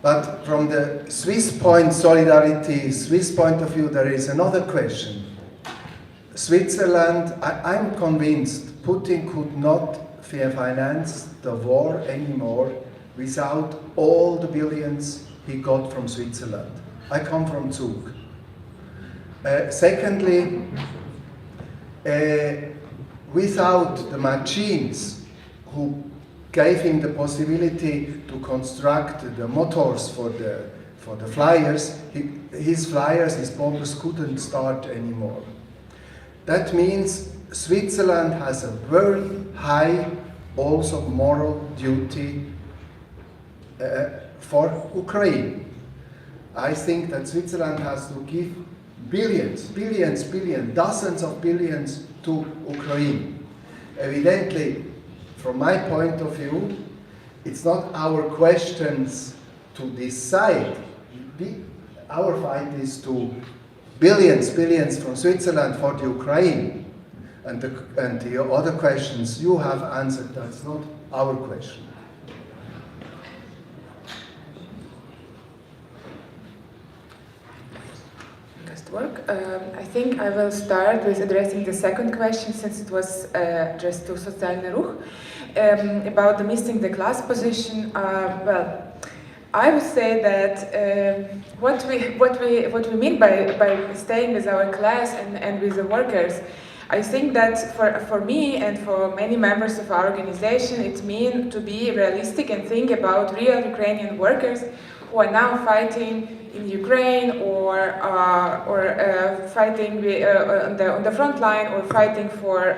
[SPEAKER 10] But from the Swiss point, solidarity, Swiss point of view, there is another question. Switzerland, I'm convinced Putin could not finance the war anymore without all the billions he got from Switzerland. I come from Zug. Secondly, without the machines who gave him the possibility to construct the motors for the flyers, his bombers couldn't start anymore. That means Switzerland has a very high, also moral duty for Ukraine. I think that Switzerland has to give billions, dozens of billions to Ukraine. Evidently, from my point of view, it's not our questions to decide. Our fight is to billions from Switzerland for the Ukraine. And the other questions you have answered, that's not our question.
[SPEAKER 2] Work. I think I will start with addressing the second question, since it was addressed to Sozialner Ruch, about the missing the class position. Well, I would say that what we mean by staying with our class and with the workers, I think that for me and for many members of our organization, it means to be realistic and think about real Ukrainian workers who are now fighting in Ukraine or fighting on the front line, or fighting for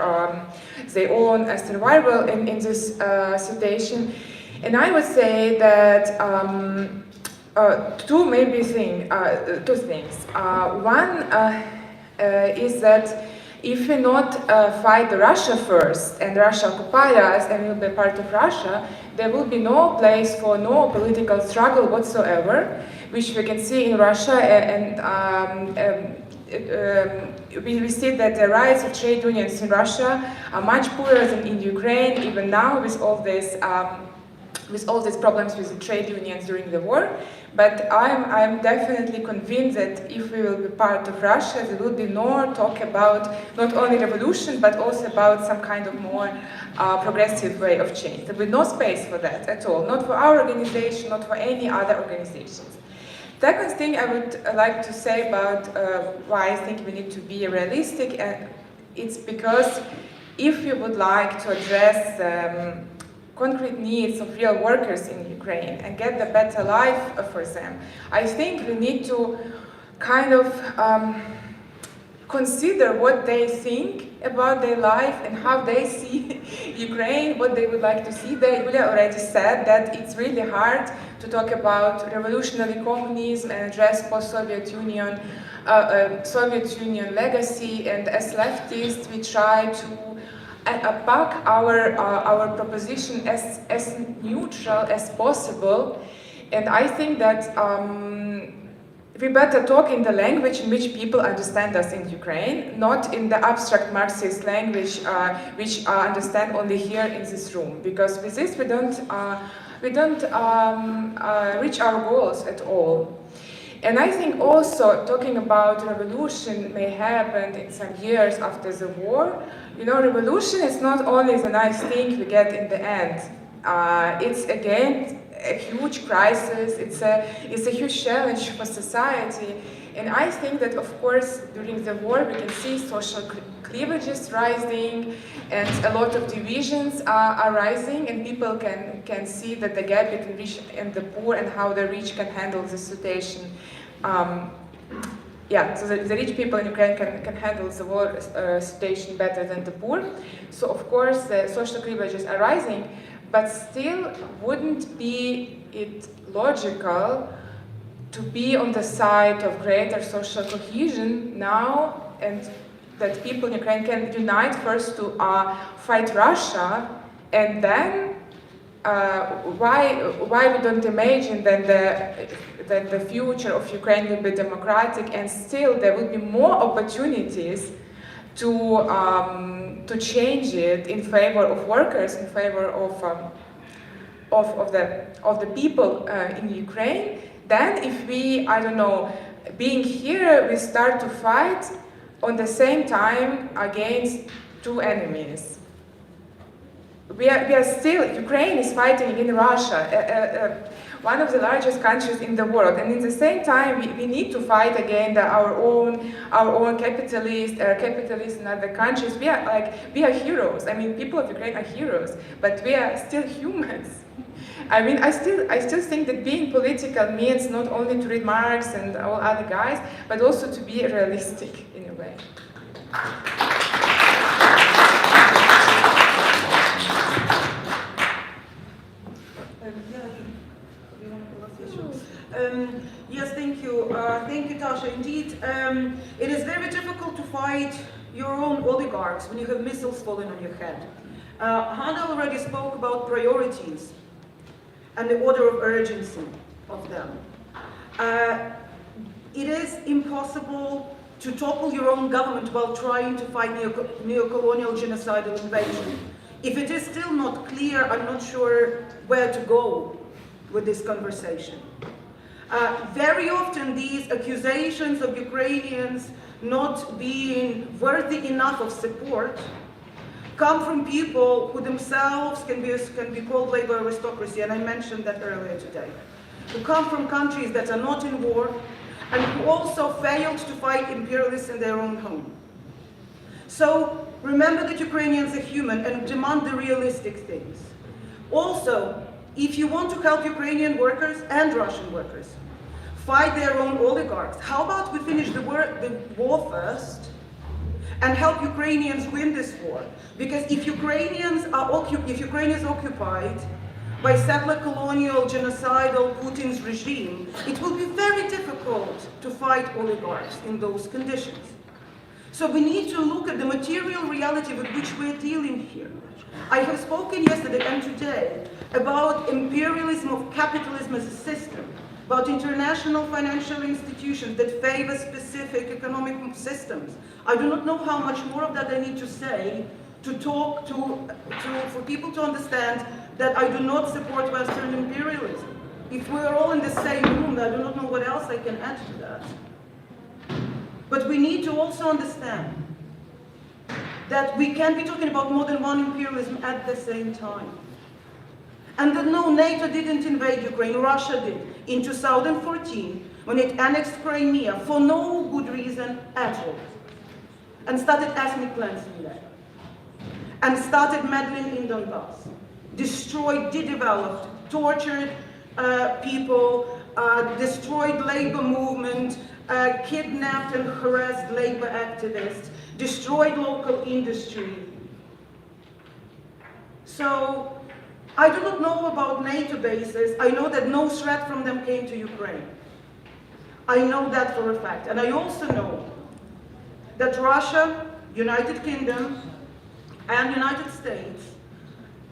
[SPEAKER 2] their own survival in this situation. And I would say that two things. One is that if we not fight Russia first, and Russia occupy us and will be part of Russia, there will be no place for no political struggle whatsoever, which we can see in Russia, and we see that the rights of trade unions in Russia are much poorer than in Ukraine, even now with all these problems with the trade unions during the war. But I'm definitely convinced that if we will be part of Russia, there will be more talk about not only revolution, but also about some kind of more progressive way of change. There will be no space for that at all, not for our organization, not for any other organizations. Second thing I would like to say about why I think we need to be realistic, and it's because if we would like to address concrete needs of real workers in Ukraine and get a better life for them, I think we need to kind of consider what they think about their life and how they see Ukraine, what they would like to see. They really already said that it's really hard to talk about revolutionary communism and address post-Soviet Union, Soviet Union legacy, and as leftists we try to back our proposition as neutral as possible. And I think that we better talk in the language in which people understand us in Ukraine, not in the abstract Marxist language which understand only here in this room. Because with this we don't reach our goals at all. And I think also talking about revolution may happen in some years after the war. You know, revolution is not only the nice thing we get in the end. It's again a huge crisis. It's a huge challenge for society. And I think that, of course, during the war we can see social cleavages rising and a lot of divisions are rising, and people can see that the gap between rich and the poor and how the rich can handle the situation. So the rich people in Ukraine can handle the war situation better than the poor. So of course the social cleavages are rising, but still wouldn't be it logical to be on the side of greater social cohesion now, and that people in Ukraine can unite first to fight Russia, and then why we don't imagine that the future of Ukraine will be democratic, and still there will be more opportunities to change it in favor of workers, in favor of the people in Ukraine. Then if we, I don't know, being here, we start to fight on the same time against two enemies. We are still, Ukraine is fighting in Russia, one of the largest countries in the world, and in the same time we need to fight against our own capitalists in other countries. We are heroes. I mean, people of Ukraine are heroes, but we are still humans. I mean, I still think that being political means not only to read Marx and all other guys, but also to be realistic in a way.
[SPEAKER 3] Yes, thank you. Thank you, Tasha. Indeed, it is very difficult to fight your own oligarchs when you have missiles falling on your head. Hannah already spoke about priorities and the order of urgency of them. It is impossible to topple your own government while trying to fight neo-colonial genocidal invasion. If it is still not clear, I'm not sure where to go with this conversation. Very often these accusations of Ukrainians not being worthy enough of support come from people who themselves can be called labor aristocracy, and I mentioned that earlier today, who come from countries that are not in war and who also failed to fight imperialists in their own home. So remember that Ukrainians are human and demand the realistic things. Also, if you want to help Ukrainian workers and Russian workers fight their own oligarchs, how about we finish the war first and help Ukrainians win this war? Because if Ukraine is occupied by settler colonial genocidal Putin's regime, it will be very difficult to fight oligarchs in those conditions. So we need to look at the material reality with which we're dealing here. I have spoken yesterday and today about imperialism of capitalism as a system, about international financial institutions that favor specific economic systems. I do not know how much more of that I need to say for people to understand that I do not support Western imperialism. If we are all in the same room, I do not know what else I can add to that. But we need to also understand that we can't be talking about more than one imperialism at the same time. And that no, NATO didn't invade Ukraine, Russia did. In 2014, when it annexed Crimea for no good reason at all, and started ethnic cleansing there, and started meddling in Donbass. destroyed, de-developed, tortured people, destroyed labor movement, kidnapped and harassed labor activists, destroyed local industry. So I do not know about NATO bases. I know that no threat from them came to Ukraine. I know that for a fact. And I also know that Russia, United Kingdom, and United States,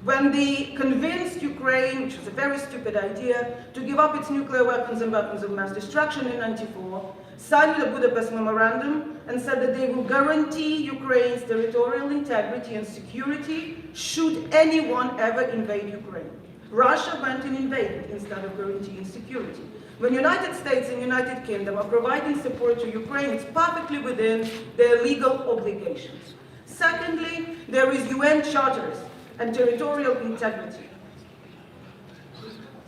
[SPEAKER 3] when they convinced Ukraine, which was a very stupid idea, to give up its nuclear weapons and weapons of mass destruction in '94, signed the Budapest Memorandum and said that they will guarantee Ukraine's territorial integrity and security should anyone ever invade Ukraine. Russia went and invaded instead of guaranteeing security. When United States and United Kingdom are providing support to Ukraine, it's perfectly within their legal obligations. Secondly, there is UN charters and territorial integrity.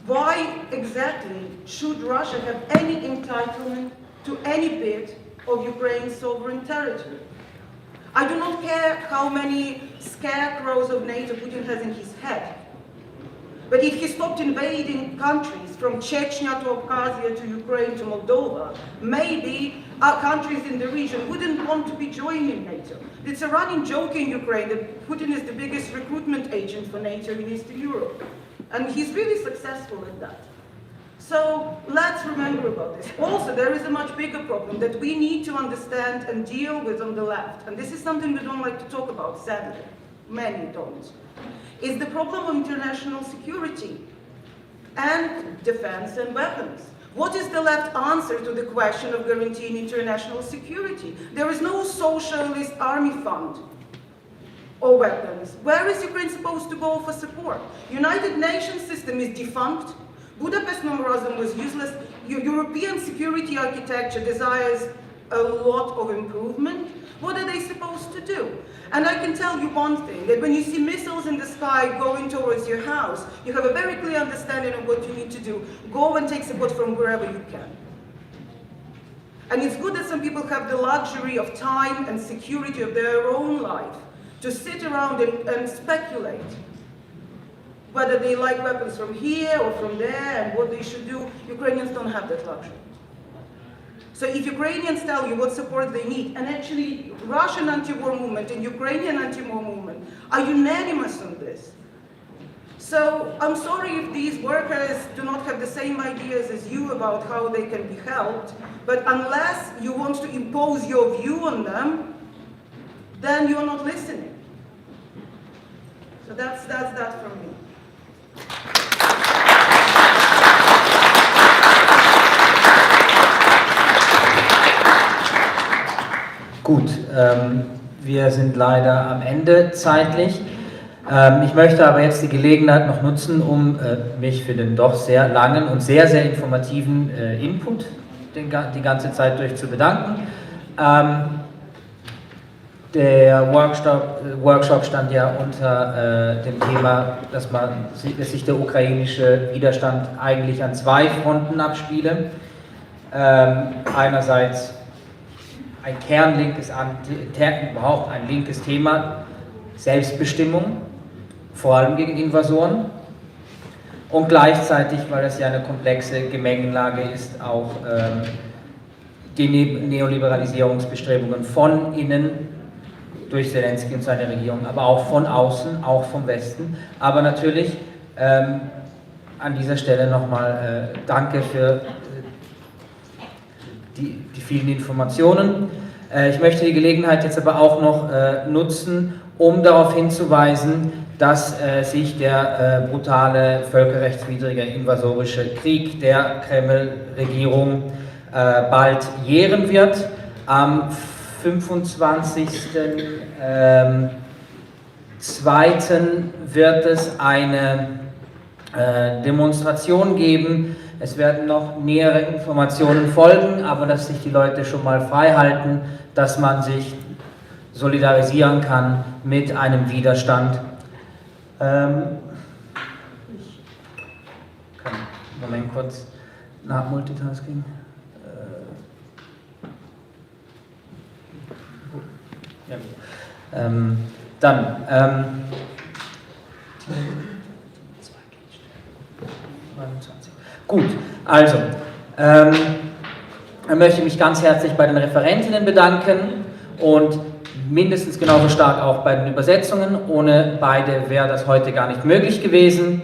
[SPEAKER 3] Why exactly should Russia have any entitlement to any bit of Ukraine's sovereign territory? I do not care how many scarecrows of NATO Putin has in his head. But if he stopped invading countries from Chechnya to Abkhazia to Ukraine to Moldova, maybe our countries in the region wouldn't want to be joining NATO. It's a running joke in Ukraine that Putin is the biggest recruitment agent for NATO in Eastern Europe. And he's really successful at that. So let's remember about this. Also, there is a much bigger problem that we need to understand and deal with on the left. And this is something we don't like to talk about, sadly. Many don't. Is the problem of international security and defense and weapons. What is the left answer to the question of guaranteeing international security? There is no socialist army fund or weapons. Where is Ukraine supposed to go for support? United Nations system is defunct. Budapest Memorandum was useless. European security architecture desires a lot of improvement. What are they supposed to do? And I can tell you one thing, that when you see missiles in the sky going towards your house, you have a very clear understanding of what you need to do. Go and take support from wherever you can. And it's good that some people have the luxury of time and security of their own life to sit around and speculate whether they like weapons from here or from there and what they should do. Ukrainians don't have that luxury. So if Ukrainians tell you what support they need, and actually Russian anti-war movement and Ukrainian anti-war movement are unanimous on this. So I'm sorry if these workers do not have the same ideas as you about how they can be helped, but unless you want to impose your view on them, then you're not listening. So that's that from me.
[SPEAKER 1] Gut, wir sind leider am Ende zeitlich. Ich möchte aber jetzt die Gelegenheit noch nutzen, um mich für den doch sehr langen und sehr, sehr informativen Input die ganze Zeit durch zu bedanken. Der Workshop stand ja unter dem Thema, dass sich der ukrainische Widerstand eigentlich an zwei Fronten abspiele. Einerseits ein kernlinkes, überhaupt ein linkes Thema, Selbstbestimmung, vor allem gegen Invasoren, und gleichzeitig, weil das ja eine komplexe Gemengelage ist, auch die Neoliberalisierungsbestrebungen von innen durch Zelensky und seine Regierung, aber auch von außen, auch vom Westen. Aber natürlich an dieser Stelle nochmal danke für die vielen Informationen. Ich möchte die Gelegenheit jetzt aber auch noch nutzen, um darauf hinzuweisen, dass sich der brutale, völkerrechtswidrige, invasorische Krieg der Kreml-Regierung bald jähren wird. Am 25.02. wird es eine Demonstration geben. Es werden noch nähere Informationen folgen, aber dass sich die Leute schon mal frei halten, dass man sich solidarisieren kann mit einem Widerstand. Ich kann Moment kurz nach Multitasking. 29. Gut, also, ich möchte mich ganz herzlich bei den Referentinnen bedanken und mindestens genauso stark auch bei den Übersetzungen. Ohne beide wäre das heute gar nicht möglich gewesen.